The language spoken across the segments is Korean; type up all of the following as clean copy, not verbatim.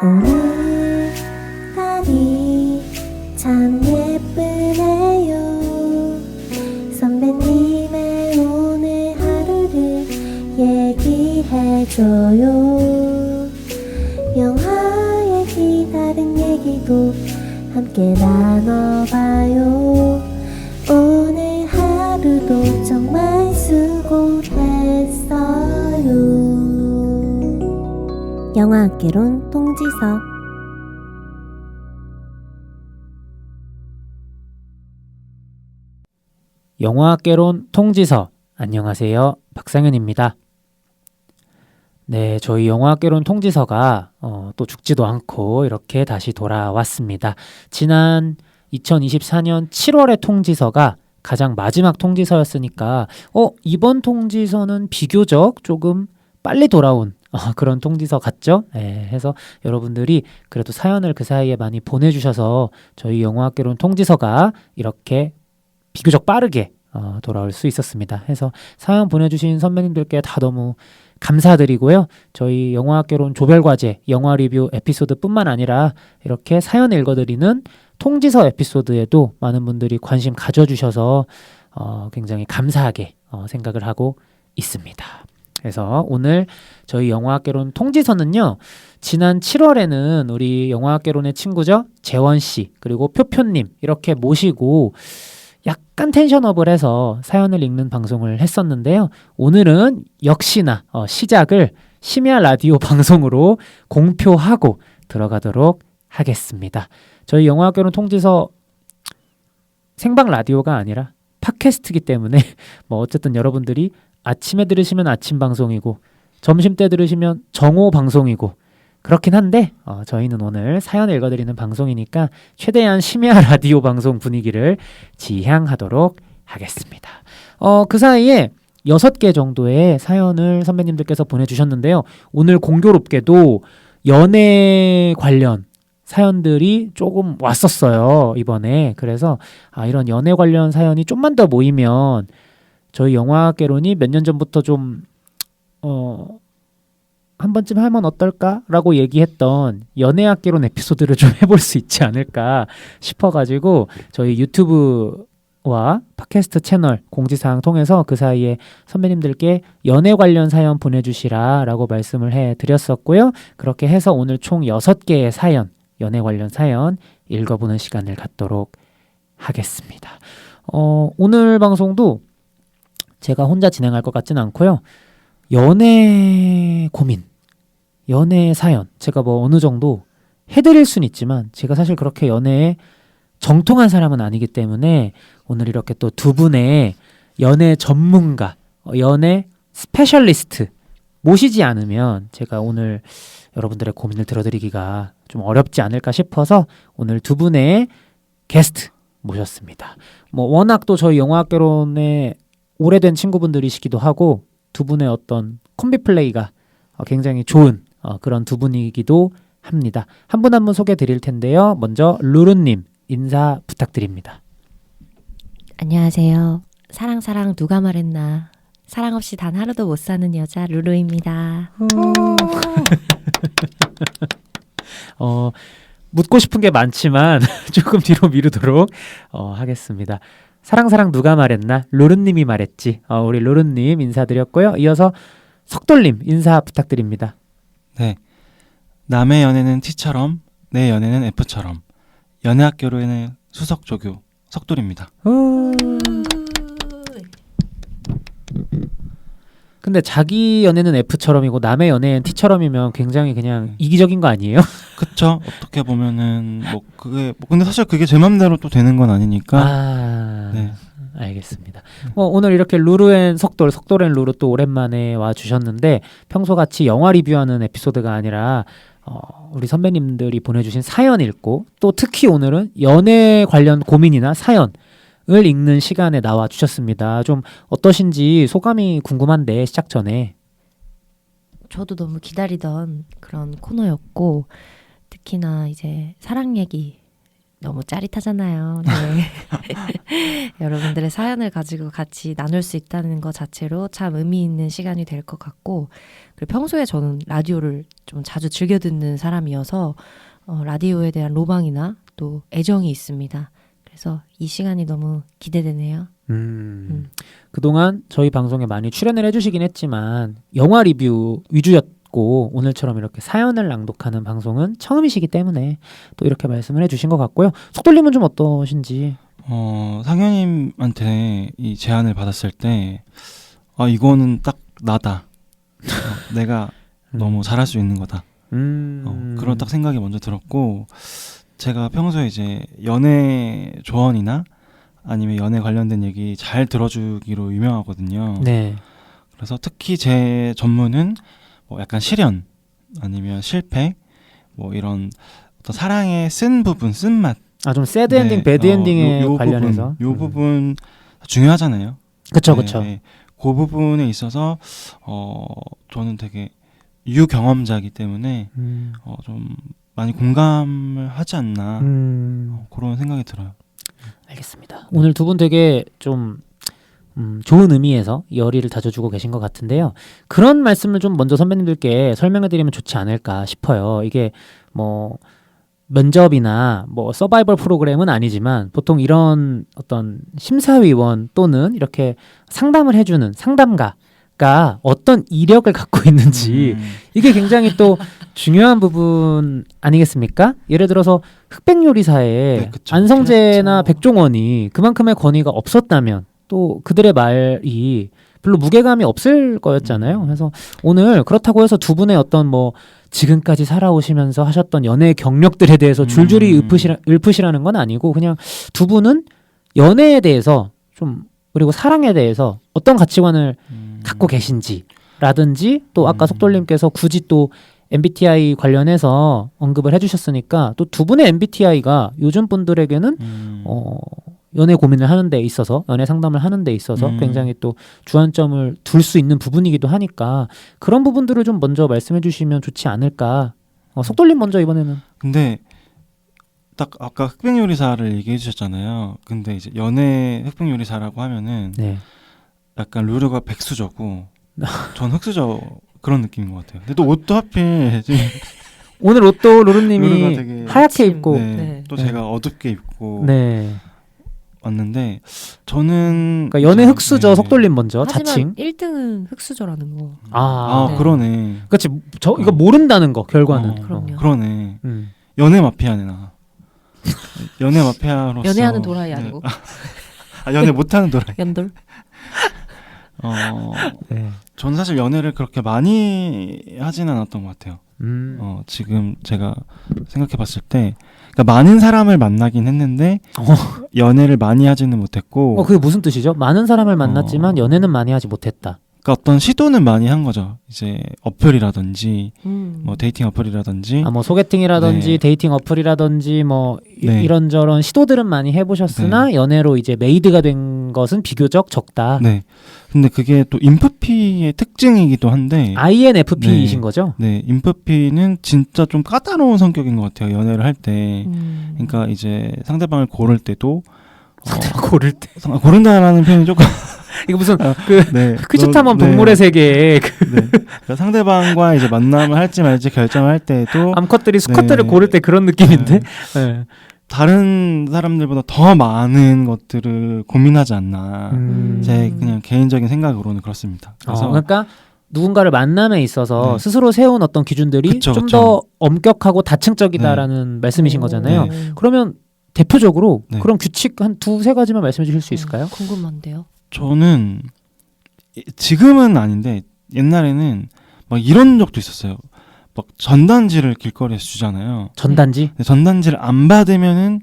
오늘 날이 참 예쁘네요. 선배님의 오늘 하루를 얘기해줘요. 영화 얘기 다른 얘기도 함께 나눠봐요. 오늘 하루도 정말 수고했어요. 영화학개론 통지서. 영화학개론 통지서. 안녕하세요, 박상현입니다. 네, 저희 영화학개론 통지서가 또 죽지도 않고 이렇게 다시 돌아왔습니다. 지난 2024년 7월의 통지서가 가장 마지막 통지서였으니까 이번 통지서는 비교적 조금 빨리 돌아온 그런 통지서 같죠? 네, 해서 여러분들이 그래도 사연을 그 사이에 많이 보내주셔서 저희 영화학개론 통지서가 이렇게 비교적 빠르게 돌아올 수 있었습니다. 해서 사연 보내주신 선배님들께 다 너무 감사드리고요. 저희 영화학개론 조별과제 영화 리뷰 에피소드뿐만 아니라 이렇게 사연 읽어드리는 통지서 에피소드에도 많은 분들이 관심 가져주셔서 굉장히 감사하게 생각을 하고 있습니다. 그래서 오늘 저희 영화학개론 통지서는요, 지난 7월에는 우리 영화학개론의 친구죠, 재원씨 그리고 표표님 이렇게 모시고 약간 텐션업을 해서 사연을 읽는 방송을 했었는데요. 오늘은 역시나 시작을 심야 라디오 방송으로 공표하고 들어가도록 하겠습니다. 저희 영화학개론 통지서 생방 라디오가 아니라 팟캐스트이기 때문에 뭐 어쨌든 여러분들이 아침에 들으시면 아침 방송이고 점심 때 들으시면 정오 방송이고 그렇긴 한데 저희는 오늘 사연 읽어드리는 방송이니까 최대한 심야 라디오 방송 분위기를 지향하도록 하겠습니다. 그 사이에 6개 정도의 사연을 선배님들께서 보내주셨는데요. 오늘 공교롭게도 연애 관련 사연들이 조금 왔었어요, 이번에. 그래서 이런 연애 관련 사연이 좀만 더 모이면 저희 영화학개론이 몇 년 전부터 좀 한 번쯤 하면 어떨까라고 얘기했던 연애학개론 에피소드를 좀 해볼 수 있지 않을까 싶어가지고 저희 유튜브와 팟캐스트 채널 공지사항 통해서 그 사이에 선배님들께 연애 관련 사연 보내주시라라고 말씀을 해드렸었고요. 그렇게 해서 오늘 총 6개의 사연, 연애 관련 사연 읽어보는 시간을 갖도록 하겠습니다. 오늘 방송도 제가 혼자 진행할 것 같지는 않고요. 연애 고민, 연애 사연 제가 뭐 어느 정도 해드릴 수는 있지만 제가 사실 그렇게 연애에 정통한 사람은 아니기 때문에 오늘 이렇게 또 두 분의 연애 전문가, 연애 스페셜리스트 모시지 않으면 제가 오늘 여러분들의 고민을 들어드리기가 좀 어렵지 않을까 싶어서 오늘 두 분의 게스트 모셨습니다. 뭐 워낙 또 저희 영화학개론에 오래된 친구분들이시기도 하고 두 분의 어떤 콤비 플레이가 굉장히 좋은 그런 두 분이기도 합니다. 한 분 한 분 소개 드릴 텐데요. 먼저 루루님 인사 부탁드립니다. 안녕하세요. 사랑 누가 말했나. 사랑 없이 단 하루도 못 사는 여자 루루입니다. 묻고 싶은 게 많지만 조금 뒤로 미루도록 하겠습니다. 사랑 누가 말했나? 루루님이 말했지. 우리 루루님 인사드렸고요. 이어서 석돌님 인사 부탁드립니다. 네, 남의 연애는 T처럼 내 연애는 F처럼 연애학개론의 수석조교 석돌입니다. 근데 자기 연애는 F처럼이고 남의 연애는 T처럼이면 굉장히 그냥 이기적인 거 아니에요? 그쵸? 어떻게 보면은 근데 사실 그게 제 맘대로 또 되는 건 아니니까. 네. 알겠습니다. 오늘 이렇게 루루앤 석돌앤 루루 또 오랜만에 와 주셨는데 평소같이 영화 리뷰하는 에피소드가 아니라 우리 선배님들이 보내주신 사연 읽고 또 특히 오늘은 연애 관련 고민이나 사연을 읽는 시간에 나와 주셨습니다. 좀 어떠신지 소감이 궁금한데 시작 전에. 저도 너무 기다리던 그런 코너였고 특히나 이제 사랑 얘기 너무 짜릿하잖아요. 네. 여러분들의 사연을 가지고 같이 나눌 수 있다는 것 자체로 참 의미 있는 시간이 될 것 같고, 그리고 평소에 저는 라디오를 좀 자주 즐겨 듣는 사람이어서 라디오에 대한 로망이나 또 애정이 있습니다. 그래서 이 시간이 너무 기대되네요. 그동안 저희 방송에 많이 출연을 해주시긴 했지만 영화 리뷰 위주였고 오늘처럼 이렇게 사연을 낭독하는 방송은 처음이시기 때문에 또 이렇게 말씀을 해주신 것 같고요. 속돌림은 좀 어떠신지? 상현님한테 이 제안을 받았을 때 이거는 딱 나다. 내가 너무 잘할 수 있는 거다. 그런 딱 생각이 먼저 들었고, 제가 평소에 이제 연애 조언이나 아니면 연애 관련된 얘기 잘 들어주기로 유명하거든요. 네. 그래서 특히 제 전문은 뭐 약간 실연 아니면 실패, 뭐 이런 어떤 사랑의 쓴 부분, 쓴맛. 좀 새드 엔딩, 배드 엔딩에 관련해서 요 부분 중요하잖아요. 그쵸, 네, 그쵸. 네. 그 부분에 있어서 저는 되게 유경험자이기 때문에 좀 많이 공감을 하지 않나 그런 생각이 들어요. 알겠습니다. 오늘 두 분 되게 좀 좋은 의미에서 열의를 다져주고 계신 것 같은데요. 그런 말씀을 좀 먼저 선배님들께 설명해드리면 좋지 않을까 싶어요. 이게 뭐 면접이나 뭐 서바이벌 프로그램은 아니지만 보통 이런 어떤 심사위원 또는 이렇게 상담을 해주는 상담가가 어떤 이력을 갖고 있는지 이게 굉장히 또 중요한 부분 아니겠습니까? 예를 들어서 흑백 요리사에 네, 그쵸. 안성재나 그렇죠. 백종원이 그만큼의 권위가 없었다면 또 그들의 말이 별로 무게감이 없을 거였잖아요. 그래서 오늘 그렇다고 해서 두 분의 어떤 뭐 지금까지 살아오시면서 하셨던 연애 경력들에 대해서 줄줄이 읊으시라는 건 아니고 그냥 두 분은 연애에 대해서 좀 그리고 사랑에 대해서 어떤 가치관을 갖고 계신지라든지 또 아까 속돌님께서 굳이 또 MBTI 관련해서 언급을 해주셨으니까 또 두 분의 MBTI가 요즘 분들에게는 연애 고민을 하는 데 있어서 연애 상담을 하는 데 있어서 굉장히 또 주안점을 둘 수 있는 부분이기도 하니까 그런 부분들을 좀 먼저 말씀해 주시면 좋지 않을까. 속돌림 먼저 이번에는. 근데 딱 아까 흑백 요리사를 얘기해 주셨잖아요. 근데 이제 연애 흑백 요리사라고 하면은 네. 약간 루루가 백수저고 전 흑수저 그런 느낌인 것 같아요. 근데 또 옷도 하필 지금 오늘 옷도 로루님이 루루가 되게 하얗게 입고 네, 네. 또 네. 제가 어둡게 입고 네. 왔는데 저는 그러니까 연애 흑수저 네. 속돌림 먼저 하지만 자칭. 1등은 흑수저라는 거. 아, 네. 그러네. 그렇지. 저 이거 모른다는 거 결과는. 그럼요. 그러네. 음. 연애 마피아네 나. 연애 마피아로서 연애하는 도라이 네. 아니고 연애 못하는 도라이. 연돌. 네. 전 사실 연애를 그렇게 많이 하진 않았던 것 같아요. 지금 제가 생각해봤을 때, 그러니까 많은 사람을 만나긴 했는데 연애를 많이 하지는 못했고. 그게 무슨 뜻이죠? 많은 사람을 만났지만 연애는 많이 하지 못했다. 그러니까 어떤 시도는 많이 한 거죠. 이제 어플이라든지 뭐 데이팅 어플이라든지. 뭐 소개팅이라든지 네. 데이팅 어플이라든지 뭐 네. 이런저런 시도들은 많이 해보셨으나 연애로 이제 메이드가 된 것은 비교적 적다. 네. 근데 그게 또 인프피의 특징이기도 한데. INFP이신 거죠? 네, 인프피는 진짜 좀 까다로운 성격인 것 같아요. 연애를 할 때. 그러니까 이제 상대방을 고를 때도 고를 때 고른다라는 표현이 조금 이거 무슨 네, 퀴즈 탐험 동물의 세계에 네. 그러니까 상대방과 이제 만남을 할지 말지 결정을 할 때도 암컷들이 수컷들을 네. 고를 때 그런 느낌인데. 네. 다른 사람들보다 더 많은 것들을 고민하지 않나. 제 그냥 개인적인 생각으로는 그렇습니다. 그래서 그러니까 누군가를 만남에 있어서 네. 스스로 세운 어떤 기준들이 좀 더 엄격하고 다층적이다라는 말씀이신 거잖아요. 네. 그러면 대표적으로 네. 그런 규칙 한 두세 가지만 말씀해 주실 수 있을까요? 궁금한데요. 저는 지금은 아닌데 옛날에는 막 이런 적도 있었어요. 막 전단지를 길거리에서 주잖아요. 전단지? 근데 전단지를 안 받으면은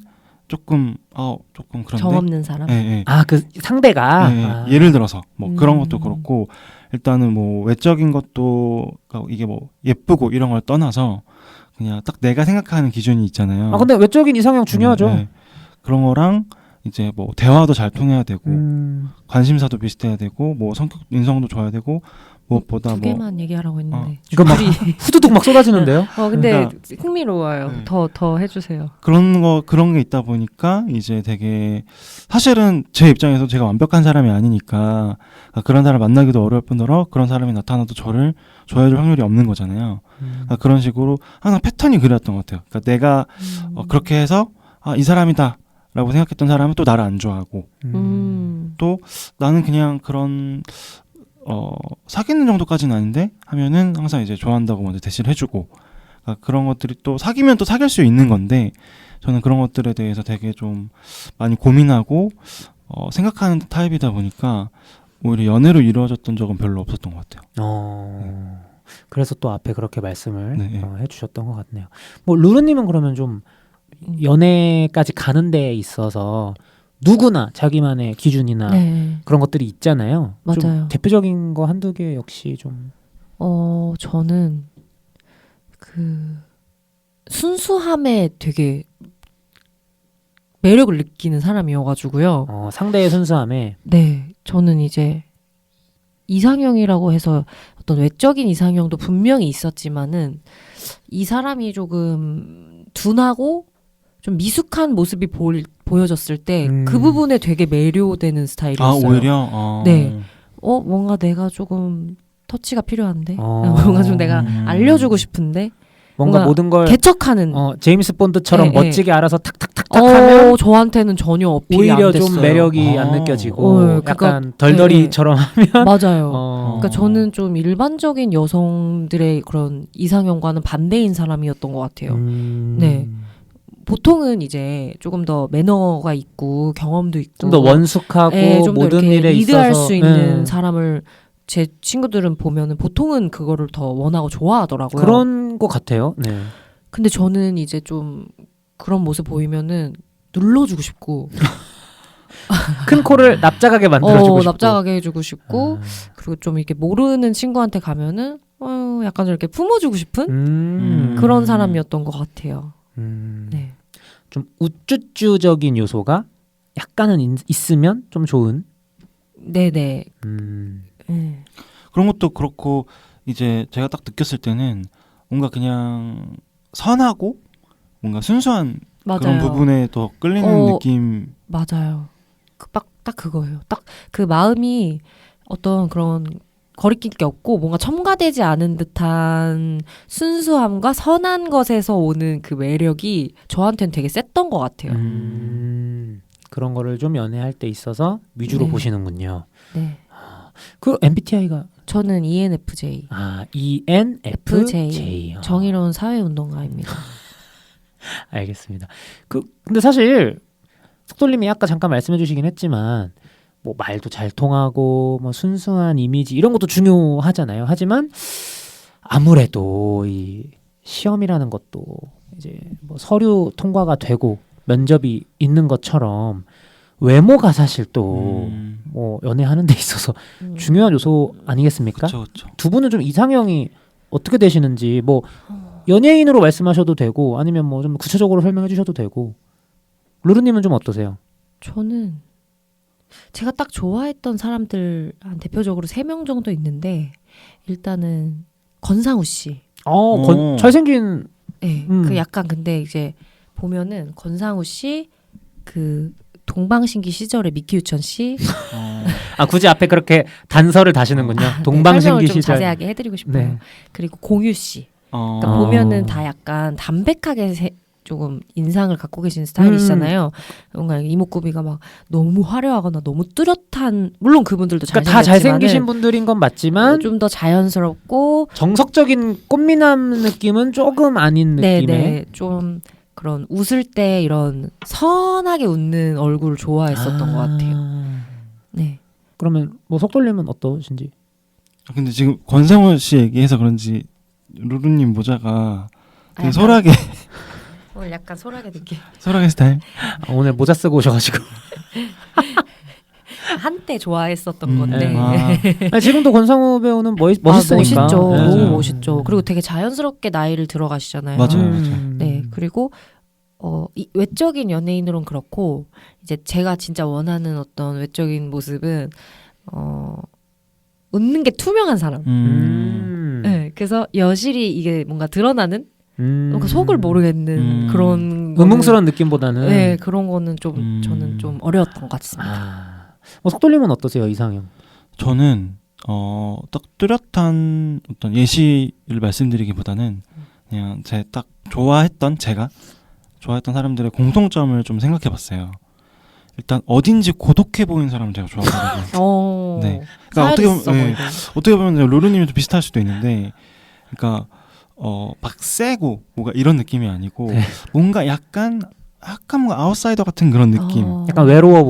조금 그런데. 정 없는 사람. 네. 그 상대가 예를 들어서 뭐 그런 것도 그렇고 일단은 뭐 외적인 것도 그러니까 이게 뭐 예쁘고 이런 걸 떠나서 그냥 딱 내가 생각하는 기준이 있잖아요. 근데 외적인 이상형 중요하죠. 네. 그런 거랑 이제 뭐 대화도 잘 통해야 되고 관심사도 비슷해야 되고 뭐 성격 인성도 좋아야 되고 무엇보다 두 뭐 개만 얘기하라고 했는데. 이거 막 후두둑 막 쏟아지는데요. 근데 그러니까- 흥미로워요. 네. 더 해주세요. 그런 게 있다 보니까 이제 되게 사실은 제 입장에서 제가 완벽한 사람이 아니니까 그런 사람 만나기도 어려울 뿐더러 그런 사람이 나타나도 저를 좋아해줄 확률이 없는 거잖아요. 그런 식으로 항상 패턴이 그랬던 것 같아요. 그러니까 내가 그렇게 해서 이 사람이다라고 생각했던 사람은 또 나를 안 좋아하고 또 나는 그냥 그런 사귀는 정도까지는 아닌데 하면은 항상 이제 좋아한다고 먼저 대시를 해주고 그런 것들이 또 사귀면 또 사귈 수 있는 건데 저는 그런 것들에 대해서 되게 좀 많이 고민하고 생각하는 타입이다 보니까 오히려 연애로 이루어졌던 적은 별로 없었던 것 같아요. 그래서 또 앞에 그렇게 말씀을 네. 해주셨던 것 같네요. 뭐 루루님은 그러면 좀 연애까지 가는 데에 있어서 누구나 자기만의 기준이나 네. 그런 것들이 있잖아요. 좀 맞아요. 대표적인 거 한두 개 역시 좀. 저는 그 순수함에 되게 매력을 느끼는 사람이어가지고요. 상대의 순수함에. 네, 저는 이제 이상형이라고 해서 어떤 외적인 이상형도 분명히 있었지만은 이 사람이 조금 둔하고 좀 미숙한 모습이 보여졌을 때 그 부분에 되게 매료되는 스타일이었어요. 오히려? 네. 뭔가 내가 조금 터치가 필요한데 뭔가 좀 내가 알려주고 싶은데 뭔가 모든 걸 개척하는 제임스 본드처럼 네, 멋지게 알아서 탁탁탁탁 하면 저한테는 전혀 어필이 오히려 안 됐어요. 좀 매력이 안 느껴지고 그러니까, 약간 덜덜이처럼 하면 맞아요. 그러니까 저는 좀 일반적인 여성들의 그런 이상형과는 반대인 사람이었던 것 같아요. 네. 보통은 이제 조금 더 매너가 있고 경험도 있고 좀 더 원숙하고 좀 모든 더 일에 리드할 있어서 수 있는 사람을 제 친구들은 보면은 보통은 그거를 더 원하고 좋아하더라고요. 그런 것 같아요. 네. 근데 저는 이제 좀 그런 모습 보이면은 눌러주고 싶고 큰 코를 납작하게 만들어주고 싶고 납작하게 해주고 싶고 그리고 좀 이렇게 모르는 친구한테 가면은 약간 좀 이렇게 품어주고 싶은 그런 사람이었던 것 같아요. 네. 좀 우쭈쭈적인 요소가 약간은 있으면 좀 좋은. 네네. 그런 것도 그렇고 이제 제가 딱 느꼈을 때는 뭔가 그냥 선하고 뭔가 순수한 맞아요. 그런 부분에 더 끌리는 느낌. 맞아요. 딱 그거예요. 딱 그 마음이 어떤 그런 거리낄 게 없고 뭔가 첨가되지 않은 듯한 순수함과 선한 것에서 오는 그 매력이 저한테는 되게 셌던 것 같아요. 그런 거를 좀 연애할 때 있어서 위주로 네. 보시는군요. 네. 그 MBTI가 저는 ENFJ. ENFJ. 정의로운 사회운동가입니다. 알겠습니다. 근데 사실 속돌님이 아까 잠깐 말씀해주시긴 했지만 뭐 말도 잘 통하고 뭐 순수한 이미지 이런 것도 중요하잖아요. 하지만 아무래도 이 시험이라는 것도 이제 뭐 서류 통과가 되고 면접이 있는 것처럼 외모가 사실 또 뭐 연애하는 데 있어서 중요한 요소 아니겠습니까? 그쵸. 두 분은 좀 이상형이 어떻게 되시는지 뭐 연예인으로 말씀하셔도 되고 아니면 뭐 좀 구체적으로 설명해 주셔도 되고. 루루님은 좀 어떠세요? 저는 제가 딱 좋아했던 사람들 한 대표적으로 3명 정도 있는데 일단은 권상우 씨. 잘생긴. 네, 그 약간 근데 이제 보면은 권상우 씨, 그 동방신기 시절의 미키 유천 씨. 굳이 앞에 그렇게 단서를 다시는군요. 동방신기 설명을 좀 시절. 자세하게 해드리고 싶어요. 네. 그리고 공유 씨. 그러니까 보면은 다 약간 담백하게 조금 인상을 갖고 계신 스타일이시잖아요. 뭔가 이목구비가 막 너무 화려하거나 너무 뚜렷한, 물론 그분들도 그러니까 잘생겼지만 다 잘생기신 분들인 건 맞지만 좀 더 자연스럽고 정석적인 꽃미남 느낌은 조금 아닌 느낌의. 네네, 좀 그런 웃을 때 이런 선하게 웃는 얼굴을 좋아했었던 것 같아요. 네. 그러면 뭐 속돌림은 어떠신지? 근데 지금 권상우 씨 얘기해서 그런지 루루님 모자가 되게 약간 소라게 오늘 약간 소라게 느낌. 소라게 스타일. 오늘 모자 쓰고 오셔가지고. 한때 좋아했었던 건데. 아니, 지금도 권상우 배우는 멋있으니까. 멋있죠. 네. 너무 멋있죠. 그리고 되게 자연스럽게 나이를 들어가시잖아요. 맞아요. 네. 그리고 이 외적인 연예인으로는 그렇고 이제 제가 진짜 원하는 어떤 외적인 모습은 웃는 게 투명한 사람. 네, 그래서 여실히 이게 뭔가 드러나는 뭔가 속을 모르겠는 그런 의문스러운 느낌보다는 네, 그런 거는 좀 저는 좀 어려웠던 것 같습니다. 석돌림은 어떠세요, 이상형? 저는 딱 뚜렷한 어떤 예시를 말씀드리기보다는 그냥 제가 좋아했던 사람들의 공통점을 좀 생각해봤어요. 일단 어딘지 고독해 보이는 사람을 제가 좋아하거든요. 네. 그러니까 어떻게 보면 로르님이 좀 비슷할 수도 있는데, 그러니까 막 세고 뭔가 이런 느낌이 아니고 네. 뭔가 약간 뭔가 아웃사이더 같은 그런 느낌. 약간 외로워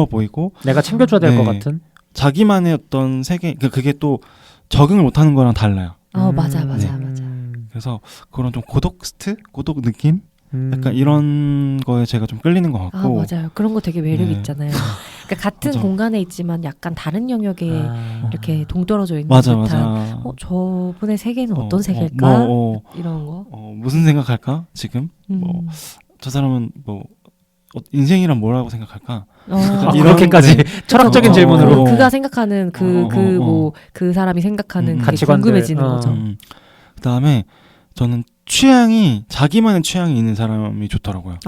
보이고 내가 챙겨줘야 될 것 같은. 자기만의 어떤 세계, 그게 또 적응을 못하는 거랑 달라요. 맞아. 그래서 그런 좀 고독 느낌? 약간 이런 거에 제가 좀 끌리는 것 같고. 맞아요. 그런 거 되게 매력 네. 있잖아요. 그러니까 같은 맞아. 공간에 있지만 약간 다른 영역에 이렇게 동떨어져 있는 맞아. 듯한 저분의 세계는 어떤 세계일까? 이런 거. 무슨 생각할까? 지금? 저 사람은 인생이란 뭐라고 생각할까? 이렇게까지 철학적인 질문으로 그가 생각하는 그 사람이 생각하는 그게 가치관들. 궁금해지는 거죠. 그다음에 저는 자기만의 취향이 있는 사람이 좋더라고요.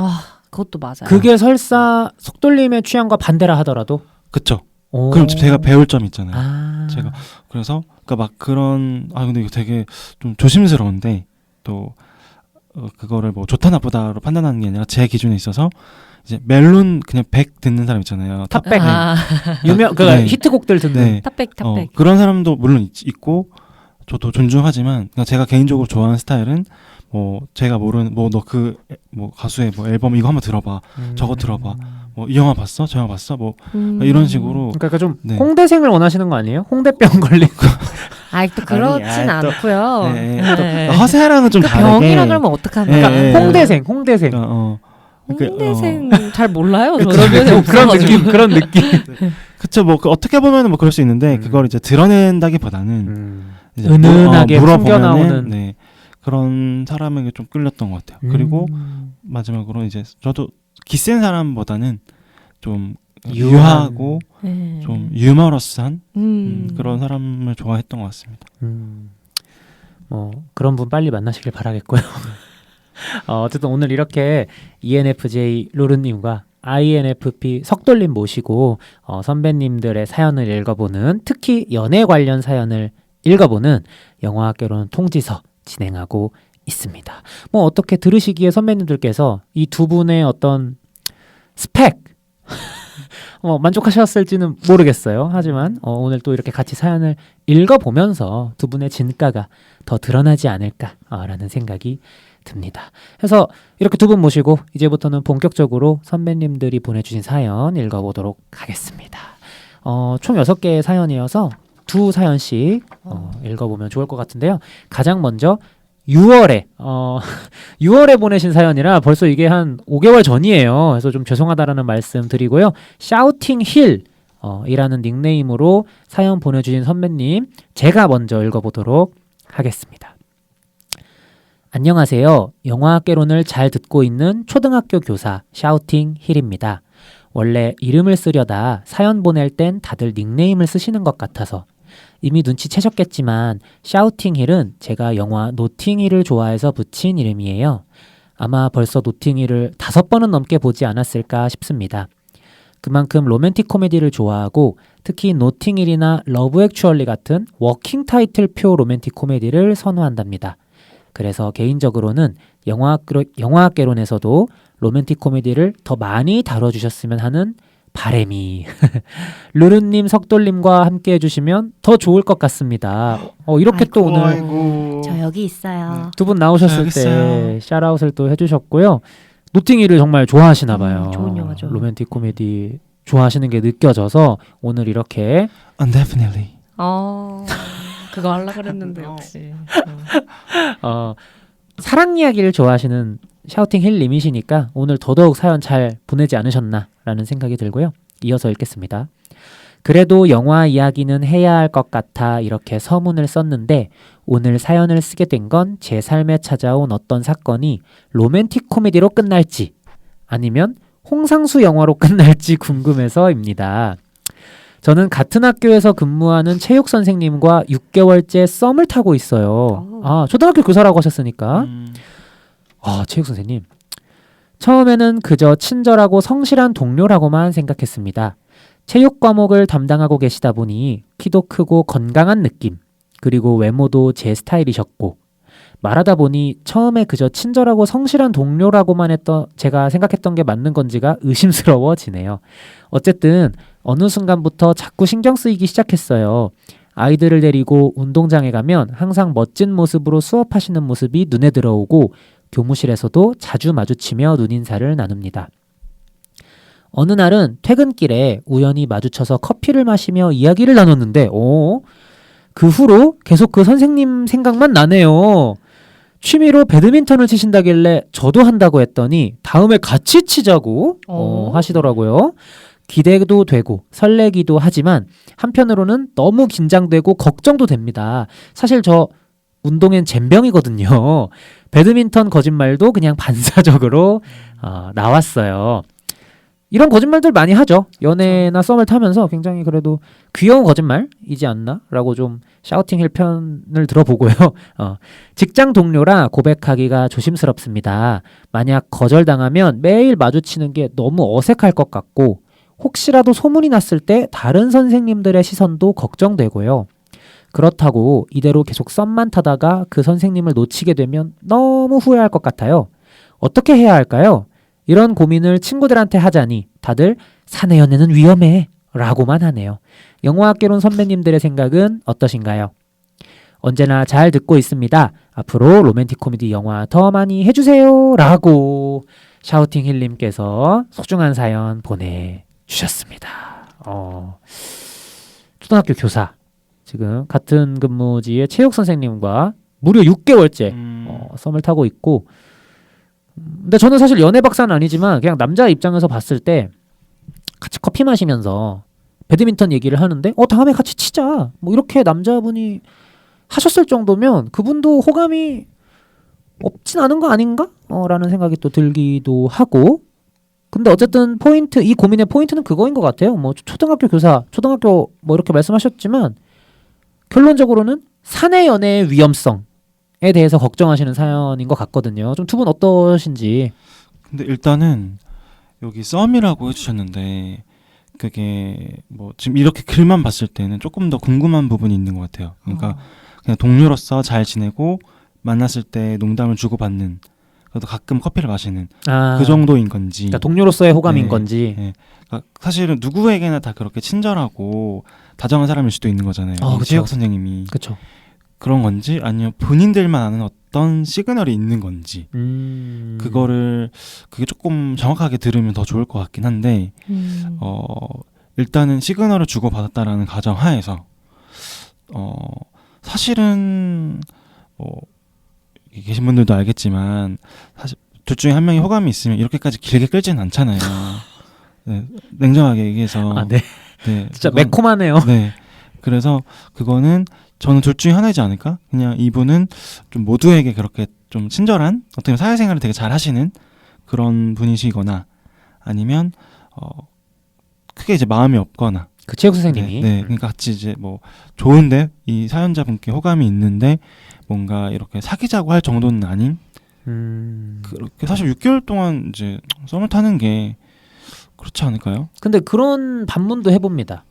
그것도 맞아요. 그게 설사 속돌림의 취향과 반대라 하더라도. 그쵸. 그럼 제가 배울 점이 있잖아요. 제가 그래서 그러니까 막 그런 근데 이거 되게 좀 조심스러운데 또 그거를 좋다 나쁘다로 판단하는 게 아니라 제 기준에 있어서 이제 멜론 그냥 100 듣는 사람 있잖아요. 탑백. 유명 히트곡들 듣는 탑백. 그런 사람도 물론 있고 저도 존중하지만 그냥 제가 개인적으로 좋아하는 스타일은 제가 모르는 가수의 앨범 이거 한번 들어봐. 저거 들어봐. 이 영화 봤어? 저 영화 봤어? 이런 식으로. 그러니까 좀 홍대생을 원하시는 거 아니에요? 홍대병 걸린 거. 또 그렇진 않고요. 허세랑은 좀 다르게. 병이라 그러면 어떡합니까? 홍대생. 홍대생 잘 몰라요. 그런 느낌. 그쵸. 어떻게 보면 그럴 수 있는데 그걸 이제 드러낸다기보다는 이제 은은하게 풍겨 나오는 그런 사람에게 좀 끌렸던 것 같아요. 그리고 마지막으로 이제 저도 기센 사람보다는 좀 유하고 좀 유머러스한 그런 사람을 좋아했던 것 같습니다. 그런 분 빨리 만나시길 바라겠고요. 어쨌든 오늘 이렇게 ENFJ 로르님과 INFP 석돌림 모시고 선배님들의 사연을 읽어보는, 특히 연애 관련 사연을 읽어보는 영화학개론 통지서 진행하고 있습니다. 어떻게 들으시기에 선배님들께서 이 두 분의 어떤 스펙 만족하셨을지는 모르겠어요. 하지만 오늘 또 이렇게 같이 사연을 읽어보면서 두 분의 진가가 더 드러나지 않을까라는 생각이 듭니다. 그래서 이렇게 두 분 모시고 이제부터는 본격적으로 선배님들이 보내주신 사연 읽어보도록 하겠습니다. 총 6개의 사연이어서 2사연씩 읽어보면 좋을 것 같은데요. 가장 먼저 6월에 보내신 사연이라 벌써 이게 한 5개월 전이에요. 그래서 좀 죄송하다라는 말씀 드리고요. 샤우팅 힐 이라는 닉네임으로 사연 보내주신 선배님, 제가 먼저 읽어보도록 하겠습니다. 안녕하세요. 영화학개론을 잘 듣고 있는 초등학교 교사 샤우팅 힐입니다. 원래 이름을 쓰려다 사연 보낼 땐 다들 닉네임을 쓰시는 것 같아서 이미 눈치채셨겠지만 샤우팅힐은 제가 영화 노팅힐을 좋아해서 붙인 이름이에요. 아마 벌써 노팅힐을 5번은 넘게 보지 않았을까 싶습니다. 그만큼 로맨틱 코미디를 좋아하고 특히 노팅힐이나 러브 액츄얼리 같은 워킹 타이틀표 로맨틱 코미디를 선호한답니다. 그래서 개인적으로는 영화학개론에서도 로맨틱 코미디를 더 많이 다뤄주셨으면 하는 바램이 루루님, 석돌님과 함께 해주시면 더 좋을 것 같습니다. 이렇게 또 오늘 저 여기 있어요. 두 분 나오셨을 때 샤라웃을 또 해주셨고요. 노팅힐을 정말 좋아하시나 봐요. 좋은 영화죠. 로맨틱 코미디 좋아하시는 게 느껴져서 오늘 이렇게 Definitely. 그거 하려고 그랬는데 역시 사랑 이야기를 좋아하시는 샤우팅 힐님이시니까 오늘 더더욱 사연 잘 보내지 않으셨나라는 생각이 들고요. 이어서 읽겠습니다. 그래도 영화 이야기는 해야 할 것 같아 이렇게 서문을 썼는데 오늘 사연을 쓰게 된 건 제 삶에 찾아온 어떤 사건이 로맨틱 코미디로 끝날지 아니면 홍상수 영화로 끝날지 궁금해서입니다. 저는 같은 학교에서 근무하는 체육 선생님과 6개월째 썸을 타고 있어요. 초등학교 교사라고 하셨으니까. 체육 선생님. 처음에는 그저 친절하고 성실한 동료라고만 생각했습니다. 체육 과목을 담당하고 계시다 보니 키도 크고 건강한 느낌, 그리고 외모도 제 스타일이셨고, 말하다 보니 처음에 그저 친절하고 성실한 동료라고만 제가 생각했던 게 맞는 건지가 의심스러워지네요. 어쨌든 어느 순간부터 자꾸 신경 쓰이기 시작했어요. 아이들을 데리고 운동장에 가면 항상 멋진 모습으로 수업하시는 모습이 눈에 들어오고, 교무실에서도 자주 마주치며 눈인사를 나눕니다. 어느 날은 퇴근길에 우연히 마주쳐서 커피를 마시며 이야기를 나눴는데 그 후로 계속 그 선생님 생각만 나네요. 취미로 배드민턴을 치신다길래 저도 한다고 했더니 다음에 같이 치자고 하시더라고요. 기대도 되고 설레기도 하지만 한편으로는 너무 긴장되고 걱정도 됩니다. 사실 저 운동엔 젬병이거든요. 배드민턴 거짓말도 그냥 반사적으로 나왔어요. 이런 거짓말들 많이 하죠. 연애나 썸을 타면서 굉장히 그래도 귀여운 거짓말이지 않나? 라고 좀 샤우팅 힐 편을 들어보고요. 직장 동료라 고백하기가 조심스럽습니다. 만약 거절당하면 매일 마주치는 게 너무 어색할 것 같고, 혹시라도 소문이 났을 때 다른 선생님들의 시선도 걱정되고요. 그렇다고 이대로 계속 썸만 타다가 그 선생님을 놓치게 되면 너무 후회할 것 같아요. 어떻게 해야 할까요? 이런 고민을 친구들한테 하자니 다들 사내 연애는 위험해 라고만 하네요. 영화학개론 선배님들의 생각은 어떠신가요? 언제나 잘 듣고 있습니다. 앞으로 로맨틱 코미디 영화 더 많이 해주세요 라고 샤우팅 힐님께서 소중한 사연 보내주셨습니다. 초등학교 교사, 지금 같은 근무지의 체육 선생님과 무려 6개월째 썸을 타고 있고, 근데 저는 사실 연애 박사는 아니지만 그냥 남자 입장에서 봤을 때 같이 커피 마시면서 배드민턴 얘기를 하는데 다음에 같이 치자 뭐 이렇게 남자분이 하셨을 정도면 그분도 호감이 없진 않은 거 아닌가? 라는 생각이 또 들기도 하고, 근데 어쨌든 이 고민의 포인트는 그거인 것 같아요. 뭐 초등학교 교사, 초등학교 뭐 이렇게 말씀하셨지만 결론적으로는 사내 연애의 위험성에 대해서 걱정하시는 사연인 것 같거든요. 좀 두 분 어떠신지. 근데 일단은 여기 썸이라고 해주셨는데 그게 뭐 지금 이렇게 글만 봤을 때는 조금 더 궁금한 부분이 있는 것 같아요. 그러니까 그냥 동료로서 잘 지내고 만났을 때 농담을 주고받는, 그래도 가끔 커피를 마시는 그 정도인 건지, 그러니까 동료로서의 호감인 네, 건지. 네. 그러니까 사실은 누구에게나 다 그렇게 친절하고 다정한 사람일 수도 있는 거잖아요. 그쵸. 체육 선생님이 그렇죠. 그런 건지, 아니면 본인들만 아는 어떤 시그널이 있는 건지, 그게 조금 정확하게 들으면 더 좋을 것 같긴 한데, 일단은 시그널을 주고받았다라는 가정하에서 사실은 여기 계신 분들도 알겠지만 사실 둘 중에 한 명이 호감이 있으면 이렇게까지 길게 끌지는 않잖아요. 네, 냉정하게 얘기해서. 네. 네, 진짜 매콤하네요. 네. 그래서 그거는 저는 둘 중에 하나이지 않을까? 그냥 이분은 좀 모두에게 그렇게 좀 친절한, 어떻게 보면 사회생활을 되게 잘 하시는 그런 분이시거나, 아니면 크게 이제 마음이 없거나. 그 체육 선생님이. 네, 그러니까 같이 이제 뭐 좋은데 이 사연자분께 호감이 있는데 뭔가 이렇게 사귀자고 할 정도는 아닌. 그렇게 사실 6개월 동안 이제 썸을 타는 게 그렇지 않을까요? 근데 그런 반문도 해봅니다.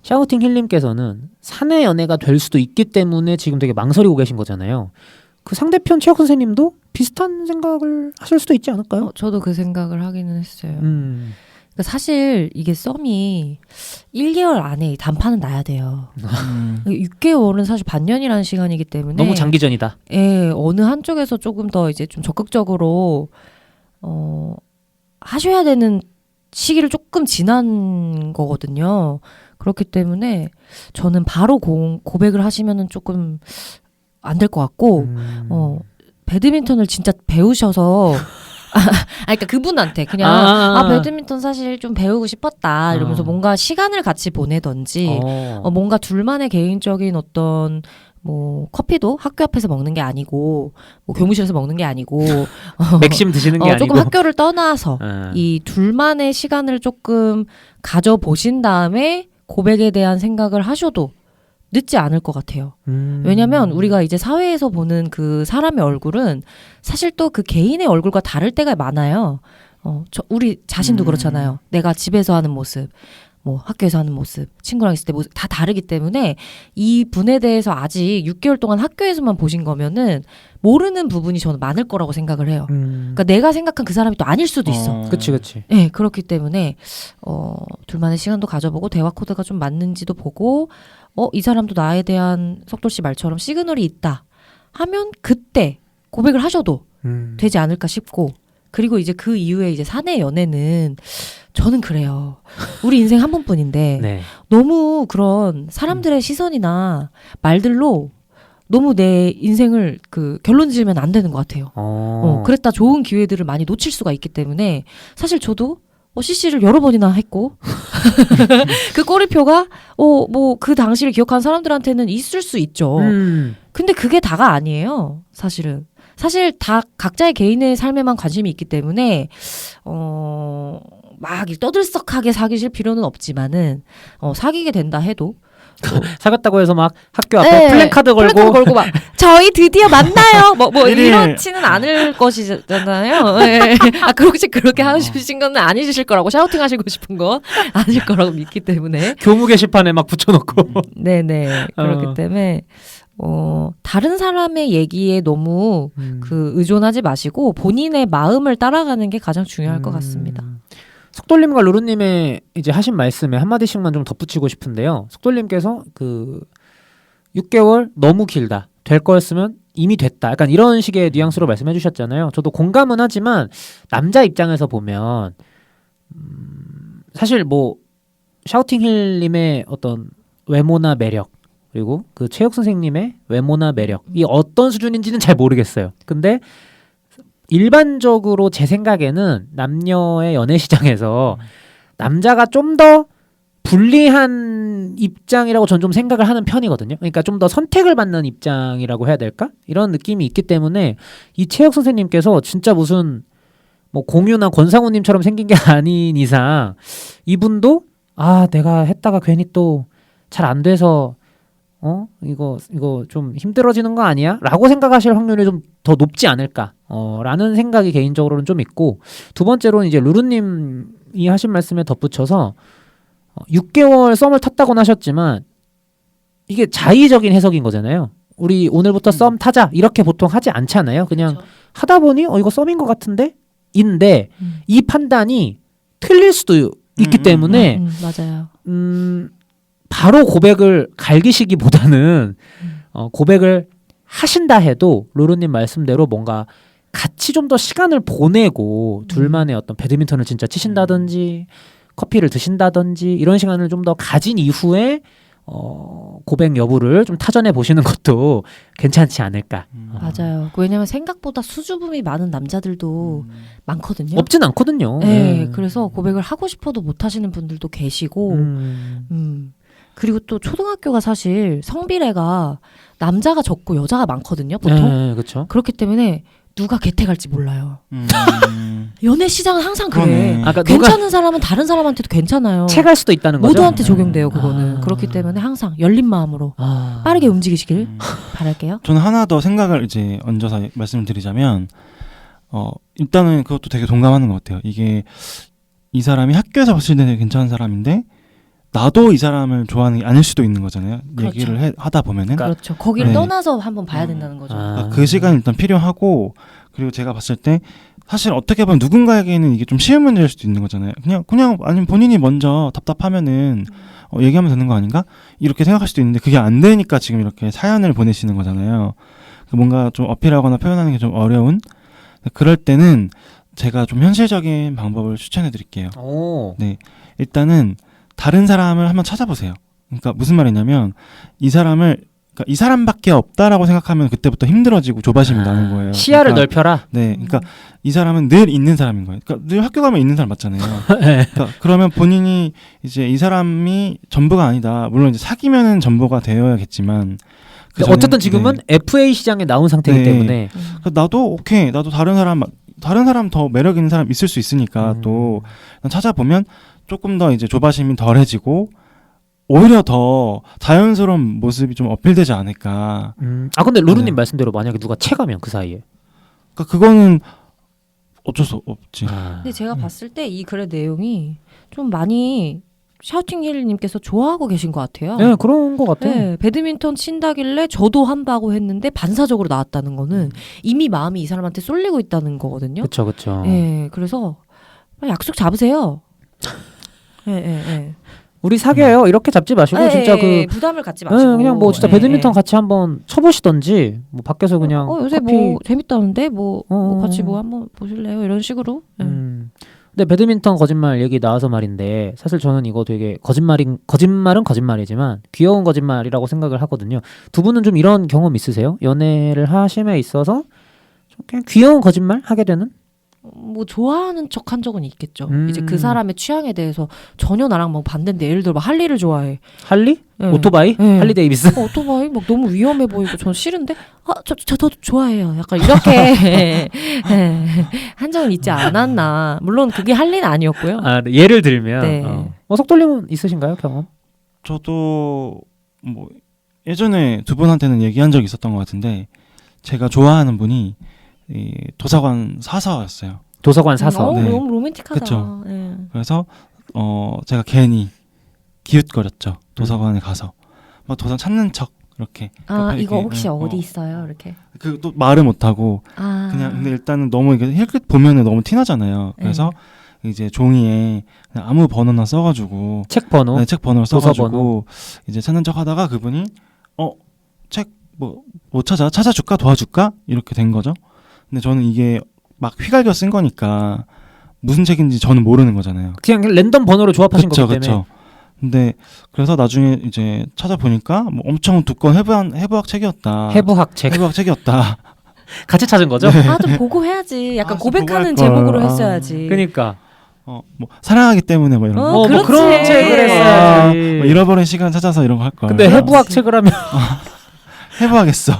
샤우팅 힐님께서는 사내 연애가 될 수도 있기 때문에 지금 되게 망설이고 계신 거잖아요. 그 상대편 체육 선생님도 비슷한 생각을 하실 수도 있지 않을까요? 저도 그 생각을 하기는 했어요. 그러니까 사실 이게 썸이 1개월 안에 단판은 나야 돼요. 6개월은 사실 반년이라는 시간이기 때문에 너무 장기전이다. 예, 어느 한쪽에서 조금 더 이제 좀 적극적으로 하셔야 되는 시기를 조금 지난 거거든요. 그렇기 때문에 저는 바로 고백을 하시면은 조금 안 될 것 같고, 배드민턴을 진짜 배우셔서 그러니까 그분한테 그냥 배드민턴 사실 좀 배우고 싶었다 이러면서 뭔가 시간을 같이 보내던지, 뭔가 둘만의 개인적인 어떤 뭐 커피도 학교 앞에서 먹는 게 아니고 뭐 교무실에서 먹는 게 아니고 맥심 드시는 게 아니고 조금 학교를 떠나서 이 둘만의 시간을 조금 가져보신 다음에 고백에 대한 생각을 하셔도 늦지 않을 것 같아요. 왜냐면 우리가 이제 사회에서 보는 그 사람의 얼굴은 사실 또 그 개인의 얼굴과 다를 때가 많아요. 우리 자신도 그렇잖아요. 내가 집에서 하는 모습, 뭐 학교에서 하는 모습, 친구랑 있을 때 모습 다 다르기 때문에 이 분에 대해서 아직 6개월 동안 학교에서만 보신 거면은 모르는 부분이 저는 많을 거라고 생각을 해요. 그러니까 내가 생각한 그 사람이 또 아닐 수도 있어. 그치. 네, 그렇기 때문에 둘만의 시간도 가져보고 대화 코드가 좀 맞는지도 보고 이 사람도 나에 대한 석돌 씨 말처럼 시그널이 있다 하면 그때 고백을 하셔도 되지 않을까 싶고 그리고 이제 그 이후에 이제 사내 연애는 저는 그래요. 우리 인생 한 번뿐인데 네. 너무 그런 사람들의 시선이나 말들로 너무 내 인생을 결론 지으면 안 되는 것 같아요. 그랬다 좋은 기회들을 많이 놓칠 수가 있기 때문에 사실 저도 CC를 여러 번이나 했고 그 꼬리표가 뭐 그 당시를 기억하는 사람들한테는 있을 수 있죠. 근데 그게 다가 아니에요. 사실은. 사실 다 각자의 개인의 삶에만 관심이 있기 때문에 막 떠들썩하게 사귀실 필요는 없지만은 사귀게 된다 해도 사귀었다고 해서 막 학교 앞에 플랜카드 걸고 막 저희 드디어 만나요. 뭐 이렇지는 않을 것이잖아요. 네. 그렇게 하시신 건 아니실 거라고 샤우팅 하시고 싶은 건 아닐 거라고 믿기 때문에 교무 게시판에 막 붙여놓고 네네 그렇기 때문에 다른 사람의 얘기에 너무 의존하지 마시고 본인의 마음을 따라가는 게 가장 중요할 것 같습니다. 속돌님과 루루님의 이제 하신 말씀에 한마디씩만 좀 덧붙이고 싶은데요. 속돌님께서 6개월 너무 길다. 될 거였으면 이미 됐다. 약간 이런 식의 뉘앙스로 말씀해 주셨잖아요. 저도 공감은 하지만 남자 입장에서 보면 사실 뭐 샤우팅힐님의 어떤 외모나 매력 그리고 그 최혁 선생님의 외모나 매력이 어떤 수준인지는 잘 모르겠어요. 근데 일반적으로 제 생각에는 남녀의 연애 시장에서 남자가 좀 더 불리한 입장이라고 전 좀 생각을 하는 편이거든요. 그러니까 좀 더 선택을 받는 입장이라고 해야 될까? 이런 느낌이 있기 때문에 이 최혁 선생님께서 진짜 무슨 뭐 공유나 권상우님처럼 생긴 게 아닌 이상 이분도 내가 했다가 괜히 또 잘 안 돼서 이거 좀 힘들어지는 거 아니야? 라고 생각하실 확률이 좀 더 높지 않을까? 라는 생각이 개인적으로는 좀 있고 두 번째로는 이제 루루님이 하신 말씀에 덧붙여서 6개월 썸을 탔다고는 하셨지만 이게 자의적인 해석인 거잖아요. 우리 오늘부터 썸 타자 이렇게 보통 하지 않잖아요. 그냥 그렇죠. 하다 보니 이거 썸인 것 같은데? 인데 이 판단이 틀릴 수도 있기 때문에 맞아요. 바로 고백을 갈기시기보다는 고백을 하신다 해도 루루님 말씀대로 뭔가 같이 좀 더 시간을 보내고 둘만의 어떤 배드민턴을 진짜 치신다든지 커피를 드신다든지 이런 시간을 좀 더 가진 이후에 고백 여부를 좀 타전해 보시는 것도 괜찮지 않을까. 맞아요. 왜냐면 생각보다 수줍음이 많은 남자들도 많거든요. 없진 않거든요. 네, 그래서 고백을 하고 싶어도 못 하시는 분들도 계시고 그리고 또 초등학교가 사실 성비례가 남자가 적고 여자가 많거든요. 보통. 네, 그렇죠. 그렇기 때문에 누가 개택할지 몰라요. 연애 시장은 항상 그래. 그러네. 아까 괜찮은 사람은 다른 사람한테도 괜찮아요. 채갈 수도 있다는 거죠. 모두한테 적용돼요. 그거는. 그렇기 때문에 항상 열린 마음으로 빠르게 움직이시길 바랄게요. 저는 하나 더 생각을 이제 얹어서 말씀을 드리자면 일단은 그것도 되게 동감하는 것 같아요. 이게 이 사람이 학교에서 봤을 때는 괜찮은 사람인데 나도 이 사람을 좋아하는 게 아닐 수도 있는 거잖아요. 그렇죠. 얘기를 하다 보면은 그렇죠. 거기를 네. 떠나서 한번 봐야 된다는 거죠. 그러니까 그 시간이 일단 필요하고 그리고 제가 봤을 때 사실 어떻게 보면 누군가에게는 이게 좀 쉬운 문제일 수도 있는 거잖아요. 그냥 아니면 본인이 먼저 답답하면은 얘기하면 되는 거 아닌가? 이렇게 생각할 수도 있는데 그게 안 되니까 지금 이렇게 사연을 보내시는 거잖아요. 뭔가 좀 어필하거나 표현하는 게 좀 어려운 그럴 때는 제가 좀 현실적인 방법을 추천해 드릴게요. 네, 일단은 다른 사람을 한번 찾아보세요. 그러니까 무슨 말이냐면 이 사람밖에 없다라고 생각하면 그때부터 힘들어지고 조바심이 나는 거예요. 시야를 그러니까, 넓혀라. 네, 그러니까 이 사람은 늘 있는 사람인 거예요. 그러니까 늘 학교 가면 있는 사람 맞잖아요. 네. 그러니까 그러면 본인이 이제 이 사람이 전부가 아니다. 물론 이제 사귀면은 전부가 되어야겠지만 어쨌든 지금은 FA 시장에 나온 상태이기 네. 때문에 나도 오케이. 나도 다른 사람 더 매력 있는 사람 있을 수 있으니까 또 찾아보면 조금 더 이제 조바심이 덜해지고 오히려 더 자연스러운 모습이 좀 어필되지 않을까. 아 근데 루루님 네. 말씀대로 만약에 누가 체가면 그 사이에. 그러니까 그거는 어쩔 수 없지. 근데 제가 봤을 때 이 글의 내용이 좀 많이 샤우팅 힐님께서 좋아하고 계신 것 같아요. 네 그런 것 같아요. 네, 배드민턴 친다길래 저도 한다고 했는데 반사적으로 나왔다는 거는 이미 마음이 이 사람한테 쏠리고 있다는 거거든요. 그렇죠, 그렇죠. 네, 그래서 약속 잡으세요. 네, 네, 네. 우리 사귀어요 이렇게 잡지 마시고 진짜 그 부담을 갖지 마시고 그냥 뭐 진짜 네, 배드민턴 네. 같이 한번 쳐보시던지 뭐 밖에서 그냥 요새 커피 뭐 재밌다는데 뭐 같이 어. 뭐 한번 보실래요? 이런 식으로. 네. 근데 배드민턴 거짓말 얘기 나와서 말인데 사실 저는 이거 되게 거짓말은 거짓말이지만 귀여운 거짓말이라고 생각을 하거든요. 두 분은 좀 이런 경험 있으세요? 연애를 하심에 있어서 좀 그냥 귀여운 거짓말 하게 되는? 뭐 좋아하는 척 한 적은 있겠죠. 음. 이제 그 사람의 취향에 대해서 전혀 나랑 뭐 반대인데 예를 들어 막 할리를 좋아해. 할리? 네. 오토바이? 네. 할리 데이비스? 오토바이 막 너무 위험해 보이고 전 싫은데 저도 좋아해요. 약간 이렇게 한 적은 있지 않았나. 물론 그게 할리는 아니었고요. 아, 네, 예를 들면 네. 속돌림은 있으신가요 경험? 저도 뭐 예전에 두 분한테는 얘기한 적이 있었던 것 같은데 제가 좋아하는 분이 이 도서관 사서였어요. 도서관 사서. 네. 너무 로맨틱하다. 그쵸. 네. 그래서 제가 괜히 기웃거렸죠. 도서관에 가서 막 도서관 찾는 척 이렇게. 아 옆에 이거 이렇게, 혹시 예, 어디 있어요? 이렇게. 그 또 말을 못 하고 아 그냥 근데 일단은 너무 이게 힐끗 보면은 너무 티나잖아요. 그래서 이제 종이에 그냥 아무 번호나 써가지고 책 번호. 네, 책 번호를 도서 써가지고 번호. 이제 찾는 척하다가 그분이 책 뭐 찾아줄까 도와줄까 이렇게 된 거죠. 근데 저는 이게 막 휘갈겨 쓴 거니까 무슨 책인지 저는 모르는 거잖아요. 그냥 랜덤 번호로 조합하신 거기 때문에. 그쵸. 근데 그래서 나중에 이제 찾아보니까 뭐 엄청 두꺼운 해부학 책이었다. 해부학 책. 해부학 책이었다. 같이 찾은 거죠? 좀 보고 해야지. 약간 아, 고백하는 보고 할 걸. 제목으로 아. 했어야지. 그러니까. 뭐 사랑하기 때문에 뭐 이런 거. 어, 뭐 그렇지. 그런 책을 했어야지. 뭐 잃어버린 시간 찾아서 이런 거 할 걸. 근데 해부학 책을 하면 해부하겠어.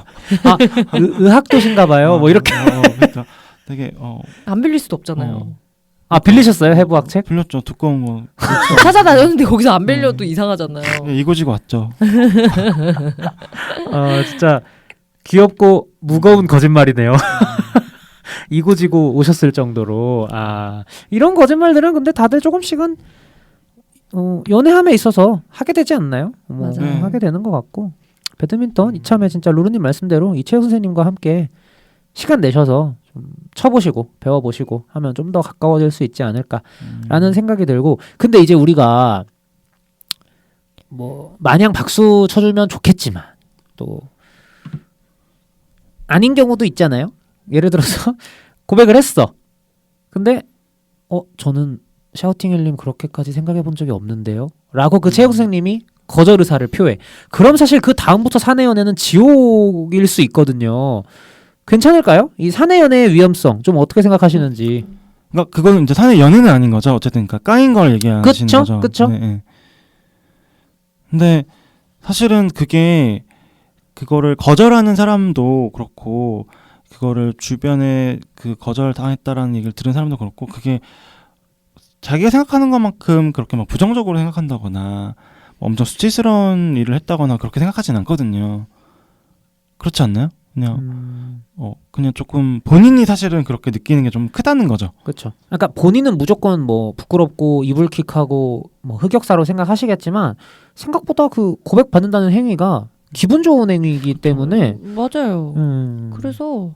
의학도신가 봐요. 뭐 이렇게. 그러니까 되게 안 빌릴 수도 없잖아요. 아 빌리셨어요 해부학 책? 빌렸죠. 두꺼운 거. 찾아다녔는데 거기서 안 빌려도 이상하잖아요. 이고지고 왔죠. 진짜 귀엽고 무거운 거짓말이네요. 이고지고 오셨을 정도로 이런 거짓말들은 근데 다들 조금씩은 연애함에 있어서 하게 되지 않나요? 맞아요. 하게 되는 것 같고 배드민턴 이참에 진짜 루루님 말씀대로 이채우 선생님과 함께 시간 내셔서 좀 쳐보시고 배워보시고 하면 좀 더 가까워질 수 있지 않을까라는 생각이 들고 근데 이제 우리가 뭐 마냥 박수 쳐주면 좋겠지만 또 아닌 경우도 있잖아요. 예를 들어서 고백을 했어. 근데 저는 샤우팅 힐님 그렇게까지 생각해 본 적이 없는데요. 라고 그 체육 선생님이 거절 의사를 표해. 그럼 사실 그 다음부터 사내 연애는 지옥일 수 있거든요. 괜찮을까요? 이 사내 연애의 위험성 좀 어떻게 생각하시는지. 그러니까 그거는 이제 사내 연애는 아닌 거죠. 어쨌든 그러니까 까인 걸 얘기하시는 그쵸? 거죠. 그쵸? 네, 네. 근데 사실은 그거를 거절하는 사람도 그렇고 그거를 주변에 그 거절 당했다라는 얘기를 들은 사람도 그렇고 그게 자기가 생각하는 것만큼 그렇게 막 부정적으로 생각한다거나 엄청 수치스러운 일을 했다거나 그렇게 생각하진 않거든요. 그렇지 않나요? 그냥 조금 본인이 사실은 그렇게 느끼는 게 좀 크다는 거죠. 그렇죠. 그러니까 본인은 무조건 뭐 부끄럽고 이불킥하고 뭐 흑역사로 생각하시겠지만 생각보다 그 고백 받는다는 행위가 기분 좋은 행위이기 때문에 맞아요. 그래서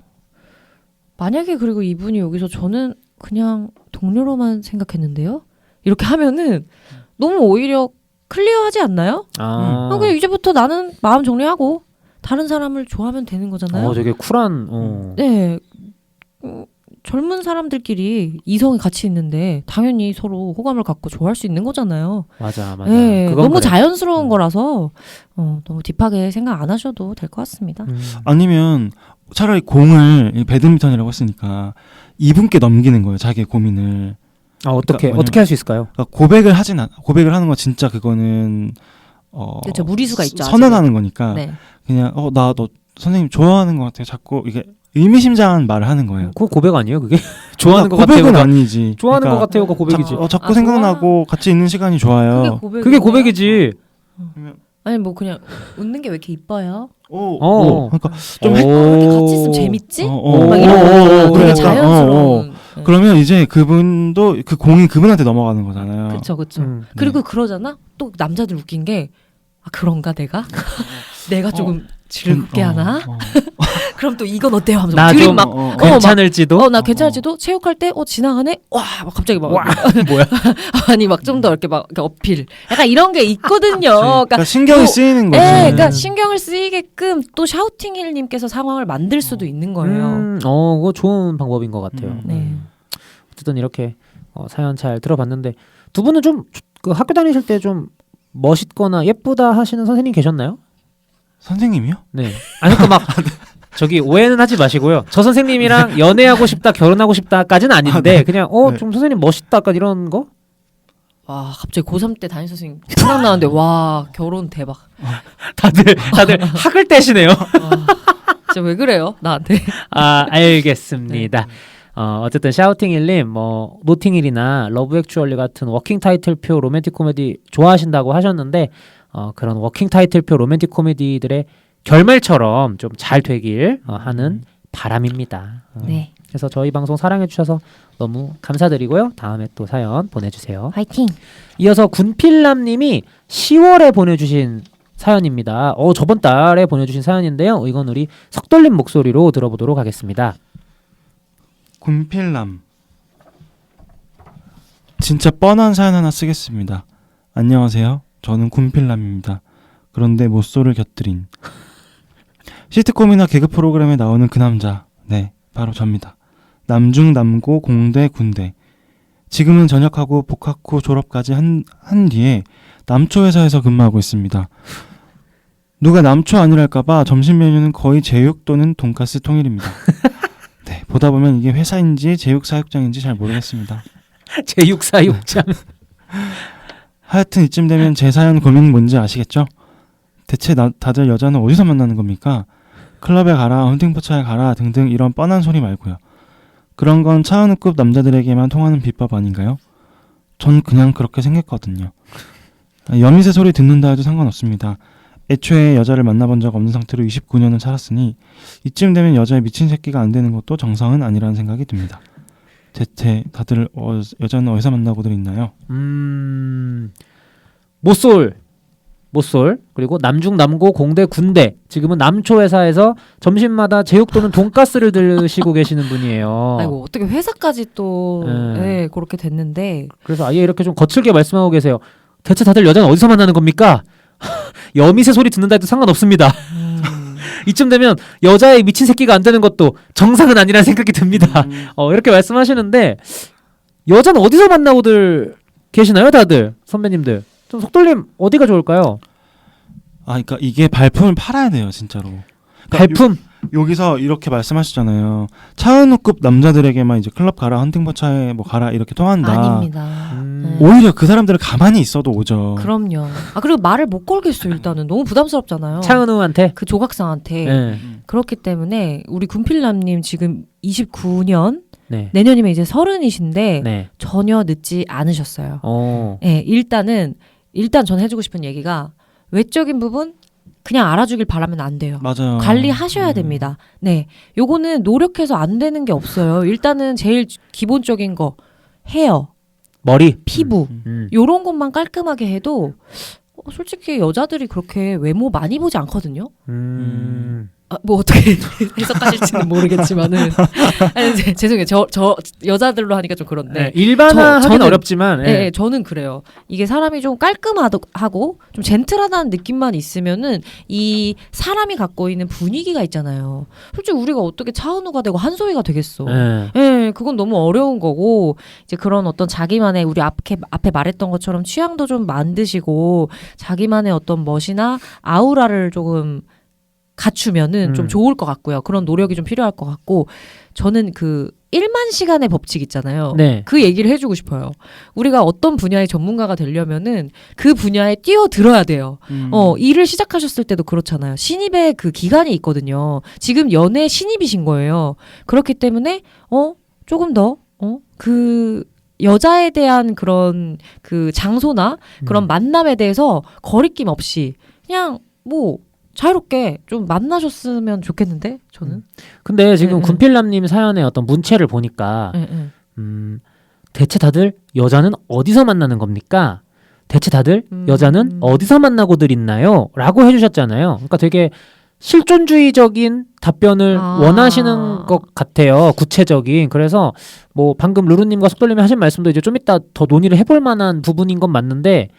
만약에 그리고 이분이 여기서 저는 그냥 동료로만 생각했는데요. 이렇게 하면은 너무 오히려 클리어하지 않나요? 그냥 이제부터 나는 마음 정리하고 다른 사람을 좋아하면 되는 거잖아요. 되게 쿨한. 네. 젊은 사람들끼리 이성이 같이 있는데 당연히 서로 호감을 갖고 좋아할 수 있는 거잖아요. 맞아. 네, 그건 너무 그래. 자연스러운 거라서 너무 딥하게 생각 안 하셔도 될 것 같습니다. 아니면 차라리 공을 배드민턴이라고 했으니까 이분께 넘기는 거예요. 자기의 고민을. 어떻게 그러니까 어떻게 할 수 있을까요? 그러니까 고백을 하는 거 진짜 그거는 그렇죠. 무리수가 있죠. 선언하는 거니까 네. 그냥 나 너 선생님 좋아하는 것 같아요. 자꾸 이게 의미심장한 말을 하는 거예요. 그거 고백 아니에요, 그게? 좋아하는 것 고백은 같아요가 아니지. 좋아하는 그러니까 것 같아요가 고백이지. 자꾸 생각나고 같이 있는 시간이 좋아요. 그게 그게 고백이지. 아니 뭐 그냥 웃는 게 왜 이렇게 이뻐요? 그러니까 좀 이렇게 같이 있으면 재밌지? 막 이런 거 되게 그러니까, 자연스러운. 네. 그러면 이제 그분도 그 공이 그분한테 넘어가는 거잖아요. 그렇죠, 그렇죠. 네. 그리고 그러잖아. 또 남자들 웃긴 게 그런가 내가? 내가 조금 즐겁게 하나? 그럼 또 이건 어때요? 하면서 나 둘이 좀 막 괜찮을지도. 나 괜찮을지도 체육할 때 지나가네. 와, 막 갑자기 막 뭐야? 아니 막 좀 더 이렇게 막 이렇게 어필. 약간 이런 게 있거든요. 그러니까 신경이 쓰이는 거지. 그러니까 신경을 쓰이게끔 또 샤우팅힐님께서 상황을 만들 수도 있는 거예요. 그거 좋은 방법인 것 같아요. 네. 어쨌든 이렇게 사연 잘 들어봤는데 두 분은 좀 그 학교 다니실 때 좀 멋있거나 예쁘다 하시는 선생님 계셨나요? 선생님이요? 네. 아니 그막 저기 오해는 하지 마시고요. 저 선생님이랑 연애하고 싶다, 결혼하고 싶다까지는 아닌데 그냥 네. 좀 선생님 멋있다, 약간 이런 거? 와, 갑자기 고3 때 담임 선생님 생각나는데 와, 결혼 대박. 다들 학을 떼시네요. 진짜 왜 그래요? 나한테. 알겠습니다. 어쨌든 샤우팅힐님 노팅힐이나 러브 액츄얼리 같은 워킹 타이틀표 로맨틱 코미디 좋아하신다고 하셨는데 그런 워킹 타이틀표 로맨틱 코미디들의 결말처럼 좀 잘 되길 하는 바람입니다. 네. 그래서 저희 방송 사랑해 주셔서 너무 감사드리고요. 다음에 또 사연 보내주세요. 화이팅. 이어서 군필남님이 10월에 보내주신 사연입니다. 저번 달에 보내주신 사연인데요. 이건 우리 석돌림 목소리로 들어보도록 하겠습니다. 군필남. 진짜 뻔한 사연 하나 쓰겠습니다. 안녕하세요. 저는 군필남입니다. 그런데 모쏠을 곁들인 시트콤이나 개그 프로그램에 나오는 그 남자. 네, 바로 접니다. 남중 남고 공대 군대. 지금은 전역하고 복학 후 졸업까지 한 뒤에 남초 회사에서 근무하고 있습니다. 누가 남초 아니랄까봐 점심 메뉴는 거의 제육 또는 돈가스 통일입니다. 네, 보다 보면 이게 회사인지 제육사육장인지 잘 모르겠습니다. 제육사육장. 하여튼 이쯤 되면 제 사연 고민 뭔지 아시겠죠? 대체 다들 여자는 어디서 만나는 겁니까? 클럽에 가라, 헌팅포차에 가라 등등 이런 뻔한 소리 말고요. 그런 건 차은우급 남자들에게만 통하는 비법 아닌가요? 전 그냥 그렇게 생겼거든요. 여미새 소리 듣는다 해도 상관없습니다. 애초에 여자를 만나본 적 없는 상태로 29년을 살았으니 이쯤 되면 여자의 미친 새끼가 안 되는 것도 정상은 아니라는 생각이 듭니다. 대체 다들 여자는 어디서 만나고들 있나요? 모쏠 그리고 남중 남고 공대 군대 지금은 남초 회사에서 점심마다 제육 또는 돈가스를 드시고 계시는 분이에요. 아이고 어떻게 회사까지 또 네, 그렇게 됐는데 그래서 아예 이렇게 좀 거칠게 말씀하고 계세요. 대체 다들 여자는 어디서 만나는 겁니까? 여미새 소리 듣는다 해도 상관없습니다. 이쯤 되면 여자의 미친 새끼가 안 되는 것도 정상은 아니라는 생각이 듭니다. 이렇게 말씀하시는데 여자는 어디서 만나고들 계시나요, 다들 선배님들? 좀 속돌림 어디가 좋을까요? 그러니까 이게 발품을 팔아야 돼요, 진짜로. 그러니까 발품. 여기서 이렇게 말씀하시잖아요. 차은우급 남자들에게만 이제 클럽 가라, 헌팅포차에 뭐 가라 이렇게 통한다. 아닙니다. 오히려 그 사람들은 가만히 있어도 오죠. 그럼요. 그리고 말을 못 걸겠어 일단은 너무 부담스럽잖아요. 차은우한테 그 조각상한테. 네. 그렇기 때문에 우리 군필남님 지금 29년 네. 내년이면 이제 30이신데 네. 전혀 늦지 않으셨어요. 네. 일단 전 해주고 싶은 얘기가 외적인 부분 그냥 알아주길 바라면 안 돼요. 맞아요. 관리하셔야 됩니다. 네, 요거는 노력해서 안 되는 게 없어요. 일단은 제일 기본적인 거 헤어, 머리, 피부 요런 것만 깔끔하게 해도 솔직히 여자들이 그렇게 외모 많이 보지 않거든요. 뭐 어떻게 해석하실지는 모르겠지만은 아니, 죄송해요. 저 여자들로 하니까 좀 그런데 네, 일반화하긴 저는, 어렵지만 네, 저는 그래요. 이게 사람이 좀 깔끔하고 좀 젠틀하다는 느낌만 있으면은 이 사람이 갖고 있는 분위기가 있잖아요. 솔직히 우리가 어떻게 차은우가 되고 한소희가 되겠어. 네, 그건 너무 어려운 거고 이제 그런 어떤 자기만의 우리 앞에 말했던 것처럼 취향도 좀 만드시고 자기만의 어떤 멋이나 아우라를 조금 갖추면은 좀 좋을 것 같고요. 그런 노력이 좀 필요할 것 같고 저는 그 1만 시간의 법칙 있잖아요. 네. 그 얘기를 해주고 싶어요. 우리가 어떤 분야의 전문가가 되려면은 그 분야에 뛰어들어야 돼요. 일을 시작하셨을 때도 그렇잖아요. 신입의 그 기간이 있거든요. 지금 연애 신입이신 거예요. 그렇기 때문에 조금 더 그 여자에 대한 그런 그 장소나 그런 만남에 대해서 거리낌 없이 그냥 뭐 자유롭게 좀 만나셨으면 좋겠는데 저는. 근데 지금 네, 군필남님 사연의 어떤 문체를 보니까 대체 다들 여자는 어디서 만나는 겁니까? 대체 다들 여자는 어디서 만나고들 있나요? 라고 해주셨잖아요. 그러니까 되게 실존주의적인 답변을 원하시는 것 같아요. 구체적인. 그래서 뭐 방금 루루님과 속돌님이 하신 말씀도 이제 좀 이따 더 논의를 해볼 만한 부분인 건 맞는데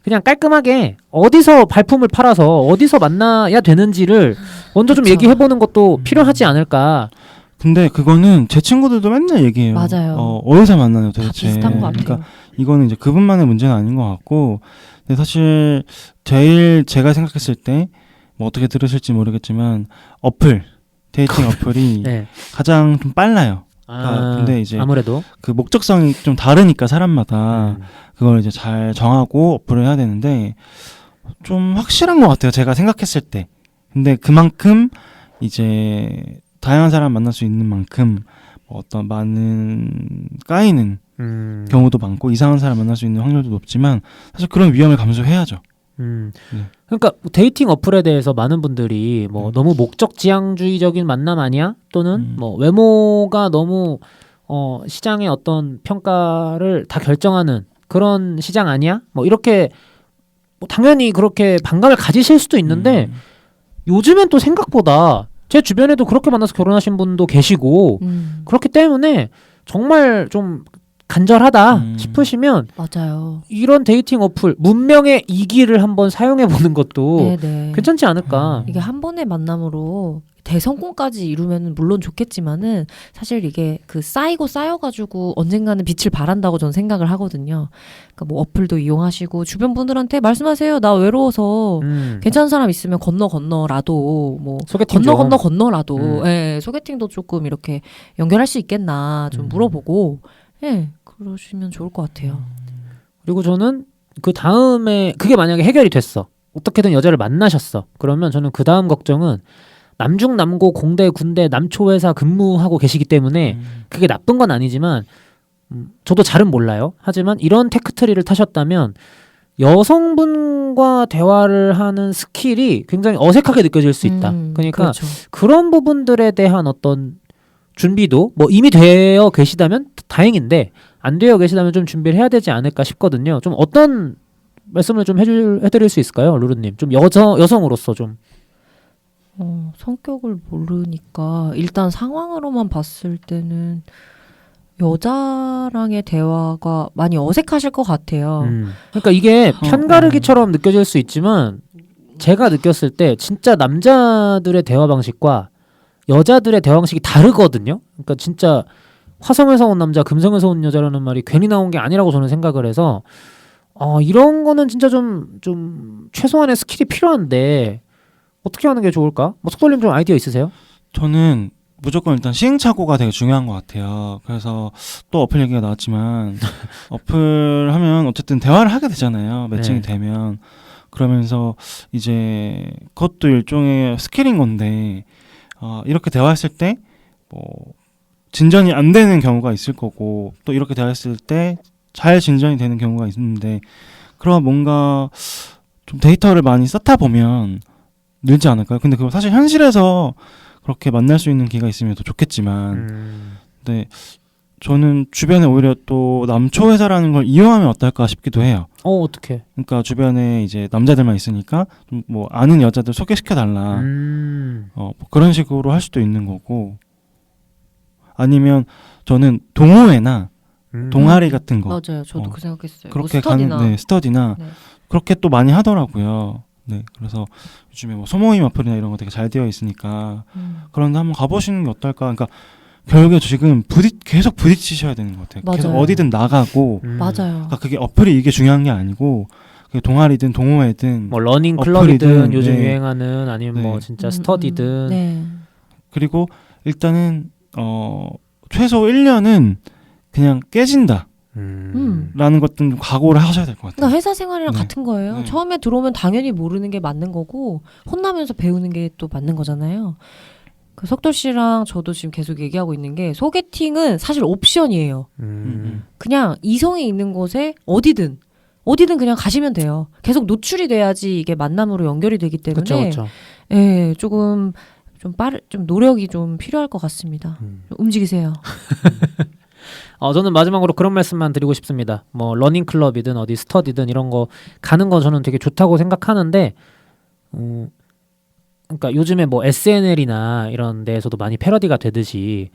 그냥 깔끔하게 어디서 발품을 팔아서 어디서 만나야 되는지를 먼저 좀 그쵸. 얘기해보는 것도 필요하지 않을까. 근데 그거는 제 친구들도 맨날 얘기해요. 맞아요. 어디서 만나요 다 도대체. 비슷한 것 같아요. 그러니까 이거는 이제 그분만의 문제는 아닌 것 같고, 근데 사실 제일 제가 생각했을 때 뭐 어떻게 들으실지 모르겠지만 데이팅 어플이 네. 가장 좀 빨라요. 근데 이제 아무래도 그 목적성이 좀 다르니까 사람마다 그걸 이제 잘 정하고 어플을 해야 되는데 좀 확실한 것 같아요. 제가 생각했을 때. 근데 그만큼 이제 다양한 사람 만날 수 있는 만큼 어떤 많은 까이는 경우도 많고 이상한 사람 만날 수 있는 확률도 높지만 사실 그런 위험을 감수해야죠. 그러니까 데이팅 어플에 대해서 많은 분들이 뭐 너무 목적지향주의적인 만남 아니야? 또는 뭐 외모가 너무 시장의 어떤 평가를 다 결정하는 그런 시장 아니야? 뭐 이렇게 뭐 당연히 그렇게 반감을 가지실 수도 있는데 요즘엔 또 생각보다 제 주변에도 그렇게 만나서 결혼하신 분도 계시고 그렇기 때문에 정말 좀 간절하다 싶으시면 맞아요. 이런 데이팅 어플 문명의 이기를 한번 사용해 보는 것도 네네. 괜찮지 않을까. 이게 한 번의 만남으로 대성공까지 이루면 물론 좋겠지만은 사실 이게 그 쌓여가지고 언젠가는 빛을 발한다고 저는 생각을 하거든요. 그러니까 뭐 어플도 이용하시고 주변 분들한테 말씀하세요. 나 외로워서 괜찮은 사람 있으면 건너라도 뭐 소개팅 건너라도 예, 소개팅도 조금 이렇게 연결할 수 있겠나 좀 물어보고 예, 그러시면 좋을 것 같아요. 그리고 저는 그 다음에 그게 만약에 해결이 됐어. 어떻게든 여자를 만나셨어. 그러면 저는 그 다음 걱정은 남중 남고 공대 군대 남초회사 근무하고 계시기 때문에 그게 나쁜 건 아니지만 저도 잘은 몰라요. 하지만 이런 테크트리를 타셨다면 여성분과 대화를 하는 스킬이 굉장히 어색하게 느껴질 수 있다. 그러니까 그렇죠. 그런 부분들에 대한 어떤 준비도 뭐 이미 되어 계시다면 다행인데 안 되어 계시다면 좀 준비를 해야 되지 않을까 싶거든요. 좀 어떤 말씀을 좀 해드릴 수 있을까요, 루루님? 좀 여성으로서 좀. 성격을 모르니까 일단 상황으로만 봤을 때는 여자랑의 대화가 많이 어색하실 것 같아요. 그러니까 이게 편가르기처럼 느껴질 수 있지만 제가 느꼈을 때 진짜 남자들의 대화 방식과 여자들의 대화 방식이 다르거든요. 그러니까 진짜 화성에서 온 남자, 금성에서 온 여자라는 말이 괜히 나온 게 아니라고 저는 생각을 해서 이런 거는 진짜 좀 최소한의 스킬이 필요한데 어떻게 하는 게 좋을까? 뭐 속돌림 좀 아이디어 있으세요? 저는 무조건 일단 시행착오가 되게 중요한 것 같아요. 그래서 또 어플 얘기가 나왔지만 어플 하면 어쨌든 대화를 하게 되잖아요. 매칭이 되면. 그러면서 이제 그것도 일종의 스킬인 건데 이렇게 대화했을 때 뭐 진전이 안 되는 경우가 있을 거고 또 이렇게 대화했을 때 잘 진전이 되는 경우가 있는데 그런 뭔가 좀 데이터를 많이 쌓다 보면 늘지 않을까요? 근데 그거 사실 현실에서 그렇게 만날 수 있는 기회가 있으면 더 좋겠지만 근데 저는 주변에 오히려 또 남초 회사라는 걸 이용하면 어떨까 싶기도 해요. 어떻게? 그러니까 주변에 이제 남자들만 있으니까 좀 뭐 아는 여자들 소개시켜 달라. 뭐 그런 식으로 할 수도 있는 거고. 아니면 저는 동호회나 동아리 같은 거. 맞아요. 저도 그 생각했어요. 그렇게 뭐 스터디나. 가는 스터디나 그렇게 또 많이 하더라고요. 네, 그래서 요즘에 뭐 소모임 어플이나 이런 거 되게 잘 되어 있으니까 그런데 한번 가보시는 게 어떨까? 그러니까 결국에 지금 계속 부딪히셔야 되는 것 같아요. 맞아요. 계속 어디든 나가고. 맞아요. 그러니까 그게 어플이 이게 중요한 게 아니고 그게 동아리든 동호회든 뭐 러닝 어플이든, 클럽이든 요즘 네. 유행하는 아니면 뭐 진짜 스터디든. 네. 그리고 일단은 최소 1년은 그냥 깨진다. 라는 것들은 좀 각오를 하셔야 될 것 같아요. 그러니까 회사 생활이랑 네. 같은 거예요. 네. 처음에 들어오면 당연히 모르는 게 맞는 거고 혼나면서 배우는 게 또 맞는 거잖아요. 그 석돌 씨랑 저도 지금 계속 얘기하고 있는 게 소개팅은 사실 옵션이에요. 그냥 이성이 있는 곳에 어디든 그냥 가시면 돼요. 계속 노출이 돼야지 이게 만남으로 연결이 되기 때문에 그렇죠. 예, 조금 좀 노력이 좀 필요할 것 같습니다. 좀 움직이세요. 저는 마지막으로 그런 말씀만 드리고 싶습니다. 뭐 러닝 클럽이든 어디 스터디든 이런 거 가는 거 저는 되게 좋다고 생각하는데, 그러니까 요즘에 뭐 SNL이나 이런 데에서도 많이 패러디가 되듯이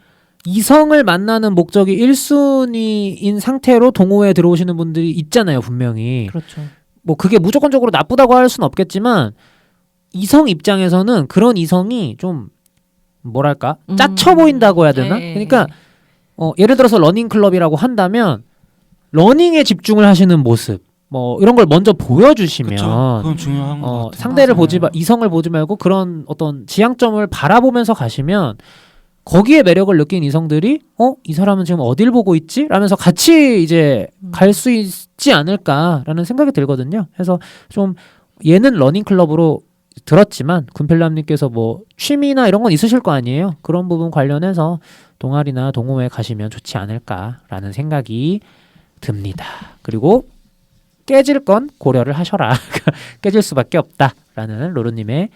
이성을 만나는 목적이 1순위인 상태로 동호회에 들어오시는 분들이 있잖아요, 분명히. 그렇죠. 뭐 그게 무조건적으로 나쁘다고 할 수는 없겠지만 이성 입장에서는 그런 이성이 좀 뭐랄까 짜쳐 보인다고 해야 되나? 네. 그러니까 예를 들어서 러닝 클럽이라고 한다면 러닝에 집중을 하시는 모습 뭐 이런 걸 먼저 보여주시면 그쵸. 그건 중요한 것 같아요. 상대를 맞아요. 이성을 보지 말고 그런 어떤 지향점을 바라보면서 가시면 거기에 매력을 느낀 이성들이 이 사람은 지금 어딜 보고 있지? 라면서 같이 이제 갈 수 있지 않을까라는 생각이 들거든요. 그래서 좀 얘는 러닝 클럽으로 들었지만 군필남님께서 뭐 취미나 이런 건 있으실 거 아니에요. 그런 부분 관련해서 동아리나 동호회 가시면 좋지 않을까라는 생각이 듭니다. 그리고 깨질 건 고려를 하셔라. 깨질 수밖에 없다라는 로루님의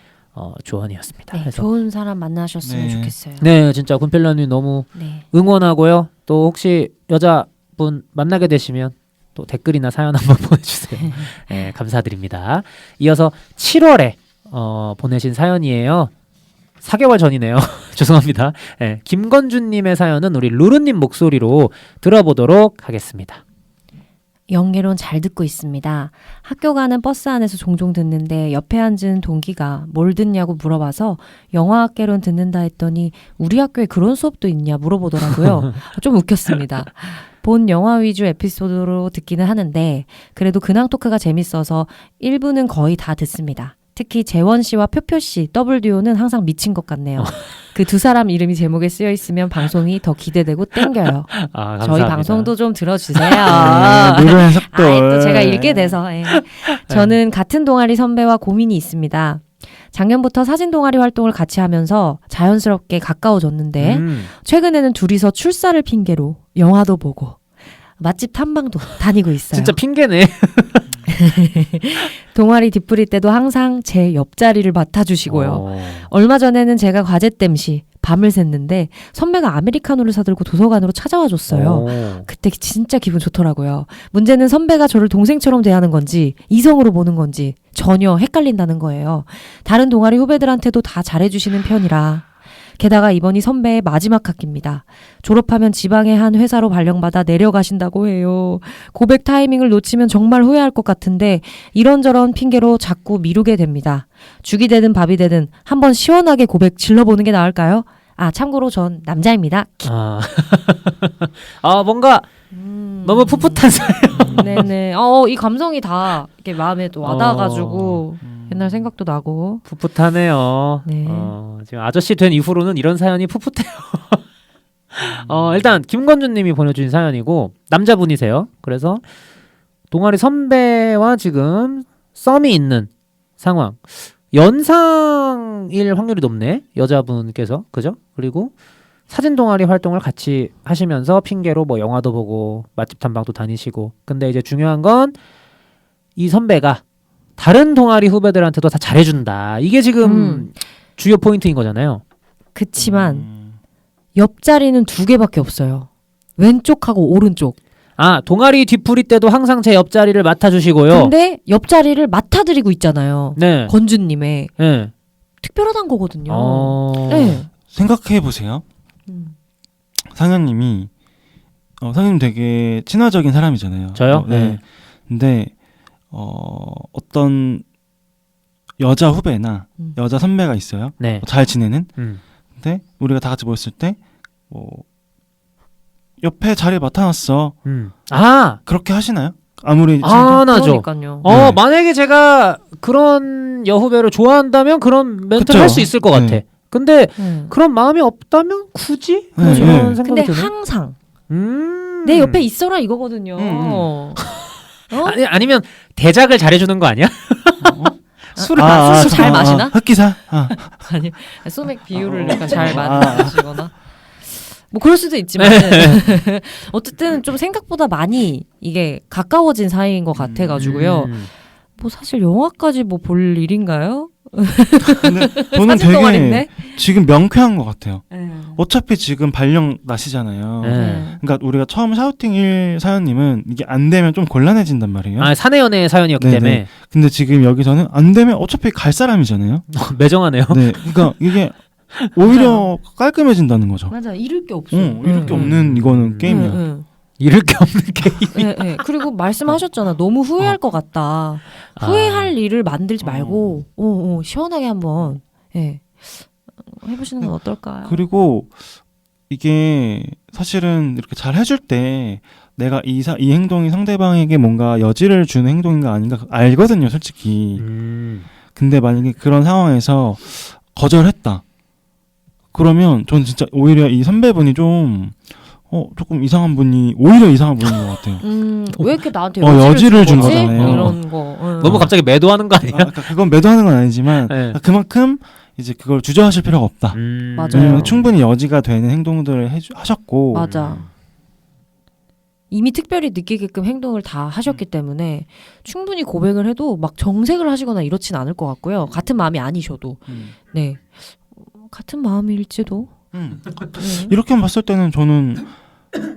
조언이었습니다. 네, 그래서 좋은 사람 만나셨으면 네. 좋겠어요. 네, 진짜 군필남님 너무 네. 응원하고요. 또 혹시 여자분 만나게 되시면 또 댓글이나 사연 한번 보내주세요. 네, 감사드립니다. 이어서 7월에 보내신 사연이에요. 4개월 전이네요. 죄송합니다. 네, 김건준님의 사연은 우리 루루님 목소리로 들어보도록 하겠습니다. 영예론 잘 듣고 있습니다. 학교 가는 버스 안에서 종종 듣는데 옆에 앉은 동기가 뭘 듣냐고 물어봐서 영화학개론 듣는다 했더니 우리 학교에 그런 수업도 있냐 물어보더라고요. 좀 웃겼습니다. 본 영화 위주 에피소드로 듣기는 하는데 그래도 근황 토크가 재밌어서 1부는 거의 다 듣습니다. 특히 재원 씨와 표표 씨 더블 듀오는 항상 미친 것 같네요. 그 두 사람 이름이 제목에 쓰여 있으면 방송이 더 기대되고 땡겨요. 감사합니다. 저희 방송도 좀 들어주세요. 노래한 속도. 또 제가 읽게 돼서. 예. 저는 같은 동아리 선배와 고민이 있습니다. 작년부터 사진 동아리 활동을 같이 하면서 자연스럽게 가까워졌는데 최근에는 둘이서 출사를 핑계로 영화도 보고 맛집 탐방도 다니고 있어요. 진짜 핑계네. 동아리 뒷부리 때도 항상 제 옆자리를 맡아주시고요. 얼마 전에는 제가 과제 땜시 밤을 샜는데 선배가 아메리카노를 사들고 도서관으로 찾아와 줬어요. 그때 진짜 기분 좋더라고요. 문제는 선배가 저를 동생처럼 대하는 건지 이성으로 보는 건지 전혀 헷갈린다는 거예요. 다른 동아리 후배들한테도 다 잘해주시는 편이라. 게다가 이번이 선배의 마지막 학기입니다. 졸업하면 지방의 한 회사로 발령받아 내려가신다고 해요. 고백 타이밍을 놓치면 정말 후회할 것 같은데 이런저런 핑계로 자꾸 미루게 됩니다. 죽이 되든 밥이 되든 한번 시원하게 고백 질러보는 게 나을까요? 참고로 전 남자입니다. 뭔가 너무 풋풋한 사연. 네네. 이 감성이 다 이렇게 마음에 또 와닿아가지고 옛날 생각도 나고. 풋풋하네요. 네. 지금 아저씨 된 이후로는 이런 사연이 풋풋해요. 일단 김건준님이 보내주신 사연이고 남자분이세요. 그래서 동아리 선배와 지금 썸이 있는 상황. 연상일 확률이 높네. 여자분께서. 그죠? 그리고 사진 동아리 활동을 같이 하시면서 핑계로 뭐 영화도 보고 맛집 탐방도 다니시고. 근데 이제 중요한 건 이 선배가 다른 동아리 후배들한테도 다 잘해준다. 이게 지금 주요 포인트인 거잖아요. 그치만 옆자리는 2개밖에 없어요. 왼쪽하고 오른쪽. 동아리 뒤풀이 때도 항상 제 옆자리를 맡아주시고요. 근데 옆자리를 맡아드리고 있잖아요. 네. 건주님의. 네. 특별하단 거거든요. 네. 생각해 보세요. 상현님이 상현님 되게 친화적인 사람이잖아요. 저요? 네. 근데 어떤 여자 후배나 여자 선배가 있어요. 네. 잘 지내는. 음. 근데 우리가 다 같이 모였을 때 옆에 자리 맡아놨어. 그렇게 하시나요? 아무리 나죠. 그러니까요. 네. 만약에 제가 그런 여후배를 좋아한다면 그런 멘트를 할 수 있을 것 같아. 근데 그런 마음이 없다면 굳이? 네. 그런 생각이 근데 드네. 항상 내 옆에 있어라 이거거든요. 아니면 대작을 잘해주는 거 아니야? 술을 술 잘 마시나? 흑기사. 아니 소맥 비율을 약간 잘 맞추거나 뭐 그럴 수도 있지만 어쨌든 좀 생각보다 많이 이게 가까워진 사이인 것 같아가지고요. 뭐 사실 영화까지 뭐 볼 일인가요? 근데 저는 사진 되게 동아리인데? 지금 명쾌한 것 같아요. 어차피 지금 발령 나시잖아요. 네. 그러니까 우리가 처음 샤우팅 1 사연님은 이게 안 되면 좀 곤란해진단 말이에요. 아, 사내 연애 사연이었기 네네. 때문에 근데 지금 여기서는 안 되면 어차피 갈 사람이잖아요. 매정하네요. 네, 그러니까 이게 오히려 깔끔해진다는 거죠. 맞아 잃을 게 없어. 이렇게 없는 이거는 게임이야. 잃을 게 없는 게임. 네, 네. 그리고 말씀하셨잖아. 너무 후회할 것 같다. 후회할 일을 만들지 말고 시원하게 한번 해보시는 건 어떨까요? 그리고 이게 사실은 이렇게 잘 해줄 때 내가 이 행동이 상대방에게 뭔가 여지를 주는 행동인가 아닌가 알거든요, 솔직히. 근데 만약에 그런 상황에서 거절했다. 그러면 저는 진짜 오히려 이 선배분이 좀 조금 오히려 이상한 분인 것 같아요. 왜 이렇게 나한테 여지를 준 거지? 거잖아요. 이런 거. 너무 갑자기 매도하는 거 아니야? 그러니까 그건 매도하는 건 아니지만 네. 그만큼 이제 그걸 주저하실 필요가 없다. 맞아요. 왜냐면 충분히 여지가 되는 행동들을 하셨고. 맞아. 이미 특별히 느끼게끔 행동을 다 하셨기 때문에 충분히 고백을 해도 막 정색을 하시거나 이렇진 않을 것 같고요. 같은 마음이 아니셔도. 네. 같은 마음일지도. 이렇게 봤을 때는 저는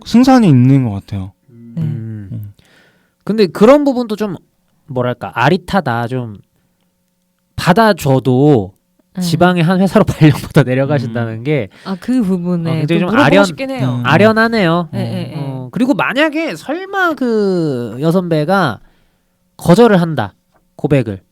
승산이 있는 것 같아요. 네. 근데 그런 부분도 좀 뭐랄까 아릿하다. 좀 받아줘도 지방의 한 회사로 발령받아 내려가신다는 게 그 부분에 굉장히 좀 좀 물어보고 싶긴 해요. 아련하네요. 네. 그리고 만약에 설마 그 여선배가 거절을 한다. 고백을.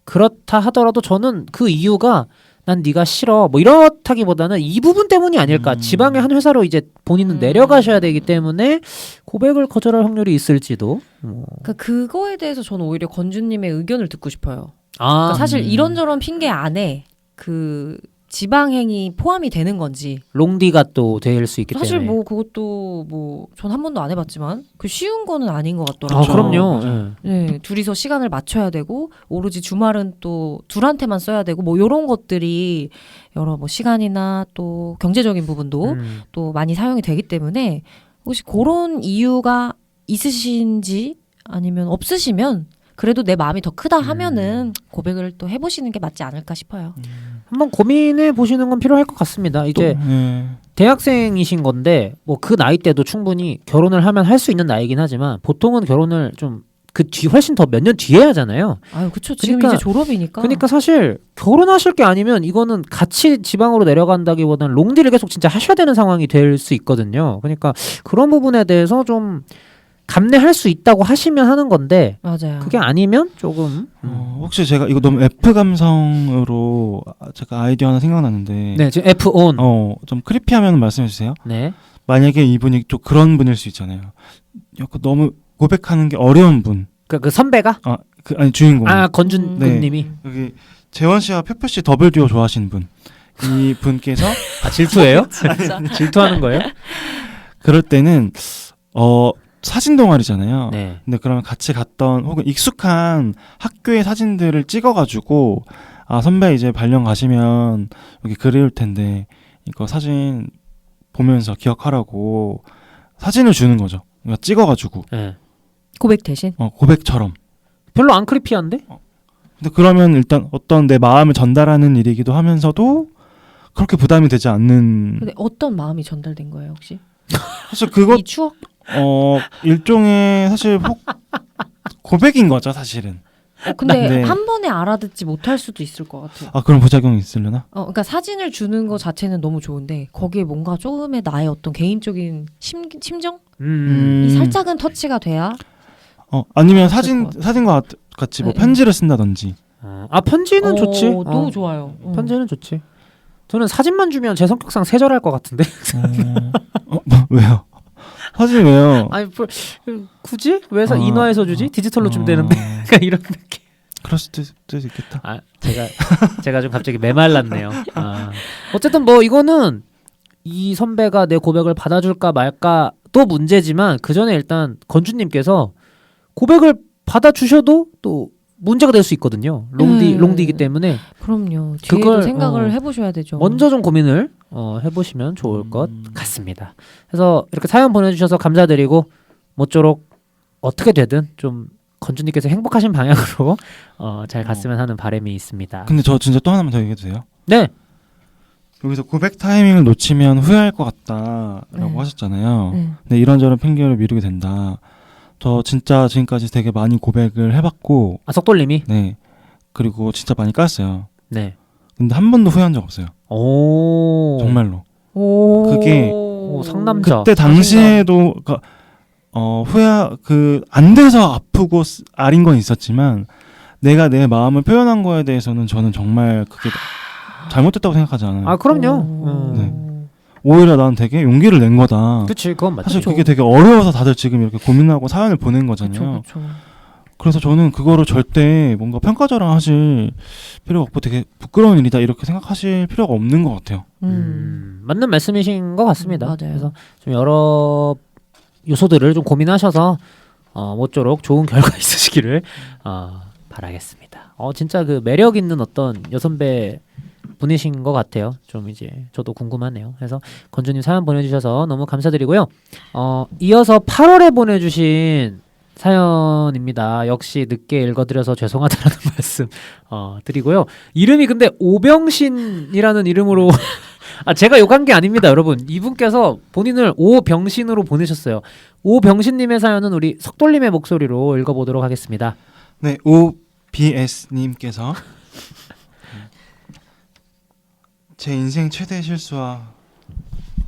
그렇다 하더라도 저는 그 이유가 난 네가 싫어 뭐 이렇다기보다는 이 부분 때문이 아닐까. 지방의 한 회사로 이제 본인은 내려가셔야 되기 때문에 고백을 거절할 확률이 있을지도. 그러니까 그거에 대해서 저는 오히려 건주님의 의견을 듣고 싶어요. 그러니까 사실 이런저런 핑계 안에 그 지방행이 포함이 되는 건지. 롱디가 또 될 수 있기 사실 때문에. 뭐 그것도 뭐 전 한 번도 안 해봤지만 그 쉬운 거는 아닌 것 같더라고요. 그럼요. 네, 둘이서 시간을 맞춰야 되고 오로지 주말은 또 둘한테만 써야 되고 뭐 이런 것들이 여러 뭐 시간이나 또 경제적인 부분도 또 많이 사용이 되기 때문에 혹시 그런 이유가 있으신지 아니면 없으시면 그래도 내 마음이 더 크다 하면은 고백을 또 해보시는 게 맞지 않을까 싶어요. 한번 고민해 보시는 건 필요할 것 같습니다. 이제 대학생이신 건데 뭐 그 나이 때도 충분히 결혼을 하면 할 수 있는 나이긴 하지만 보통은 결혼을 좀 그 뒤 훨씬 더 몇 년 뒤에 하잖아요. 아유, 그쵸. 지금 그러니까, 이제 졸업이니까. 그러니까 사실 결혼하실 게 아니면 이거는 같이 지방으로 내려간다기보다는 롱디를 계속 진짜 하셔야 되는 상황이 될 수 있거든요. 그러니까 그런 부분에 대해서 좀 감내할 수 있다고 하시면 하는 건데 맞아요. 그게 아니면 조금 혹시 제가 이거 너무 F 감성으로 제가 아이디어 하나 생각났는데 네, 지금 F on. 좀 크리피하면 말씀해 주세요. 네. 만약에 이분이 좀 그런 분일 수 있잖아요. 약간 너무 고백하는 게 어려운 분. 그 선배가? 아니 주인공. 건준 님이. 여기 재원 씨와 표표 씨 더블 듀오 좋아하시는 분. 이 분께서 질투예요? 질투하는 거예요? 그럴 때는 사진 동아리잖아요. 네. 근데 그러면 같이 갔던 혹은 익숙한 학교의 사진들을 찍어가지고 선배 이제 발령 가시면 여기 그리울 텐데 이거 사진 보면서 기억하라고 사진을 주는 거죠. 그러니까 찍어가지고. 네. 고백 대신? 고백처럼. 별로 안 크리피한데? 근데 그러면 일단 어떤 내 마음을 전달하는 일이기도 하면서도 그렇게 부담이 되지 않는. 근데 어떤 마음이 전달된 거예요 혹시? 사실 그것 이 추억? 일종의 사실 고백인 거죠 사실은. 근데 네. 한 번에 알아듣지 못할 수도 있을 것 같아요. 그런 부작용이 있으려나? 그러니까 사진을 주는 거 자체는 너무 좋은데 거기에 뭔가 조금의 나의 어떤 개인적인 심정? 이 살짝은 터치가 돼야. 아니면 사진과 같이 뭐 편지를 쓴다든지. 편지는 좋지. 너무 좋아요. 편지는 좋지. 저는 사진만 주면 제 성격상 세절할 것 같은데. 왜요? 사진 왜요? 아니 굳이 왜 인화해서 주지? 디지털로 주면 되는데. 이런 느낌. 그럴 수도 있겠다. 제가 좀 갑자기 메말랐네요. 어쨌든 뭐 이거는 이 선배가 내 고백을 받아줄까 말까 또 문제지만 그 전에 일단 건주님께서 고백을 받아주셔도 또 문제가 될 수 있거든요. 롱디이기 때문에 그럼요. 뒤에도 그걸, 생각을 해보셔야 되죠. 먼저 좀 고민을 해보시면 좋을 것 같습니다. 그래서 이렇게 사연 보내주셔서 감사드리고 모쪼록 어떻게 되든 좀 건주님께서 행복하신 방향으로 잘 갔으면 하는 바람이 있습니다. 근데 저 진짜 또 하나만 더 얘기해도 돼요? 네. 여기서 고백 타이밍을 놓치면 후회할 것 같다라고 네. 하셨잖아요. 네. 근데 이런저런 핑계를 미루게 된다. 저 진짜 지금까지 되게 많이 고백을 해봤고, 속돌림이? 네. 그리고 진짜 많이 깠어요. 네. 근데 한 번도 후회한 적 없어요. 오. 정말로. 오. 그게 상남자. 그때 당시에도 안 돼서 아프고 아린 건 있었지만 내가 내 마음을 표현한 거에 대해서는 저는 정말 그게 잘못됐다고 생각하지 않아요. 아 그럼요. 네. 오히려 난 되게 용기를 낸 거다. 그치, 그건 맞죠. 사실 그게 되게 어려워서 다들 지금 이렇게 고민하고 사연을 보낸 거잖아요. 그쵸. 그래서 저는 그거를 절대 뭔가 평가절하하실 필요가 없고 되게 부끄러운 일이다 이렇게 생각하실 필요가 없는 것 같아요. 맞는 말씀이신 것 같습니다. 맞아요. 그래서 좀 여러 요소들을 좀 고민하셔서 모쪼록 좋은 결과 있으시기를 바라겠습니다. 진짜 그 매력 있는 어떤 여선배 분이신 것 같아요. 좀 이제 저도 궁금하네요. 그래서 건주님 사연 보내주셔서 너무 감사드리고요. 이어서 8월에 보내주신 사연입니다. 역시 늦게 읽어드려서 죄송하다라는 말씀 드리고요. 이름이 근데 오병신이라는 이름으로 제가 욕한 게 아닙니다, 여러분. 이분께서 본인을 오병신으로 보내셨어요. 오병신님의 사연은 우리 석돌림의 목소리로 읽어보도록 하겠습니다. 네, OBS님께서 제 인생 최대 실수와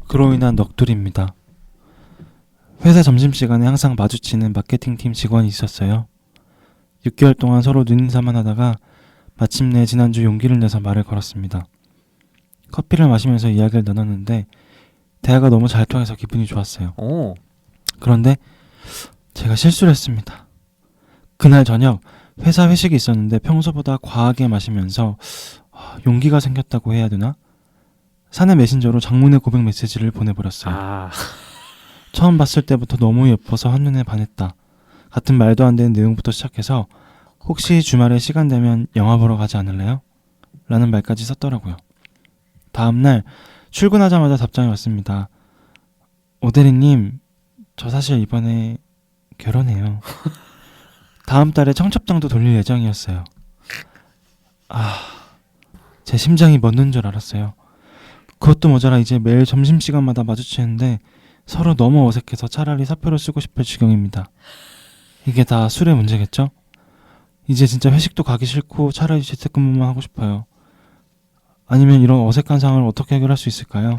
그로 인한 넋두리입니다. 회사 점심시간에 항상 마주치는 마케팅팀 직원이 있었어요. 6개월 동안 서로 눈인사만 하다가 마침내 지난주 용기를 내서 말을 걸었습니다. 커피를 마시면서 이야기를 나눴는데 대화가 너무 잘 통해서 기분이 좋았어요. 오. 그런데 제가 실수를 했습니다. 그날 저녁 회사 회식이 있었는데 평소보다 과하게 마시면서 용기가 생겼다고 해야 되나? 사내 메신저로 장문의 고백 메시지를 보내버렸어요. 처음 봤을 때부터 너무 예뻐서 한눈에 반했다. 같은 말도 안 되는 내용부터 시작해서 혹시 주말에 시간 되면 영화 보러 가지 않을래요? 라는 말까지 썼더라고요. 다음날 출근하자마자 답장이 왔습니다. 오대리님, 저 사실 이번에 결혼해요. 다음 달에 청첩장도 돌릴 예정이었어요. 제 심장이 멎는 줄 알았어요. 그것도 모자라 이제 매일 점심시간마다 마주치는데 서로 너무 어색해서 차라리 사표를 쓰고 싶을 지경입니다. 이게 다 술의 문제겠죠? 이제 진짜 회식도 가기 싫고 차라리 재택근무만 하고 싶어요. 아니면 이런 어색한 상황을 어떻게 해결할 수 있을까요?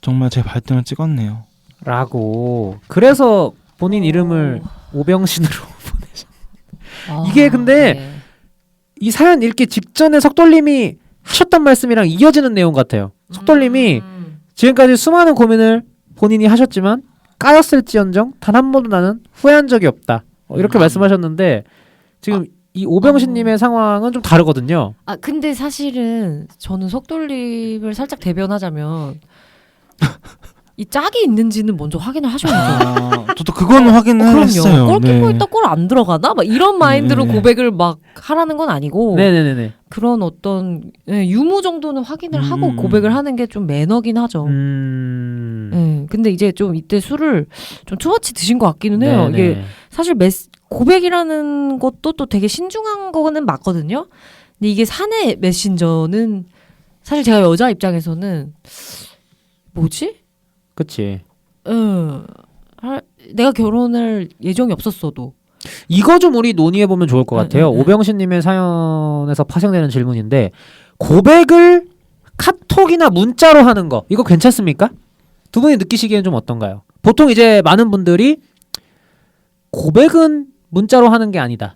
정말 제 발등을 찍었네요. 라고. 그래서 본인 이름을 오병신으로 보내셨. 이게 근데 이 사연 읽기 직전에 석돌림이 하셨던 말씀이랑 이어지는 내용 같아요. 석돌림이 지금까지 수많은 고민을 본인이 하셨지만 까였을지언정 단 한 번도 나는 후회한 적이 없다. 이렇게 말씀하셨는데 지금 이 오병신님의 상황은 좀 다르거든요. 근데 사실은 저는 석돌림을 살짝 대변하자면 이 짝이 있는지는 먼저 확인을 하셔야죠. 저도 그거는 확인을 했어요. 골키퍼 있다 골 안 들어가나? 막 이런 마인드로 고백을 막 하라는 건 아니고 네네네. 그런 어떤 유무 정도는 확인을 하고 고백을 하는 게 좀 매너긴 하죠. 근데 이제 좀 이때 술을 좀 투머치 드신 것 같기는 해요. 네네. 이게 사실 고백이라는 것도 또 되게 신중한 거는 맞거든요. 근데 이게 사내 메신저는 사실 제가 여자 입장에서는 뭐지? 그치. 내가 결혼할 예정이 없었어도 이거 좀 우리 논의해보면 좋을 것 같아요. 네. 오병신님의 사연에서 파생되는 질문인데 고백을 카톡이나 문자로 하는 거 이거 괜찮습니까? 두 분이 느끼시기에는 좀 어떤가요? 보통 이제 많은 분들이 고백은 문자로 하는 게 아니다.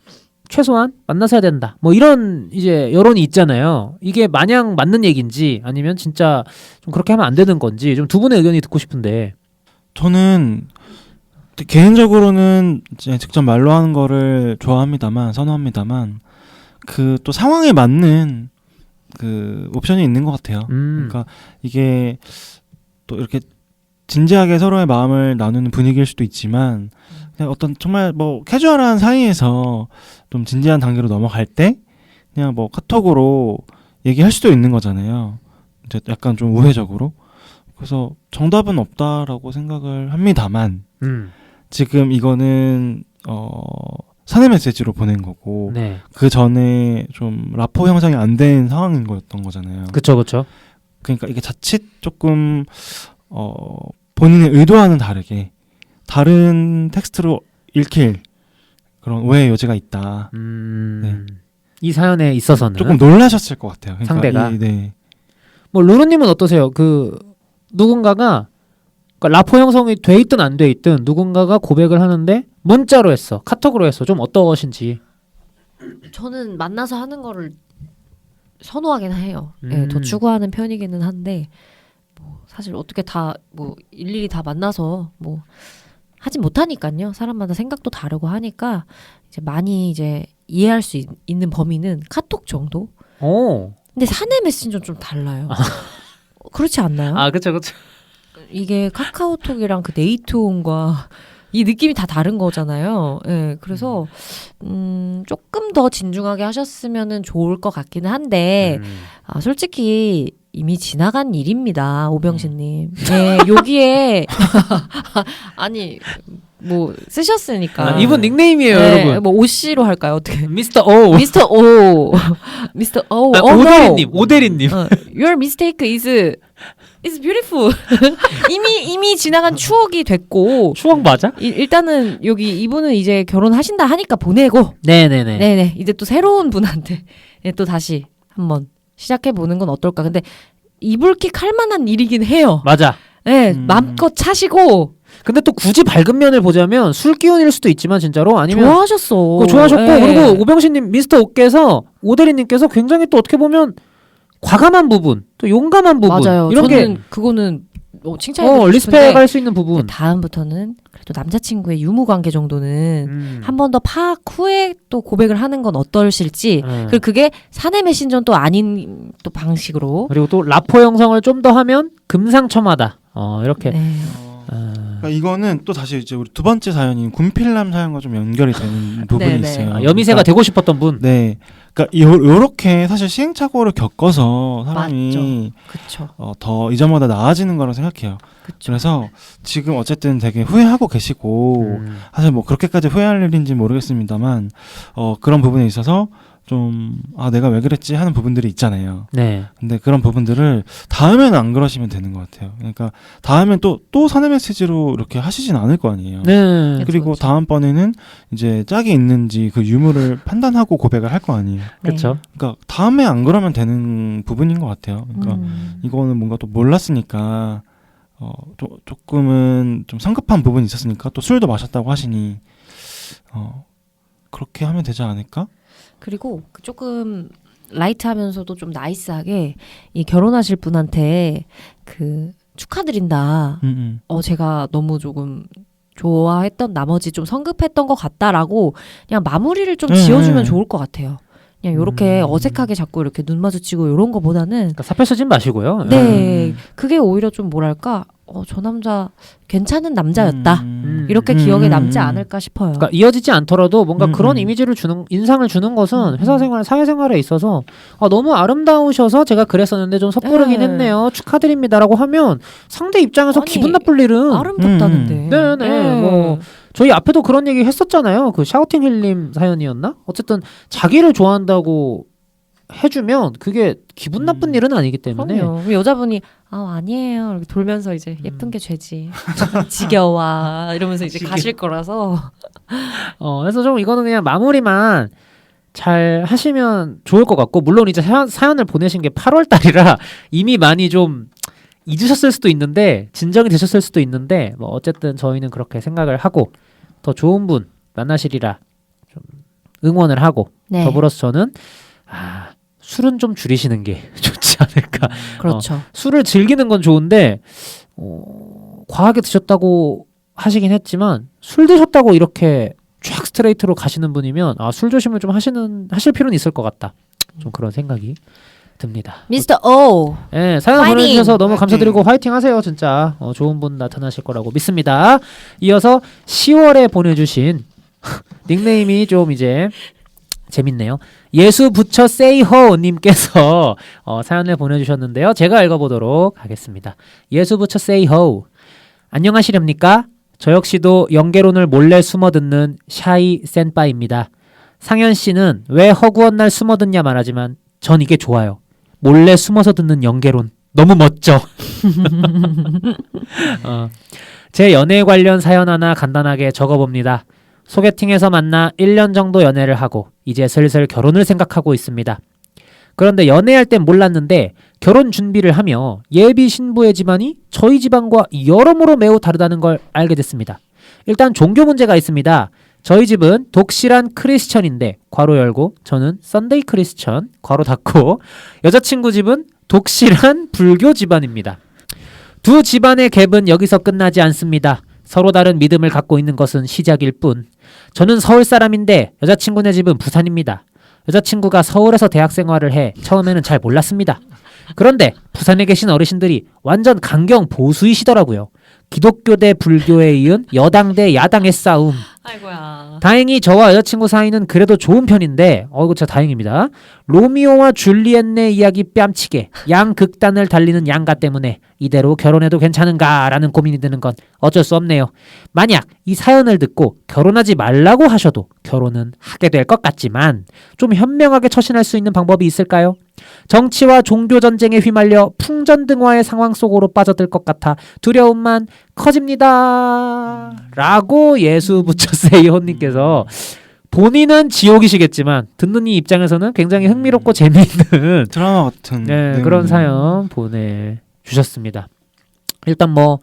최소한 만나서 해야 된다. 뭐 이런 이제 여론이 있잖아요. 이게 마냥 맞는 얘기인지 아니면 진짜 좀 그렇게 하면 안 되는 건지 좀 두 분의 의견이 듣고 싶은데. 저는 개인적으로는 이제 직접 말로 하는 거를 선호합니다만 그 또 상황에 맞는 그 옵션이 있는 것 같아요. 그러니까 이게 또 이렇게 진지하게 서로의 마음을 나누는 분위기일 수도 있지만 그냥 어떤 정말 뭐 캐주얼한 사이에서 좀 진지한 단계로 넘어갈 때 그냥 뭐 카톡으로 얘기할 수도 있는 거잖아요. 이제 약간 좀 우회적으로. 그래서 정답은 없다라고 생각을 합니다만 지금 이거는 사내 메시지로 보낸 거고 네. 그 전에 좀 라포 형성이 안 된 상황인 거였던 거잖아요. 그쵸. 그러니까 이게 자칫 조금 본인의 의도와는 다르게 다른 텍스트로 읽힐 그런 오해의 여지가 있다. 네. 이 사연에 있어서는 조금 놀라셨을 것 같아요. 그러니까 상대가. 네. 뭐 루루님은 어떠세요? 그 누군가가 그러니까 라포 형성이 돼 있든 안 돼 있든 누군가가 고백을 하는데 문자로 했어, 카톡으로 했어. 좀 어떠신지. 저는 만나서 하는 거를 선호하긴 해요. 네, 더 추구하는 편이기는 한데 뭐 사실 어떻게 다 뭐 일일이 다 만나서 뭐 하진 못하니까요. 사람마다 생각도 다르고 하니까 이제 많이 이제 이해할 수 있는 범위는 카톡 정도. 오. 근데 사내 메신저는 좀 달라요. 그렇지 않나요? 아, 그쵸. 이게 카카오톡이랑 그 네이트온과 이 느낌이 다 다른 거잖아요. 예, 그래서 조금 더 진중하게 하셨으면 좋을 것 같기는 한데 솔직히 이미 지나간 일입니다, 오병신님. 네, 여기에 아니 뭐 쓰셨으니까. 이분 닉네임이에요, 네, 여러분. 뭐 오씨로 할까요? 어떻게? 미스터 오. 미스터 오, 미스터 오. 오대리님, 오대리님. Your mistake is beautiful. 이미 지나간 추억이 됐고. 추억 맞아? 일단은 여기 이분은 이제 결혼하신다 하니까 보내고. 네네네. 네네. 이제 또 새로운 분한테 또 다시 한번 시작해 보는 건 어떨까. 근데 이불킥 할 만한 일이긴 해요. 맞아. 네, 마음껏 차시고. 근데 또 굳이 밝은 면을 보자면 술 기운일 수도 있지만 진짜로 아니면 좋아하셨어. 좋아하셨고 네. 그리고 오병신님 미스터 오께서 오대리님께서 굉장히 또 어떻게 보면 과감한 부분, 또 용감한 부분 맞아요. 이런 저는 게 그거는 리스펙할 리스펙할 수 있는 부분. 다음부터는 그래도 남자친구의 유무 관계 정도는 한 번 더 파악 후에 또 고백을 하는 건 어떠실지. 그리고 그게 사내 메신저는 또 아닌 또 방식으로. 그리고 또 라포 형성을 좀 더 하면 금상첨화다. 이렇게. 네. 그러니까 이거는 또 다시 이제 우리 두 번째 사연인 군필남 사연과 좀 연결이 되는 부분이 네네. 있어요. 여미새가 그러니까, 되고 싶었던 분. 네. 그러니까 요렇게 사실 시행착오를 겪어서 사람이 그쵸. 더 이전보다 나아지는 거라고 생각해요. 그쵸. 그래서 지금 어쨌든 되게 후회하고 계시고 사실 뭐 그렇게까지 후회할 일인지 모르겠습니다만 그런 부분에 있어서 좀 내가 왜 그랬지 하는 부분들이 있잖아요. 네. 근데 그런 부분들을 다음에는 안 그러시면 되는 것 같아요. 그러니까 다음엔 또 사내 메시지로 이렇게 하시진 않을 거 아니에요. 네. 그리고 그쵸. 다음번에는 이제 짝이 있는지 그 유무를 판단하고 고백을 할 거 아니에요. 네. 그렇죠. 그러니까 다음에 안 그러면 되는 부분인 것 같아요. 그러니까 이거는 뭔가 또 몰랐으니까 조금은 좀 성급한 부분이 있었으니까 또 술도 마셨다고 하시니 그렇게 하면 되지 않을까? 그리고 조금 라이트하면서도 좀 나이스하게 이 결혼하실 분한테 그 축하드린다. 제가 너무 조금 좋아했던 나머지 좀 성급했던 것 같다라고 그냥 마무리를 좀 지어주면 좋을 것 같아요. 그냥 요렇게 어색하게 자꾸 이렇게 눈 마주치고 요런 거보다는 그러니까 사표 쓰진 마시고요. 네, 그게 오히려 좀 뭐랄까 저 남자 괜찮은 남자였다. 이렇게 기억에 남지 않을까 싶어요. 그러니까 이어지지 않더라도 뭔가 그런 이미지를 인상을 주는 것은 회사 생활, 사회 생활에 있어서 너무 아름다우셔서 제가 그랬었는데 좀 섣부르긴 네. 했네요. 축하드립니다라고 하면 상대 입장에서 아니, 기분 나쁠 일은 아름답다는데. 네네. 뭐 저희 앞에도 그런 얘기 했었잖아요. 그 샤우팅 힐님 사연이었나? 어쨌든 자기를 좋아한다고 해주면 그게 기분 나쁜 일은 아니기 때문에. 그럼요. 여자분이 아니에요. 이렇게 돌면서 이제 예쁜 게 죄지. 지겨워. 이러면서 이제 가실 거라서. 그래서 좀 이거는 그냥 마무리만 잘 하시면 좋을 것 같고, 물론 이제 사연을 보내신 게 8월 달이라 이미 많이 좀 잊으셨을 수도 있는데, 진정이 되셨을 수도 있는데, 뭐 어쨌든 저희는 그렇게 생각을 하고 더 좋은 분 만나시리라 좀 응원을 하고, 네. 더불어서 저는 술은 좀 줄이시는 게 좋지 않을까. 그렇죠. 술을 즐기는 건 좋은데 과하게 드셨다고 하시긴 했지만, 술 드셨다고 이렇게 쫙 스트레이트로 가시는 분이면 술 조심을 좀 하실 필요는 있을 것 같다. 좀 그런 생각이 듭니다. 미스터 오. 네, 사연 화이팅! 보내주셔서 너무 감사드리고 화이팅 하세요. 진짜 좋은 분 나타나실 거라고 믿습니다. 이어서 10월에 보내주신 닉네임이 좀 이제 재밌네요. 예수 부처 세이호 님께서 사연을 보내주셨는데요. 제가 읽어보도록 하겠습니다. 예수 부처 세이호, 안녕하시렵니까? 저 역시도 연계론을 몰래 숨어듣는 샤이 센빠입니다. 상현 씨는 왜 허구한 날 숨어듣냐 말하지만 전 이게 좋아요. 몰래 숨어서 듣는 연계론 너무 멋져. 제 연애 관련 사연 하나 간단하게 적어봅니다. 소개팅에서 만나 1년 정도 연애를 하고 이제 슬슬 결혼을 생각하고 있습니다. 그런데 연애할 땐 몰랐는데 결혼 준비를 하며 예비 신부의 집안이 저희 집안과 여러모로 매우 다르다는 걸 알게 됐습니다. 일단 종교 문제가 있습니다. 저희 집은 독실한 크리스천인데 괄호 열고 저는 썬데이 크리스천 괄호 닫고 여자친구 집은 독실한 불교 집안입니다. 두 집안의 갭은 여기서 끝나지 않습니다. 서로 다른 믿음을 갖고 있는 것은 시작일 뿐. 저는 서울 사람인데 여자친구네 집은 부산입니다. 여자친구가 서울에서 대학 생활을 해 처음에는 잘 몰랐습니다. 그런데 부산에 계신 어르신들이 완전 강경 보수이시더라고요. 기독교 대 불교에 이은 여당 대 야당의 싸움. 아이고야. 다행히 저와 여자친구 사이는 그래도 좋은 편인데 이거 진짜 다행입니다. 로미오와 줄리엣네 이야기 뺨치게 양극단을 달리는 양가 때문에 이대로 결혼해도 괜찮은가라는 고민이 드는 건 어쩔 수 없네요. 만약 이 사연을 듣고 결혼하지 말라고 하셔도 결혼은 하게 될 것 같지만 좀 현명하게 처신할 수 있는 방법이 있을까요? 정치와 종교 전쟁에 휘말려 풍전등화의 상황 속으로 빠져들 것 같아 두려움만 커집니다. 라고 예수 부처세이호님께서 본인은 지옥이시겠지만 듣는 이 입장에서는 굉장히 흥미롭고 재미있는 드라마 같은 그런 사연 보내주셨습니다. 일단 뭐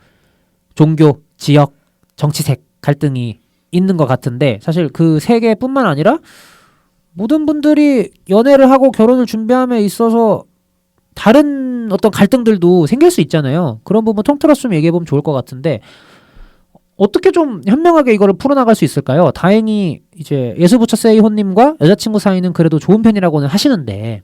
종교, 지역, 정치색 갈등이 있는 것 같은데 사실 그 세 개뿐만 아니라 모든 분들이 연애를 하고 결혼을 준비함에 있어서 다른 어떤 갈등들도 생길 수 있잖아요. 그런 부분 통틀어서 좀 얘기해보면 좋을 것 같은데 어떻게 좀 현명하게 이거를 풀어나갈 수 있을까요? 다행히 이제 예수부처 세이호님과 여자친구 사이는 그래도 좋은 편이라고는 하시는데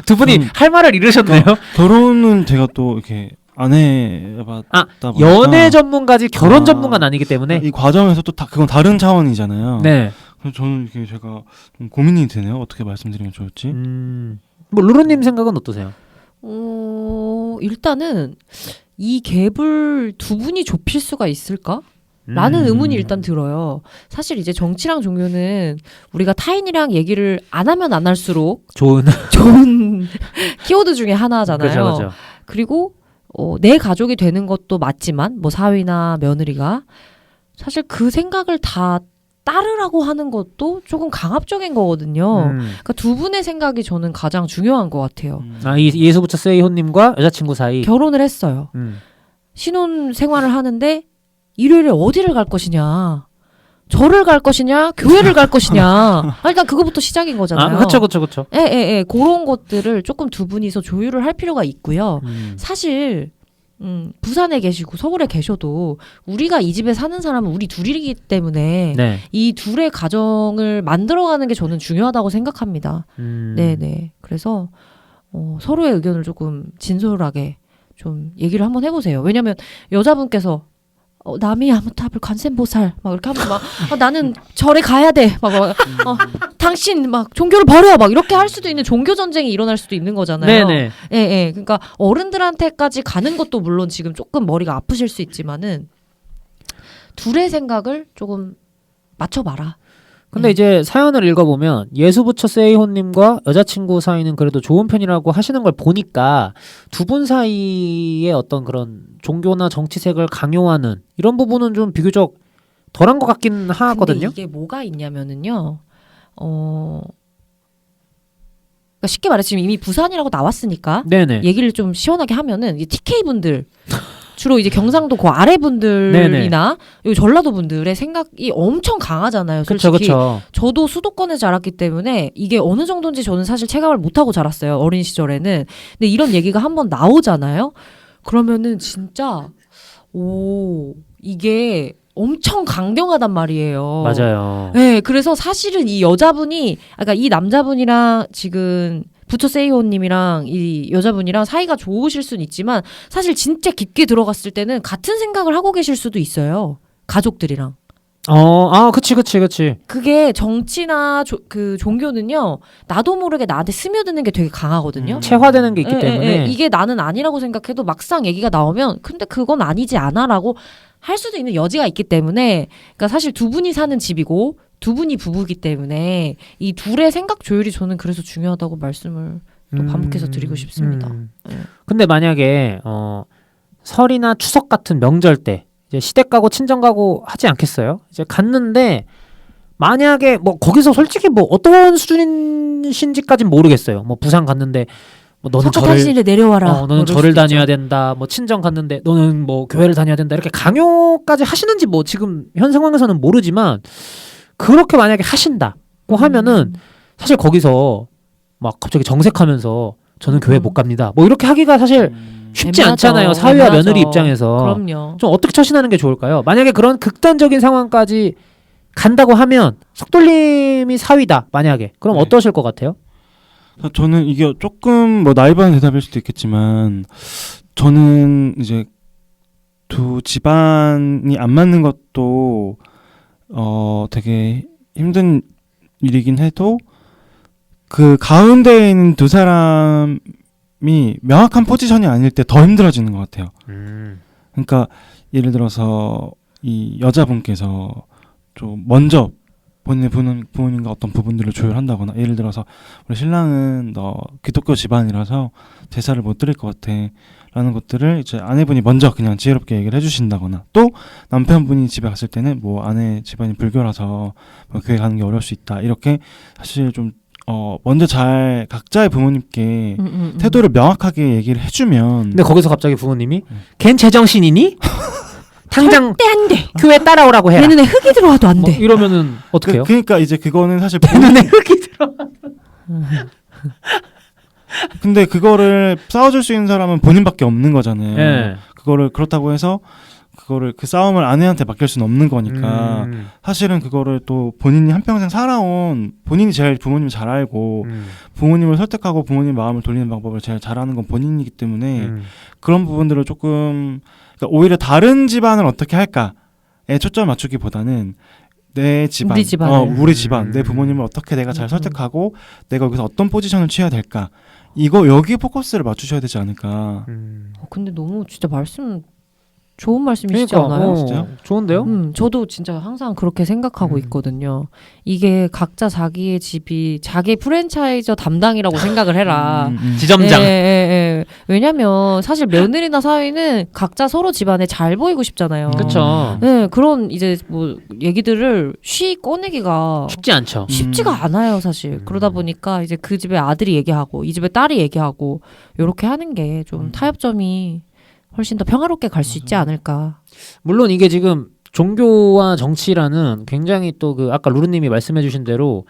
두 분이 할 말을 잃으셨네요. 결혼은 제가 또 이렇게 안 해봤다 보니까 연애 전문가지 결혼 전문가는 아니기 때문에 이 과정에서 또 그건 다른 차원이잖아요. 네. 그래서 저는 이게 제가 좀 고민이 되네요. 어떻게 말씀드리면 좋을지. 뭐 루루님 생각은 어떠세요? 일단은 이 갭을 두 분이 좁힐 수가 있을까? 라는 의문이 일단 들어요. 사실 이제 정치랑 종교는 우리가 타인이랑 얘기를 안 하면 안 할수록 좋은 키워드 중에 하나잖아요. 그렇죠. 그리고 내 가족이 되는 것도 맞지만 뭐 사위나 며느리가 사실 그 생각을 다 따르라고 하는 것도 조금 강압적인 거거든요. 그러니까 두 분의 생각이 저는 가장 중요한 것 같아요. 이 예수부처 세이호님과 여자친구 사이 결혼을 했어요. 신혼 생활을 하는데 일요일에 어디를 갈 것이냐, 절을 갈 것이냐, 교회를 갈 것이냐. 일단 그거부터 시작인 거잖아요. 그렇죠. 예. 그런 것들을 조금 두 분이서 조율을 할 필요가 있고요. 사실 부산에 계시고 서울에 계셔도 우리가 이 집에 사는 사람은 우리 둘이기 때문에 네. 이 둘의 가정을 만들어가는 게 저는 중요하다고 생각합니다. 네네. 그래서 서로의 의견을 조금 진솔하게 좀 얘기를 한번 해보세요. 왜냐면 여자분께서 남이 아무탑을 관세음보살 막 이렇게 하면 막 나는 절에 가야 돼 막 당신 막 종교를 버려 막 이렇게 할 수도 있는 종교 전쟁이 일어날 수도 있는 거잖아요. 네네. 예. 그러니까 어른들한테까지 가는 것도 물론 지금 조금 머리가 아프실 수 있지만은 둘의 생각을 조금 맞춰봐라. 근데 이제 사연을 읽어보면 예수부처 세이호님과 여자친구 사이는 그래도 좋은 편이라고 하시는 걸 보니까 두 분 사이의 어떤 그런 종교나 정치색을 강요하는 이런 부분은 좀 비교적 덜한 것 같긴 하거든요. 근데 이게 뭐가 있냐면은요. 그러니까 쉽게 말해 지금 이미 부산이라고 나왔으니까 네네. 얘기를 좀 시원하게 하면은 이 TK 분들 주로 이제 경상도 그 아래 분들이나 여기 전라도 분들의 생각이 엄청 강하잖아요. 솔직히 그렇죠. 저도 수도권에 자랐기 때문에 이게 어느 정도인지 저는 사실 체감을 못하고 자랐어요. 어린 시절에는. 근데 이런 얘기가 한번 나오잖아요. 그러면은 진짜 이게 엄청 강경하단 말이에요. 맞아요. 네, 그래서 사실은 이 여자분이, 그러니까 이 남자분이랑 지금 부처 세이호님이랑 이 여자분이랑 사이가 좋으실 수는 있지만 사실 진짜 깊게 들어갔을 때는 같은 생각을 하고 계실 수도 있어요. 가족들이랑. 그치. 그게 정치나 그 종교는요, 나도 모르게 나한테 스며드는 게 되게 강하거든요. 체화되는 게 있기 때문에. 이게 나는 아니라고 생각해도 막상 얘기가 나오면 근데 그건 아니지 않아라고 할 수도 있는 여지가 있기 때문에, 그러니까 사실 두 분이 사는 집이고 두 분이 부부기 때문에 이 둘의 생각 조율이 저는 그래서 중요하다고 말씀을 또 반복해서 드리고 싶습니다. 네. 근데 만약에 설이나 추석 같은 명절 때 이제 시댁 가고 친정 가고 하지 않겠어요? 이제 갔는데 만약에 뭐 거기서 솔직히 뭐 어떤 수준이신지까진 모르겠어요. 뭐 부산 갔는데 뭐 너는 석가탄신일에 내려와라. 너는 절을 다녀야 된다. 뭐 친정 갔는데 너는 뭐 교회를 다녀야 된다. 이렇게 강요까지 하시는지 뭐 지금 현 상황에서는 모르지만 그렇게 만약에 하신다고 하면은 사실 거기서 막 갑자기 정색하면서 저는 교회 못 갑니다. 뭐 이렇게 하기가 사실 쉽지 애매하죠. 않잖아요. 사위와 애매하죠. 며느리 입장에서. 그럼요. 좀 어떻게 처신하는 게 좋을까요? 만약에 그런 극단적인 상황까지 간다고 하면 석돌림이 사위다. 만약에. 그럼 네. 어떠실 것 같아요? 저는 이게 조금 뭐 나이브한 대답일 수도 있겠지만 저는 이제 두 집안이 안 맞는 것도 되게 힘든 일이긴 해도 그 가운데에 있는 두 사람이 명확한 포지션이 아닐 때 더 힘들어지는 것 같아요. 그러니까 예를 들어서 이 여자분께서 좀 먼저 본인의 부모님과 어떤 부분들을 조율한다거나, 예를 들어서 우리 신랑은 너 기독교 집안이라서 제사를 못 드릴 것 같아 라는 것들을 이제 아내분이 먼저 그냥 지혜롭게 얘기를 해주신다거나, 또 남편분이 집에 갔을 때는 뭐 아내 집안이 불교라서 뭐 교회 가는 게 어려울 수 있다, 이렇게 사실 좀 먼저 잘 각자의 부모님께 태도를 명확하게 얘기를 해주면. 근데 거기서 갑자기 부모님이 걘 제정신이니? 당장 절대 안 돼. 교회 따라오라고 해라. 내 눈에 흙이 들어와도 안 뭐 돼. 이러면은 어떡해요? 그러니까 이제 그거는 사실 내 눈에 흙이 들어. 근데 그거를 싸워줄 수 있는 사람은 본인밖에 없는 거잖아요. 예. 그거를 그렇다고 해서 그거를 그 싸움을 아내한테 맡길 수는 없는 거니까 사실은 그거를 또 본인이 한평생 살아온, 본인이 제일 부모님을 잘 알고 부모님을 설득하고 부모님 마음을 돌리는 방법을 제일 잘하는 건 본인이기 때문에 그런 부분들을 조금, 그러니까 오히려 다른 집안을 어떻게 할까에 초점을 맞추기보다는 내 집안, 우리 집안, 내 부모님을 어떻게 내가 잘 설득하고 내가 여기서 어떤 포지션을 취해야 될까, 여기에 포커스를 맞추셔야 되지 않을까. 근데 너무 진짜 좋은 말씀이시지 않아요? 진짜요? 좋은데요? 저도 진짜 항상 그렇게 생각하고 있거든요. 이게 각자 자기의 집이 자기 프랜차이저 담당이라고 생각을 해라. 지점장. 예. 왜냐면 사실 며느리나 사위는 각자 서로 집안에 잘 보이고 싶잖아요. 그렇죠. 네, 그런 이제 뭐 얘기들을 꺼내기가 쉽지 않죠. 쉽지가 않아요, 사실. 그러다 보니까 이제 그 집에 아들이 얘기하고 이 집에 딸이 얘기하고 이렇게 하는 게 좀 타협점이 훨씬 더 평화롭게 갈 수 있지 않을까. 물론 이게 지금 종교와 정치라는 굉장히 또 그 아까 루루님이 말씀해주신 대로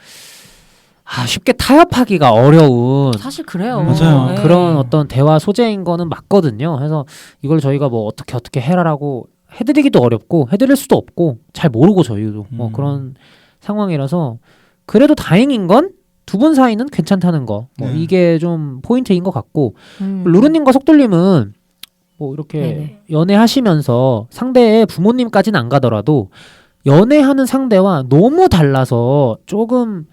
쉽게 타협하기가 어려운 사실 그래요. 맞아요. 네. 그런 어떤 대화 소재인 거는 맞거든요. 그래서 이걸 저희가 뭐 어떻게 해라라고 해드리기도 어렵고 해드릴 수도 없고 잘 모르고 저희도 뭐 그런 상황이라서 그래도 다행인 건 두 분 사이는 괜찮다는 거. 뭐 이게 좀 포인트인 것 같고 루루님과 속돌림은 뭐 이렇게 네네. 연애하시면서 상대의 부모님까지는 안 가더라도 연애하는 상대와 너무 달라서 조금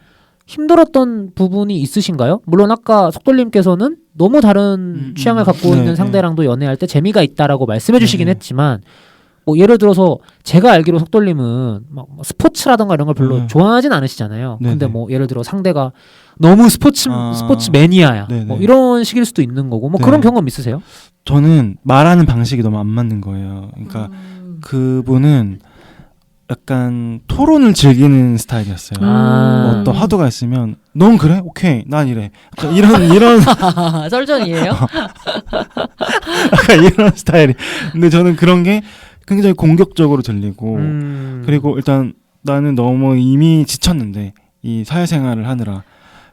힘들었던 부분이 있으신가요? 물론 아까 속돌림께서는 너무 다른 취향을 갖고 있는 상대랑도 연애할 때 재미가 있다라고 말씀해 주시긴 했지만 뭐 예를 들어서 제가 알기로 속돌림은 막 스포츠라던가 이런 걸 별로 좋아하진 않으시잖아요. 근데 뭐 예를 들어 상대가 너무 스포츠 매니아야. 뭐 이런 식일 수도 있는 거고 뭐 그런 경험 있으세요? 저는 말하는 방식이 너무 안 맞는 거예요. 그러니까 그분은 약간 토론을 즐기는 스타일이었어요. 어떤 화두가 있으면 넌 그래? 오케이. 난 이래. 이런 썰전이에요? 약간 이런 스타일이. 근데 저는 그런 게 굉장히 공격적으로 들리고 그리고 일단 나는 너무 이미 지쳤는데 이 사회생활을 하느라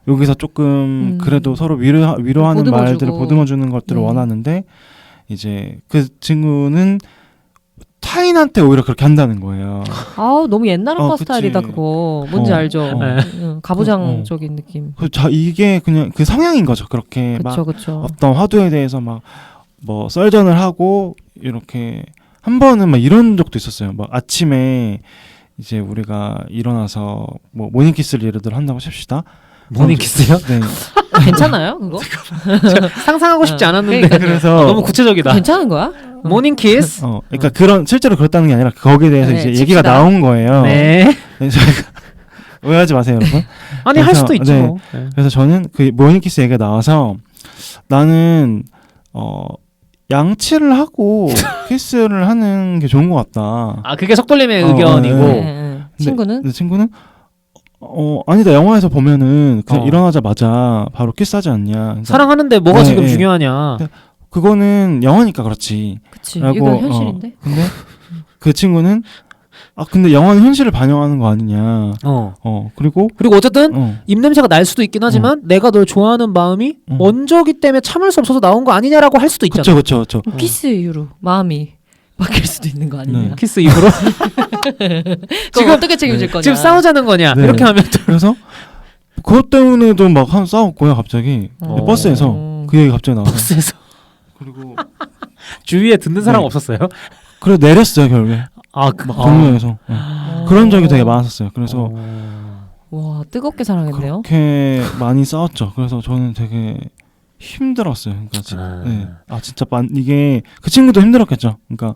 여기서 조금 그래도 서로 위로하는 말들을 보듬어주는 것들을 원하는데 이제 그 친구는 타인한테 오히려 그렇게 한다는 거예요. 아우 너무 옛날 오빠 그치. 스타일이다 그거. 뭔지 알죠? 네. 가부장적인 느낌. 이게 그냥 그 성향인 거죠. 그렇게 막 그쵸 그쵸. 어떤 화두에 대해서 막 뭐 썰전을 하고 이렇게 한 번은 막 이런 적도 있었어요. 막 아침에 이제 우리가 일어나서 뭐 모닝키스를 예를 들어 한다고 칩시다. 모닝키스요? 네. 괜찮아요 그거? 상상하고 싶지 않았는데 그러니까. 그래서 너무 구체적이다. 괜찮은 거야? 모닝키스. 그러니까 그런 실제로 그랬다는 게 아니라 거기에 대해서 네, 이제 칩시다. 얘기가 나온 거예요. 네. 네, 저희가 오해하지 마세요, 여러분. 아니 할 그래서, 수도 있지 네. 뭐. 네. 그래서 저는 그 모닝키스 얘기가 나와서 나는 양치를 하고 키스를 하는 게 좋은 것 같다. 아 그게 속돌림의 의견이고. 네. 친구는? 근데 친구는 아니다. 영화에서 보면은 그냥 어. 일어나자마자 바로 키스하지 않냐. 그러니까 사랑하는데 뭐가 네, 지금 네. 중요하냐. 네. 그거는 영화니까 그렇지. 그치. 라고, 이건 현실인데. 근데 그 친구는 근데 영화는 현실을 반영하는 거 아니냐. 그리고 그리고 어쨌든 입냄새가 날 수도 있긴 하지만 내가 널 좋아하는 마음이 먼저기 때문에 참을 수 없어서 나온 거 아니냐라고 할 수도 있잖아. 그쵸. 키스 이후로 마음이 바뀔 수도 있는 거 아니냐. 네. 키스 이후로 지금 어떻게 책임질 거냐. 지금 싸우자는 거냐. 네. 이렇게 하면 또 그래서 그것 때문에도 막 한 싸웠고요. 갑자기 버스에서 그 얘기 갑자기 나와서 버스에서 그리고 주위에 듣는 사람 네. 없었어요? 그래 내렸어요 결국에 아, 막 동료에서 그런 적이 되게 많았었어요. 그래서 와 뜨겁게 사랑했네요. 그렇게 많이 싸웠죠. 그래서 저는 되게 힘들었어요. 그러니까 진짜 이게 그 친구도 힘들었겠죠. 그러니까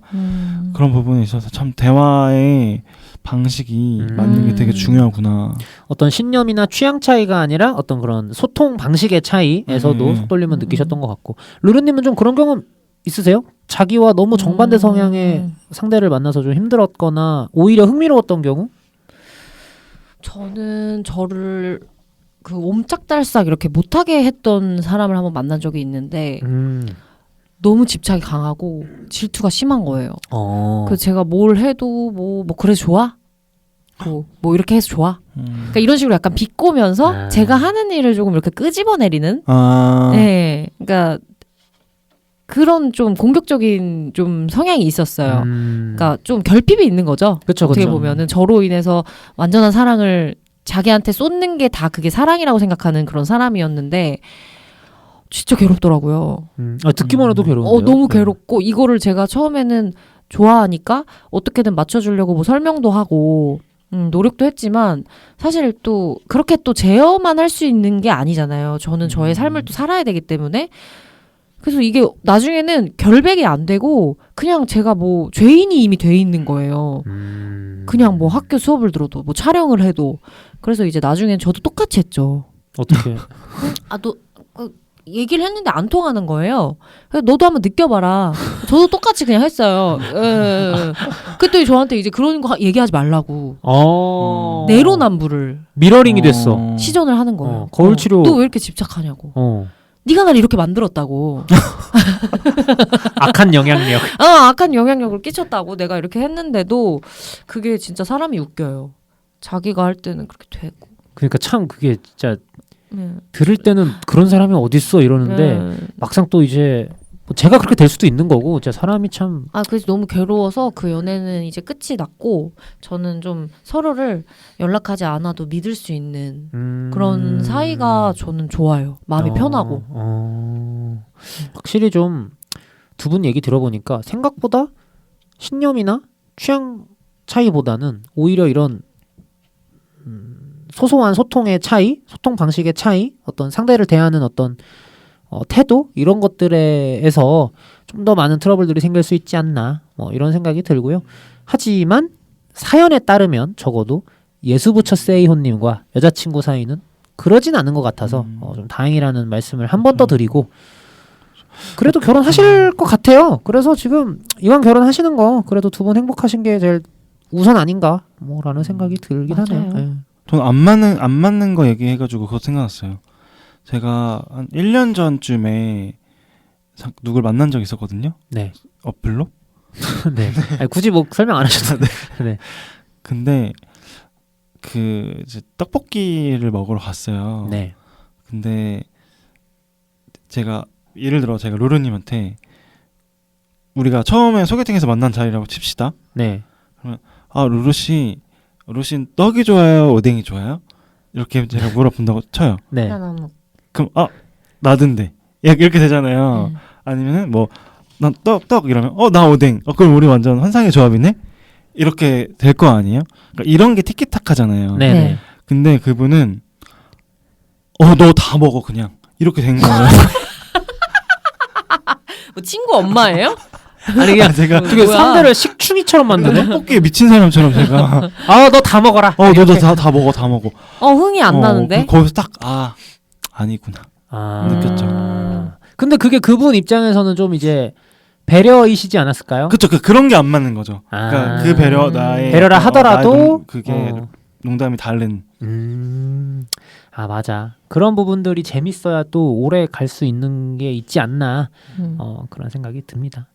그런 부분에 있어서 참 대화의 방식이 맞는 게 되게 중요하구나. 어떤 신념이나 취향 차이가 아니라 어떤 그런 소통 방식의 차이에서도 속돌림은 느끼셨던 것 같고, 루루님은 좀 그런 경험 있으세요? 자기와 너무 정반대 성향의 상대를 만나서 좀 힘들었거나 오히려 흥미로웠던 경우? 저는 저를 그 옴짝달싹 이렇게 못하게 했던 사람을 한번 만난 적이 있는데 너무 집착이 강하고 질투가 심한 거예요. 그래서 제가 뭘 해도 뭐 그래 좋아? 뭐 이렇게 해서 좋아? 그러니까 이런 식으로 약간 비꼬면서 제가 하는 일을 조금 이렇게 끄집어내리는 네, 그러니까 그런 좀 공격적인 좀 성향이 있었어요. 그러니까 좀 결핍이 있는 거죠. 그쵸, 어떻게 그쵸. 보면은 저로 인해서 완전한 사랑을 자기한테 쏟는 게 다 그게 사랑이라고 생각하는 그런 사람이었는데 진짜 괴롭더라고요. 듣기만 해도 괴로운데요? 너무 괴롭고 이거를 제가 처음에는 좋아하니까 어떻게든 맞춰주려고 뭐 설명도 하고 노력도 했지만 사실 또 그렇게 또 제어만 할 수 있는 게 아니잖아요. 저는 저의 삶을 또 살아야 되기 때문에 그래서 이게 나중에는 결백이 안 되고 그냥 제가 뭐 죄인이 이미 돼 있는 거예요. 그냥 뭐 학교 수업을 들어도 뭐 촬영을 해도 그래서 이제 나중엔 저도 똑같이 했죠. 어떻게? 너 얘기를 했는데 안 통하는 거예요. 그래서 너도 한번 느껴봐라. 저도 똑같이 그냥 했어요. 그랬더니 저한테 이제 그런 거 얘기하지 말라고. 내로남불을 미러링이 됐어. 시전을 하는 거예요. 거울 치료. 너 왜 이렇게 집착하냐고. 네가 날 이렇게 만들었다고. 악한 영향력. 악한 영향력을 끼쳤다고 내가 이렇게 했는데도 그게 진짜 사람이 웃겨요. 자기가 할 때는 그렇게 되고. 그러니까 참 그게 진짜 들을 때는 그런 사람이 어딨어 이러는데 막상 또 이제 뭐 제가 그렇게 될 수도 있는 거고 진짜 사람이 참 그래서 너무 괴로워서 그 연애는 이제 끝이 났고 저는 좀 서로를 연락하지 않아도 믿을 수 있는 그런 사이가 저는 좋아요. 마음이 편하고. 확실히 좀 두 분 얘기 들어보니까 생각보다 신념이나 취향 차이보다는 오히려 이런 소소한 소통의 차이, 소통 방식의 차이, 어떤 상대를 대하는 어떤 태도 이런 것들에서 좀 더 많은 트러블들이 생길 수 있지 않나 이런 생각이 들고요. 하지만 사연에 따르면 적어도 예수부처 세이혼님과 여자친구 사이는 그러진 않은 것 같아서 좀 다행이라는 말씀을 한 번 더 드리고 그래도 결혼하실 것 같아요. 그래서 지금 이왕 결혼하시는 거 그래도 두 분 행복하신 게 제일 우선 아닌가 라는 생각이 들긴 맞아요. 하네요. 네. 저는 안 맞는 거 얘기해가지고 그거 생각났어요. 제가 한 1년 전쯤에 누굴 만난 적이 있었거든요. 네. 어플로. 네. 아니, 굳이 뭐 설명 안 하셔도 네. 근데 그 이제 떡볶이를 먹으러 갔어요. 네. 근데 제가 예를 들어 제가 루루님한테 우리가 처음에 소개팅에서 만난 자리라고 칩시다. 네. 아 루루씨 떡이 좋아요? 오뎅이 좋아요? 이렇게 제가 물어본다고 쳐요. 네. 너무 그럼 나든데 이렇게 되잖아요. 아니면은 뭐 난 떡 이러면 나 오뎅. 그럼 우리 완전 환상의 조합이네. 이렇게 될 거 아니에요? 그러니까 이런 게 티키타카잖아요. 네. 네. 근데 그분은 너 다 먹어 그냥 이렇게 된 거예요. 뭐 친구 엄마예요? 아니 그냥 제가 되게 뭐야? 상대를 식충이처럼 만드네. 떡볶이에 미친 사람처럼 제가 너 다 먹어라. 너도 다 먹어 다 먹어. 흥이 안 나는데? 거기서 딱 아니구나. 느꼈죠. 근데 그게 그분 입장에서는 좀 이제 배려이시지 않았을까요? 그쵸. 그런 게 안 맞는 거죠. 그러니까 그 배려 나의 배려라 하더라도 그게 농담이 다른. 맞아. 그런 부분들이 재밌어야 또 오래 갈 수 있는 게 있지 않나 그런 생각이 듭니다.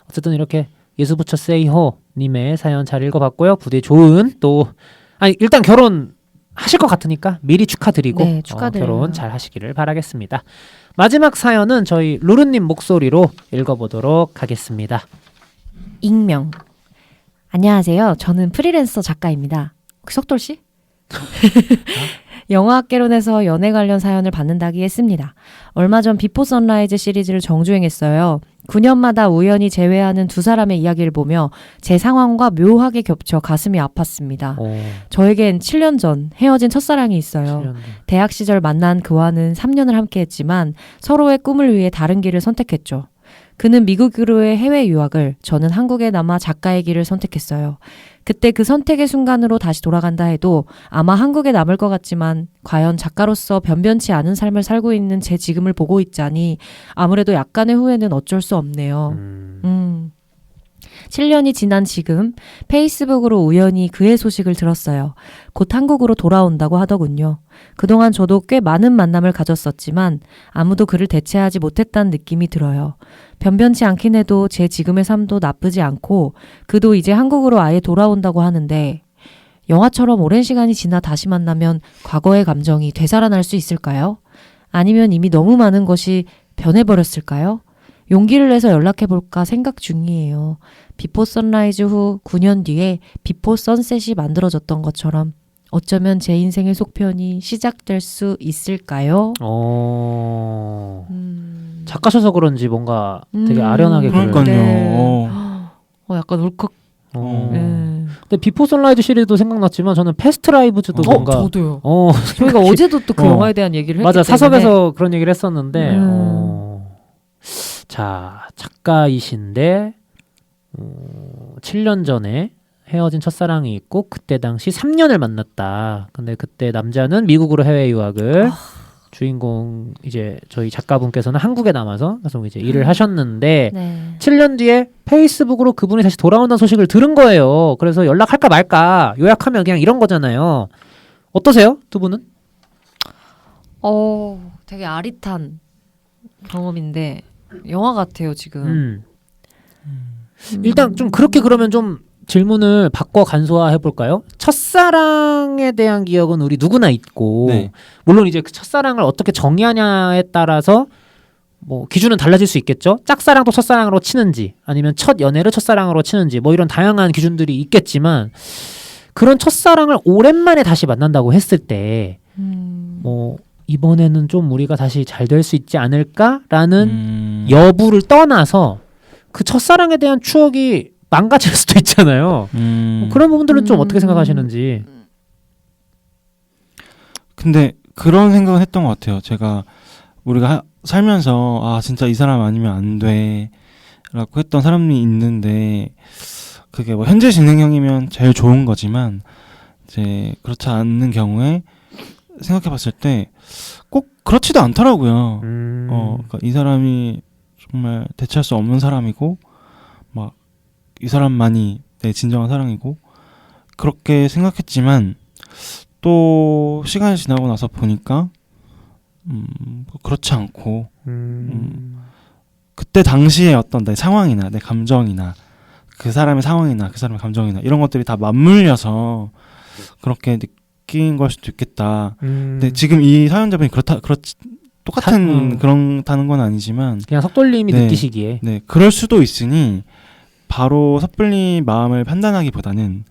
어쨌든 이렇게 예수부처 세이호 님의 사연 잘 읽어봤고요. 부디 좋은 일단 결혼 하실 것 같으니까 미리 축하드리고 네, 축하드려요. 결혼 잘 하시기를 바라겠습니다. 마지막 사연은 저희 루루님 목소리로 읽어보도록 하겠습니다. 익명. 안녕하세요. 저는 프리랜서 작가입니다. 석돌 씨? 영화학개론에서 연애 관련 사연을 받는다기 했습니다. 얼마 전 비포 선라이즈 시리즈를 정주행했어요. 9년마다 우연히 재회하는 두 사람의 이야기를 보며 제 상황과 묘하게 겹쳐 가슴이 아팠습니다. 저에겐 7년 전 헤어진 첫사랑이 있어요. 7년. 대학 시절 만난 그와는 3년을 함께했지만 서로의 꿈을 위해 다른 길을 선택했죠. 그는 미국으로의 해외 유학을, 저는 한국에 남아 작가의 길을 선택했어요. 그때 그 선택의 순간으로 다시 돌아간다 해도 아마 한국에 남을 것 같지만 과연 작가로서 변변치 않은 삶을 살고 있는 제 지금을 보고 있자니 아무래도 약간의 후회는 어쩔 수 없네요. 7년이 지난 지금 페이스북으로 우연히 그의 소식을 들었어요. 곧 한국으로 돌아온다고 하더군요. 그동안 저도 꽤 많은 만남을 가졌었지만 아무도 그를 대체하지 못했다는 느낌이 들어요. 변변치 않긴 해도 제 지금의 삶도 나쁘지 않고 그도 이제 한국으로 아예 돌아온다고 하는데 영화처럼 오랜 시간이 지나 다시 만나면 과거의 감정이 되살아날 수 있을까요? 아니면 이미 너무 많은 것이 변해버렸을까요? 용기를 내서 연락해볼까 생각 중이에요. 비포 선라이즈 후 9년 뒤에 비포 선셋이 만들어졌던 것처럼 어쩌면 제 인생의 속편이 시작될 수 있을까요? 작가셔서 그런지 뭔가 되게 아련하게 그러니까요. 네. 약간 울컥. 근데 비포 선라이즈 시리즈도 생각났지만 저는 패스트 라이브즈도 뭔가 저도요. 저희가 어제도 또 그 영화에 대한 얘기를 했기 맞아 때문에. 사석에서 그런 얘기를 했었는데 자 작가이신데 7년 전에 헤어진 첫사랑이 있고 그때 당시 3년을 만났다. 근데 그때 남자는 미국으로 해외 유학을 주인공 이제 저희 작가분께서는 한국에 남아서 계속 이제 일을 하셨는데 네. 7년 뒤에 페이스북으로 그분이 다시 돌아온다는 소식을 들은 거예요. 그래서 연락할까 말까 요약하면 그냥 이런 거잖아요. 어떠세요? 두 분은? 되게 아릿한 경험인데 영화 같아요 지금. 일단 좀 그렇게 그러면 좀 질문을 바꿔 간소화해 볼까요? 첫사랑에 대한 기억은 우리 누구나 있고 네. 물론 이제 그 첫사랑을 어떻게 정의하냐에 따라서 뭐 기준은 달라질 수 있겠죠. 짝사랑도 첫사랑으로 치는지 아니면 첫 연애를 첫사랑으로 치는지 뭐 이런 다양한 기준들이 있겠지만 그런 첫사랑을 오랜만에 다시 만난다고 했을 때 뭐 이번에는 좀 우리가 다시 잘 될 수 있지 않을까라는 여부를 떠나서 그 첫사랑에 대한 추억이 망가질 수도 있잖아요. 그런 부분들은 좀 어떻게 생각하시는지. 근데 그런 생각은 했던 것 같아요. 제가 우리가 살면서 진짜 이 사람 아니면 안 돼 라고 했던 사람이 있는데 그게 뭐 현재 진행형이면 제일 좋은 거지만 이제 그렇지 않는 경우에 생각해 봤을 때 꼭 그렇지도 않더라고요. 그러니까 이 사람이 정말 대체할 수 없는 사람이고 막 이 사람만이 내 진정한 사랑이고 그렇게 생각했지만 또 시간이 지나고 나서 보니까 그렇지 않고 그때 당시에 어떤 내 상황이나 내 감정이나 그 사람의 상황이나 그 사람의 감정이나 이런 것들이 다 맞물려서 그렇게 느낀 걸 수도 있겠다. 근데 지금 이 사연자분이 똑같은 그렇다는 건 아니지만 그냥 석돌님이 네, 느끼시기에 네 그럴 수도 있으니 바로 섣불리 마음을 판단하기보다는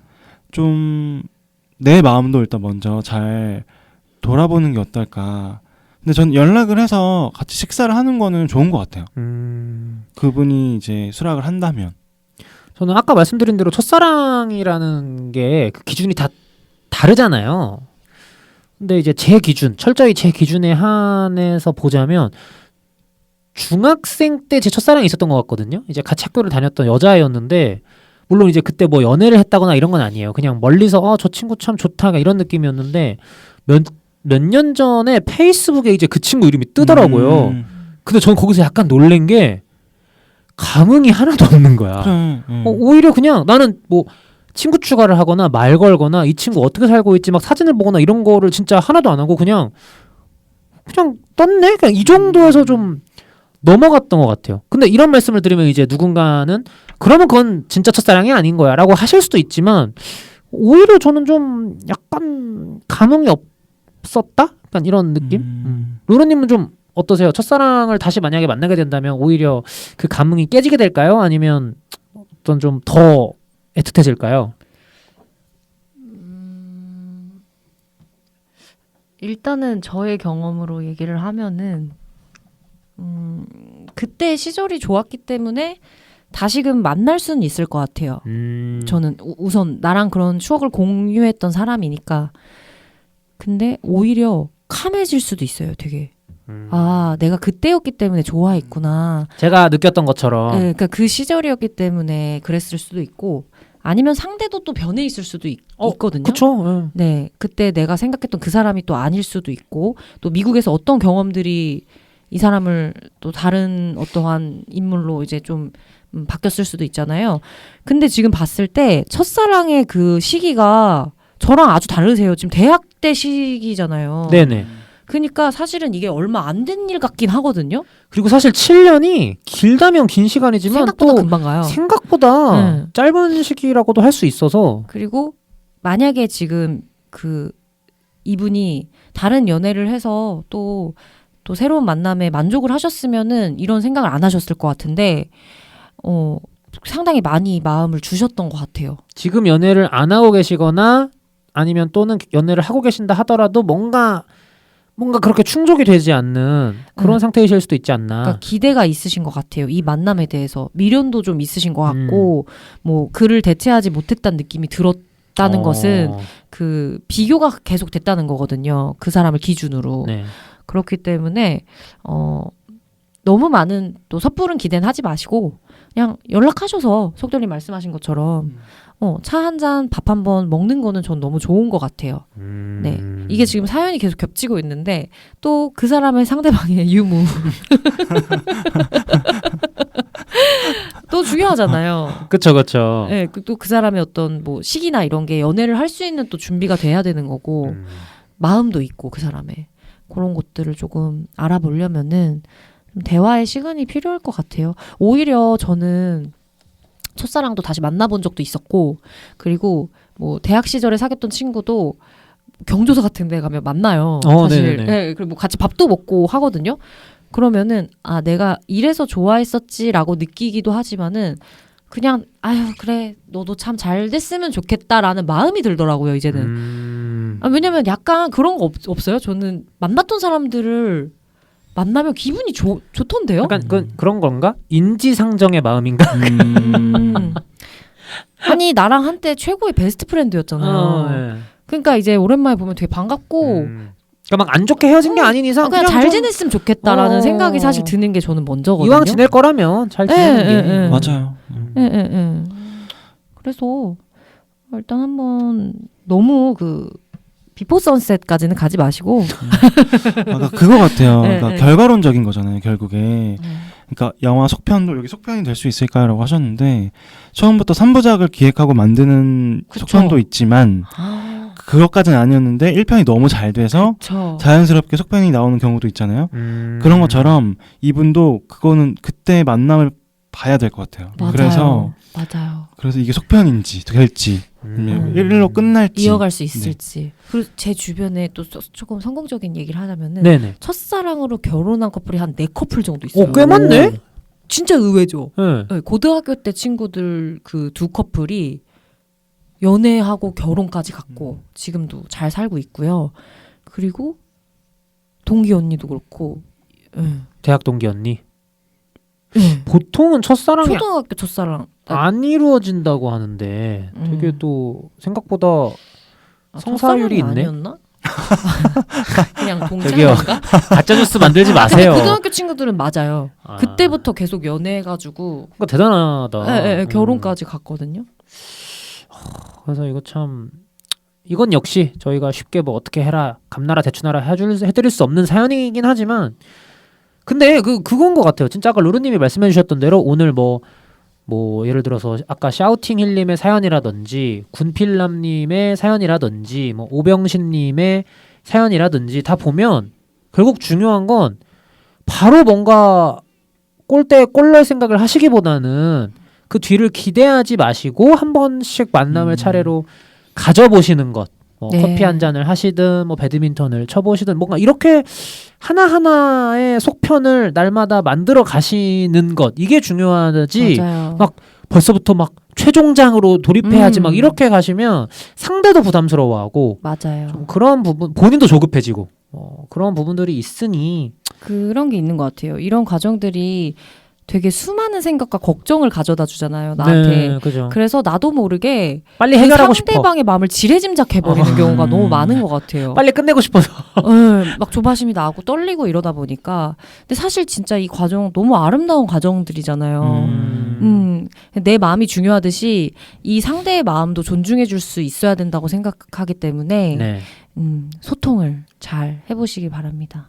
좀 내 마음도 일단 먼저 잘 돌아보는 게 어떨까. 근데 전 연락을 해서 같이 식사를 하는 거는 좋은 것 같아요. 그분이 이제 수락을 한다면. 저는 아까 말씀드린 대로 첫사랑이라는 게 그 기준이 다 다르잖아요. 근데 이제 제 기준, 철저히 제 기준에 한해서 보자면 중학생 때 제 첫사랑이 있었던 것 같거든요. 이제 같이 학교를 다녔던 여자애였는데 물론 이제 그때 뭐 연애를 했다거나 이런 건 아니에요. 그냥 멀리서 저 친구 참 좋다 이런 느낌이었는데 몇 년 전에 페이스북에 이제 그 친구 이름이 뜨더라고요. 근데 전 거기서 약간 놀란 게 감흥이 하나도 없는 거야. 그래, 오히려 그냥 나는 뭐 친구 추가를 하거나 말 걸거나 이 친구 어떻게 살고 있지 막 사진을 보거나 이런 거를 진짜 하나도 안 하고 그냥 떴네? 그냥 이 정도에서 좀 넘어갔던 것 같아요. 근데 이런 말씀을 들으면 이제 누군가는 그러면 그건 진짜 첫사랑이 아닌 거야 라고 하실 수도 있지만 오히려 저는 좀 약간 감흥이 없었다? 약간 이런 느낌? 루루님은 좀 어떠세요? 첫사랑을 다시 만약에 만나게 된다면 오히려 그 감흥이 깨지게 될까요? 아니면 어떤 좀 더 애틋해질까요? 일단은 저의 경험으로 얘기를 하면은 그때 시절이 좋았기 때문에 다시금 만날 수는 있을 것 같아요. 저는 우선 나랑 그런 추억을 공유했던 사람이니까. 근데 오히려 캄해질 수도 있어요. 되게. 아, 내가 그때였기 때문에 좋아했구나. 제가 느꼈던 것처럼. 네, 그러니까 그 시절이었기 때문에 그랬을 수도 있고, 아니면 상대도 또 변해 있을 수도 있거든요. 그쵸. 네, 그때 내가 생각했던 그 사람이 또 아닐 수도 있고, 또 미국에서 어떤 경험들이 이 사람을 또 다른 어떠한 인물로 이제 좀 바뀌었을 수도 있잖아요. 근데 지금 봤을 때 첫사랑의 그 시기가 저랑 아주 다르세요. 지금 대학 때 시기잖아요. 네네. 그러니까 사실은 이게 얼마 안 된 일 같긴 하거든요. 그리고 사실 7년이 길다면 긴 시간이지만 생각보다 또 금방 가요. 생각보다 짧은 시기라고도 할 수 있어서. 그리고 만약에 지금 그 이분이 다른 연애를 해서 또 새로운 만남에 만족을 하셨으면은 이런 생각을 안 하셨을 것 같은데 상당히 많이 마음을 주셨던 것 같아요. 지금 연애를 안 하고 계시거나 아니면 또는 연애를 하고 계신다 하더라도 뭔가 그렇게 충족이 되지 않는 그런 상태이실 수도 있지 않나. 그러니까 기대가 있으신 것 같아요. 이 만남에 대해서 미련도 좀 있으신 것 같고 뭐 그를 대체하지 못했다는 느낌이 들었다는 것은 그 비교가 계속 됐다는 거거든요. 그 사람을 기준으로. 네. 그렇기 때문에 너무 많은 또 섣부른 기대는 하지 마시고 그냥 연락하셔서 속돌님 말씀하신 것처럼 차 한 잔 밥 한 번 먹는 거는 전 너무 좋은 것 같아요. 네, 이게 지금 사연이 계속 겹치고 있는데 또 그 사람의 상대방의 유무 또 중요하잖아요. 그쵸. 네, 또 그 사람의 어떤 뭐 시기나 이런 게 연애를 할 수 있는 또 준비가 돼야 되는 거고 마음도 있고 그 사람의 그런 것들을 조금 알아보려면은 좀 대화의 시간이 필요할 것 같아요. 오히려 저는 첫사랑도 다시 만나본 적도 있었고, 그리고 뭐 대학 시절에 사귀었던 친구도 경조사 같은 데 가면 만나요. 사실. 네, 그리고 뭐 같이 밥도 먹고 하거든요. 그러면은 내가 이래서 좋아했었지라고 느끼기도 하지만은 그냥 아유 그래 너도 참 잘 됐으면 좋겠다라는 마음이 들더라고요 이제는. 왜냐면 약간 그런 거 없어요? 저는 만났던 사람들을 만나면 기분이 좋던데요? 약간 그런 건가? 인지상정의 마음인가? 아니 나랑 한때 최고의 베스트 프렌드였잖아요. 네. 그러니까 이제 오랜만에 보면 되게 반갑고 그러니까 막 안 좋게 헤어진 게 아닌 이상 그냥 잘 지냈으면 좋겠다라는 생각이 사실 드는 게 저는 먼저거든요. 이왕 지낼 거라면 잘 지내는 게 맞아요. 그래서 일단 한번 너무 그 비포 선셋까지는 가지 마시고 그거 같아요. 그러니까 결과론적인 거잖아요. 결국에 그러니까 영화 속편도 여기 속편이 될 수 있을까라고 하셨는데 처음부터 3부작을 기획하고 만드는 그쵸. 속편도 있지만 그것까지는 아니었는데 1편이 너무 잘 돼서 그쵸. 자연스럽게 속편이 나오는 경우도 있잖아요. 그런 것처럼 이분도 그거는 그때 만남을 봐야 될 것 같아요. 맞아요. 그래서 이게 속편인지 될지 일로 끝날지 이어갈 수 있을지. 그리고 제 주변에 또 조금 성공적인 얘기를 하자면은 네네. 첫사랑으로 결혼한 커플이 한 4커플 정도 있어요. 꽤 많네. 진짜 의외죠. 네. 네, 고등학교 때 친구들 그 두 커플이 연애하고 결혼까지 갔고 지금도 잘 살고 있고요. 그리고 동기 언니도 그렇고 대학 동기 언니. 네. 보통은 첫사랑이 초등학교 첫사랑 안 이루어진다고 하는데 되게 또 생각보다 성사율이 있네. 아니었나? 그냥 저기요. 동창인가? 가짜뉴스 만들지 마세요. 고등학교 친구들은 맞아요. 아. 그때부터 계속 연애해가지고 그러니까 대단하다. 결혼까지 갔거든요. 그래서 이거 참 이건 역시 저희가 쉽게 뭐 어떻게 해라 감나라 대추나라 해드릴 수 없는 사연이긴 하지만 근데 그건 것 같아요. 진짜 아까 루루님이 말씀해주셨던 대로 오늘 뭐 예를 들어서 아까 샤우팅 힐님의 사연이라든지 군필남님의 사연이라든지 뭐 오병신님의 사연이라든지 다 보면 결국 중요한 건 바로 뭔가 골대에 골 낼 생각을 하시기보다는 그 뒤를 기대하지 마시고 한 번씩 만남을 차례로 가져보시는 것. 뭐 네. 커피 한 잔을 하시든 뭐 배드민턴을 쳐보시든 뭔가 이렇게 하나하나의 속편을 날마다 만들어 가시는 것 이게 중요하지. 맞아요. 막 벌써부터 막 최종장으로 돌입해야지 막 음. 이렇게 가시면 상대도 부담스러워하고 맞아요. 좀 그런 부분 본인도 조급해지고 그런 부분들이 있으니 그런 게 있는 것 같아요. 이런 과정들이 되게 수많은 생각과 걱정을 가져다 주잖아요. 나한테. 네, 그죠. 그래서 나도 모르게 빨리 해결하고 그 싶어. 상대방의 마음을 지레짐작해버리는 경우가 너무 많은 것 같아요. 빨리 끝내고 싶어서. 막 조바심이 나고 떨리고 이러다 보니까. 근데 사실 진짜 이 과정 너무 아름다운 과정들이잖아요. 내 마음이 중요하듯이 이 상대의 마음도 존중해 줄 수 있어야 된다고 생각하기 때문에 네. 소통을 잘 해보시기 바랍니다.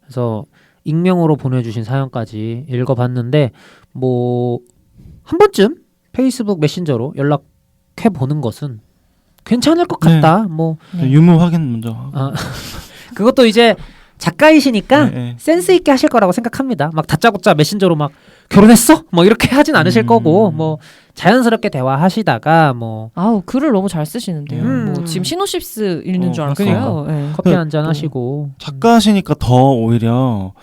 그래서 익명으로 보내주신 사연까지 읽어봤는데 뭐 한 번쯤 페이스북 메신저로 연락해 보는 것은 괜찮을 것 같다. 뭐 네. 유무 확인 먼저 하고. 그것도 이제 작가이시니까 네. 센스 있게 하실 거라고 생각합니다. 막 다짜고짜 메신저로 막 결혼했어? 뭐 이렇게 하진 않으실 거고 뭐 자연스럽게 대화하시다가 뭐 아우 글을 너무 잘 쓰시는데요. 음. 뭐 지금 시노십스 읽는 줄 알았어요. 그러니까. 네. 커피 네, 한 잔 또 하시고 작가시니까 더 오히려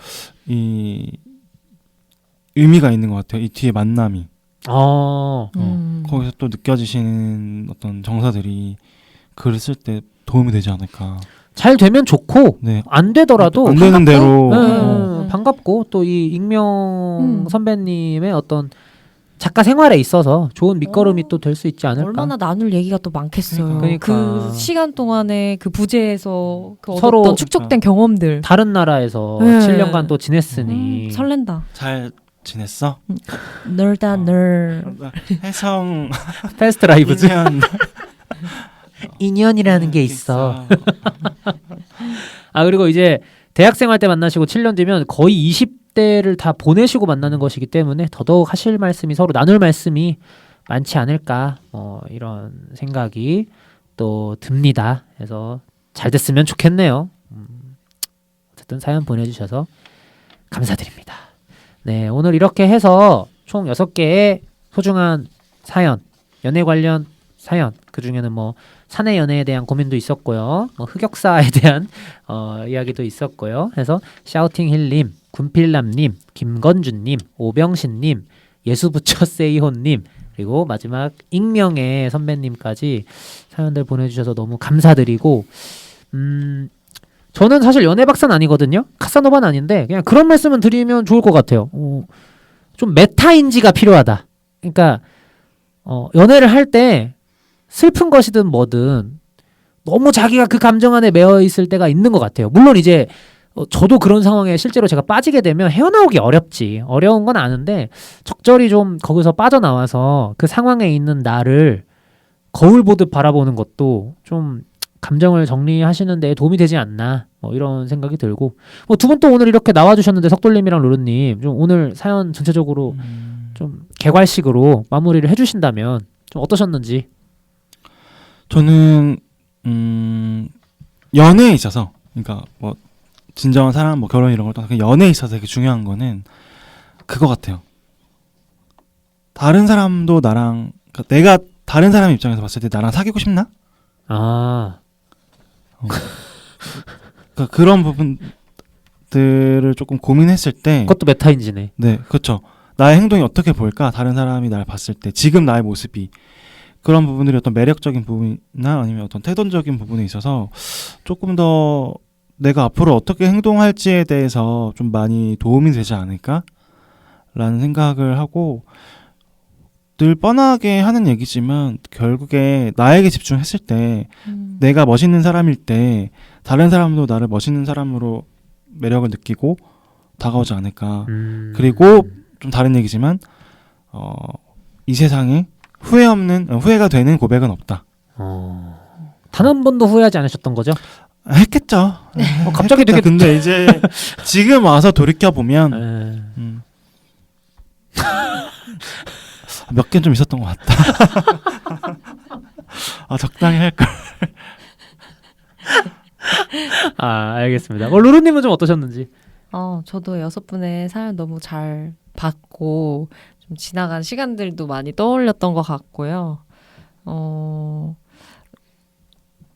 이 의미가 있는 것 같아요. 이 뒤에 만남이 거기서 또 느껴지시는 어떤 정서들이 글을 쓸 때 도움이 되지 않을까. 잘 되면 좋고 네. 안 되더라도 안 되는 대로 반갑고 또 이 익명 선배님의 어떤 작가 생활에 있어서 좋은 밑거름이 또 될 수 있지 않을까. 얼마나 나눌 얘기가 또 많겠어요. 그러니까. 그 시간 동안에 그 부재에서 그 서로 얻었던 축적된 경험들. 다른 나라에서 네. 7년간 또 지냈으니 설렌다. 잘 지냈어? 널다 널. 해성 패스트 라이브즈 인연 인연이라는 게 있어. 아 그리고 이제 대학생활 때 만나시고 7년 뒤면 거의 20대를 다 보내시고 만나는 것이기 때문에 더더욱 하실 말씀이 서로 나눌 말씀이 많지 않을까 이런 생각이 또 듭니다. 그래서 잘 됐으면 좋겠네요. 어쨌든 사연 보내주셔서 감사드립니다. 네, 오늘 이렇게 해서 총 6개의 소중한 사연, 연애 관련 사연, 그 중에는 뭐 사내 연애에 대한 고민도 있었고요, 뭐 흑역사에 대한 이야기도 있었고요. 해서 샤우팅힐님, 군필남님, 김건준님, 오병신님, 예수부처 세이혼님, 그리고 마지막 익명의 선배님까지 사연들 보내주셔서 너무 감사드리고, 저는 사실 연애 박사는 아니거든요. 카사노바는 아닌데 그냥 그런 말씀은 드리면 좋을 것 같아요. 좀 메타인지가 필요하다. 그러니까 연애를 할 때 슬픈 것이든 뭐든 너무 자기가 그 감정 안에 매여 있을 때가 있는 것 같아요. 물론 이제 저도 그런 상황에 실제로 제가 빠지게 되면 헤어나오기 어렵지. 어려운 건 아는데 적절히 좀 거기서 빠져나와서 그 상황에 있는 나를 거울 보듯 바라보는 것도 좀 감정을 정리하시는 데 도움이 되지 않나 이런 생각이 들고, 두 분 또 오늘 이렇게 나와주셨는데 석돌님이랑 루루님 좀 오늘 사연 전체적으로 좀 개괄식으로 마무리를 해주신다면 좀 어떠셨는지. 저는 연애에 있어서, 그러니까 뭐 진정한 사랑, 뭐 결혼 이런 걸 떠나서 연애에 있어서 되게 중요한 거는 그거 같아요. 다른 사람도 나랑, 그러니까 내가 다른 사람 입장에서 봤을 때 나랑 사귀고 싶나? 아, 그러니까 그런 부분 것들을 조금 고민했을 때 그것도 메타인지네. 네, 그렇죠. 나의 행동이 어떻게 보일까? 다른 사람이 날 봤을 때 지금 나의 모습이 그런 부분들이 어떤 매력적인 부분이나 아니면 어떤 태도적인 부분에 있어서 조금 더 내가 앞으로 어떻게 행동할지에 대해서 좀 많이 도움이 되지 않을까? 라는 생각을 하고 늘 뻔하게 하는 얘기지만 결국에 나에게 집중했을 때 내가 멋있는 사람일 때 다른 사람도 나를 멋있는 사람으로 매력을 느끼고 다가오지 않을까. 그리고 좀 다른 얘기지만 이 세상에 후회가 되는 고백은 없다. 단 한 번도 후회하지 않으셨던 거죠? 했겠죠. 갑자기 되게 근데 이제 지금 와서 돌이켜 보면 몇 개는 좀 있었던 것 같다. 적당히 할 걸. 알겠습니다. 루루님은 좀 어떠셨는지? 저도 6분의 사연 너무 잘 봤고 좀 지나간 시간들도 많이 떠올렸던 것 같고요.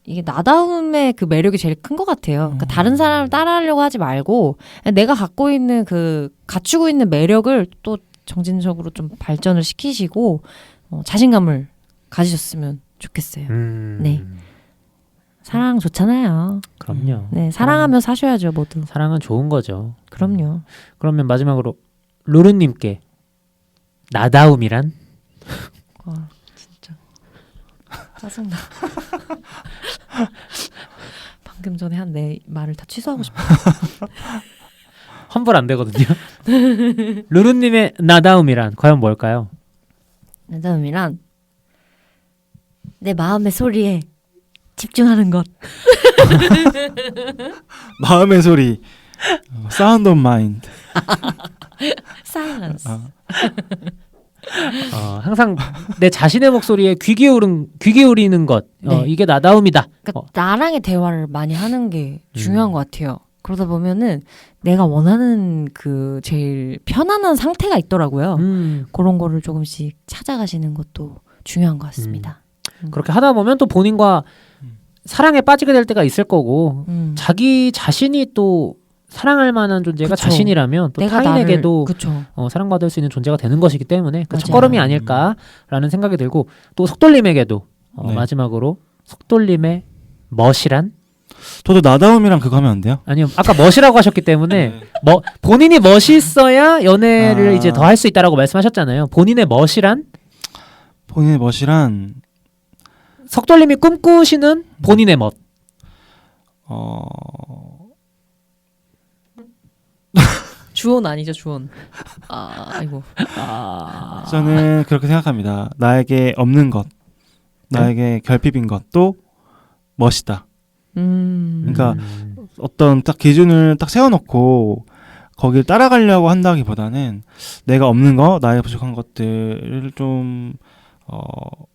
이게 나다움의 그 매력이 제일 큰 것 같아요. 그러니까 다른 사람을 따라하려고 하지 말고 내가 갖고 있는 갖추고 있는 매력을 또 정신적으로 좀 발전을 시키시고 자신감을 가지셨으면 좋겠어요. 네. 사랑 좋잖아요. 그럼요. 네, 사랑하며 사셔야죠, 모두. 사랑은 좋은 거죠. 그럼요. 그러면 마지막으로 루루님께 나다움이란? 진짜 짜증나. 방금 전에 한 내 말을 다 취소하고 싶어. 환불 안 되거든요. 루루님의 나다움이란 과연 뭘까요? 나다움이란 내 마음의 소리에 집중하는 것. 마음의 소리, 사운드 오브 마인드. 사일런스. 항상 내 자신의 목소리에 귀 기울이는 것. 네. 이게 나다움이다. 그러니까 나랑의 대화를 많이 하는 게 중요한 것 같아요. 그러다 보면은 내가 원하는 제일 편안한 상태가 있더라고요. 그런 거를 조금씩 찾아가시는 것도 중요한 것 같습니다. 그렇게 하다 보면 또 본인과 사랑에 빠지게 될 때가 있을 거고 자기 자신이 또 사랑할 만한 존재가 그쵸. 자신이라면 또 타인에게도 사랑받을 수 있는 존재가 되는 것이기 때문에 그 첫걸음이 아닐까라는 생각이 들고 또 속돌림에게도 네. 마지막으로 속돌림의 멋이란? 저도 나다움이랑 그거 하면 안 돼요? 아니요. 아까 멋이라고 하셨기 때문에 본인이 멋있어야 연애를 이제 더 할 수 있다라고 말씀하셨잖아요. 본인의 멋이란? 본인의 멋이란 석돌님이 꿈꾸시는 본인의 멋. 주온 아니죠, 주온. 아이고. 저는 그렇게 생각합니다. 나에게 없는 것, 나에게 결핍인 것도 멋이다. 그러니까 어떤 딱 기준을 딱 세워놓고 거길 따라가려고 한다기보다는 내가 없는 거, 나의 부족한 것들을 좀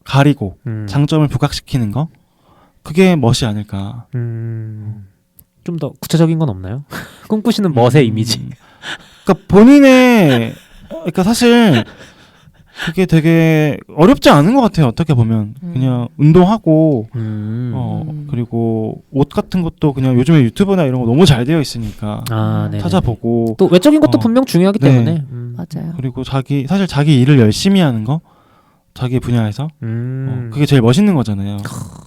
가리고 장점을 부각시키는 거, 그게 멋이 아닐까. 좀 더 구체적인 건 없나요? 꿈꾸시는 멋의 이미지. 그러니까 본인의 그러니까 사실 그게 되게 어렵지 않은 것 같아요. 어떻게 보면 그냥 운동하고 그리고 옷 같은 것도 그냥 요즘에 유튜브나 이런 거 너무 잘 되어 있으니까 찾아보고 또 외적인 것도 분명 중요하기 네. 때문에 맞아요. 그리고 사실 자기 일을 열심히 하는 거 자기 분야에서 그게 제일 멋있는 거잖아요.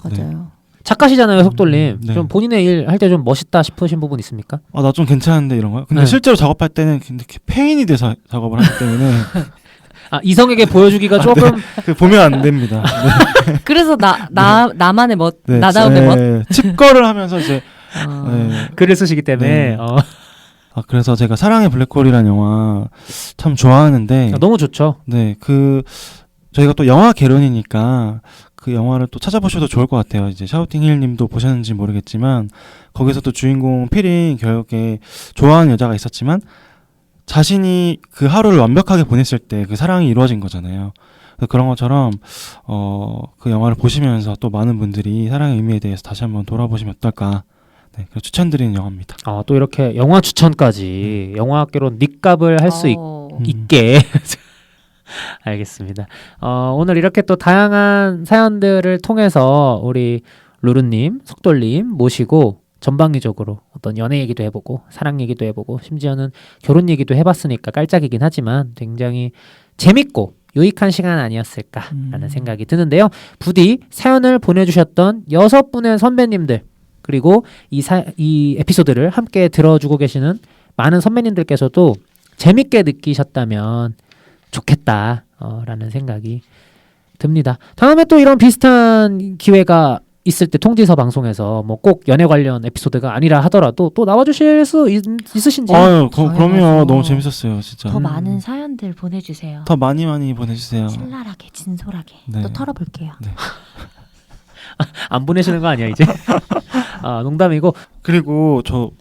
맞아요. 작가시잖아요, 속돌님. 네. 좀 본인의 일 할 때 좀 멋있다 싶으신 부분 있습니까? 나 좀 괜찮은데 이런 거요? 근데 네. 실제로 작업할 때는 이렇게 페인이 돼서 작업을 하기 때문에 이성에게 보여주기가 조금 보면 안 됩니다. 네. 그래서 나만의 멋, 네. 나다움의 멋. 네. 칩거를 하면서 이제 네. 글을 쓰시기 때문에 네. 그래서 제가 사랑의 블랙홀이라는 영화 참 좋아하는데 너무 좋죠. 네, 저희가 또 영화 개론이니까 그 영화를 또 찾아보셔도 좋을 것 같아요. 이제 샤우팅 힐님도 보셨는지 모르겠지만 거기서도 주인공 필이 결국에 좋아하는 여자가 있었지만 자신이 그 하루를 완벽하게 보냈을 때 그 사랑이 이루어진 거잖아요. 그런 것처럼 그 영화를 보시면서 또 많은 분들이 사랑의 의미에 대해서 다시 한번 돌아보시면 어떨까. 네, 그래서 추천드리는 영화입니다. 또 이렇게 영화 추천까지 영화학개론 닉값을 할 수 있게 알겠습니다. 오늘 이렇게 또 다양한 사연들을 통해서 우리 루루님, 속돌님 모시고 전방위적으로 어떤 연애 얘기도 해보고 사랑 얘기도 해보고 심지어는 결혼 얘기도 해봤으니까 깔짝이긴 하지만 굉장히 재밌고 유익한 시간 아니었을까라는 생각이 드는데요. 부디 사연을 보내주셨던 6분의 선배님들 그리고 이 에피소드를 함께 들어주고 계시는 많은 선배님들께서도 재밌게 느끼셨다면 좋겠다 라는 생각이 듭니다. 다음에 또 이런 비슷한 기회가 있을 때 통지서 방송에서 뭐 꼭 연애 관련 에피소드가 아니라 하더라도 또 나와주실 수 있으신지. 아유, 당연하죠. 그럼요. 너무 재밌었어요, 진짜. 더 많은 사연들 보내주세요. 더 많이 보내주세요. 신랄하게 진솔하게 네. 또 털어볼게요. 안 보내시는 거 아니야 이제? 아, 농담이고. 그리고 저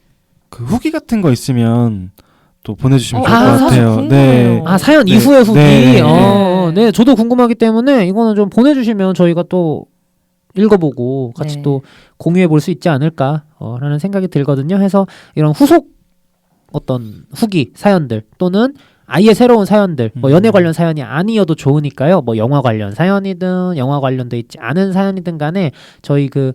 그 후기 같은 거 있으면 또 보내주시면 좋을 아, 것 사실 같아요. 궁금해요. 아, 사연 네. 이후의 후기. 네. 네, 저도 궁금하기 때문에 이거는 좀 보내주시면 저희가 또 읽어보고 같이 네. 또 공유해 볼 수 있지 않을까라는 생각이 들거든요. 해서 이런 후속 어떤 후기 사연들 또는 아예 새로운 사연들, 뭐 연애 관련 사연이 아니어도 좋으니까요. 뭐 영화 관련 사연이든 영화 관련돼 있지 않은 사연이든 간에 저희 그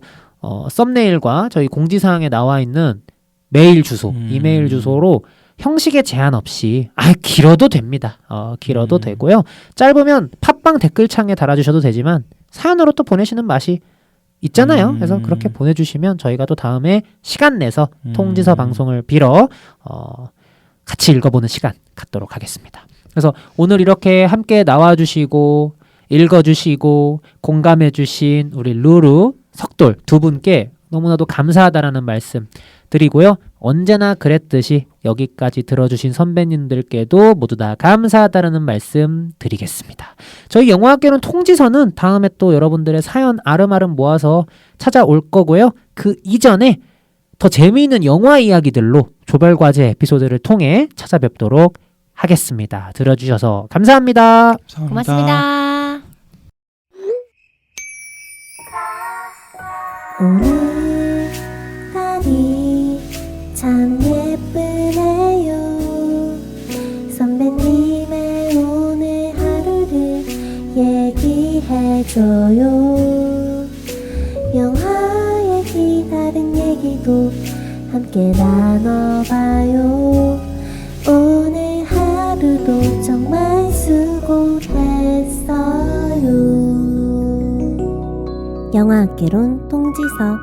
썸네일과 저희 공지사항에 나와 있는 메일 주소, 이메일 주소로 형식의 제한 없이 길어도 됩니다. 길어도 되고요. 짧으면 팟빵 댓글창에 달아주셔도 되지만 사연으로 또 보내시는 맛이 있잖아요. 그래서 그렇게 보내주시면 저희가 또 다음에 시간 내서 통지서 방송을 빌어 같이 읽어보는 시간 갖도록 하겠습니다. 그래서 오늘 이렇게 함께 나와주시고 읽어주시고 공감해주신 우리 루루, 석돌 두 분께 너무나도 감사하다라는 말씀 드리고요. 언제나 그랬듯이 여기까지 들어주신 선배님들께도 모두 다 감사하다라는 말씀 드리겠습니다. 저희 영화학개론 통지서는 다음에 또 여러분들의 사연 아름아름 모아서 찾아올 거고요. 그 이전에 더 재미있는 영화 이야기들로 조별과제 에피소드를 통해 찾아뵙도록 하겠습니다. 들어주셔서 감사합니다. 고맙습니다. 오늘 날이 참 예쁘네요. 선배님의 오늘 하루를 얘기해줘요. 영화 얘기 다른 얘기도 함께 나눠봐요. 오늘 하루도 정말 수고했어요. 영화학개론 통지서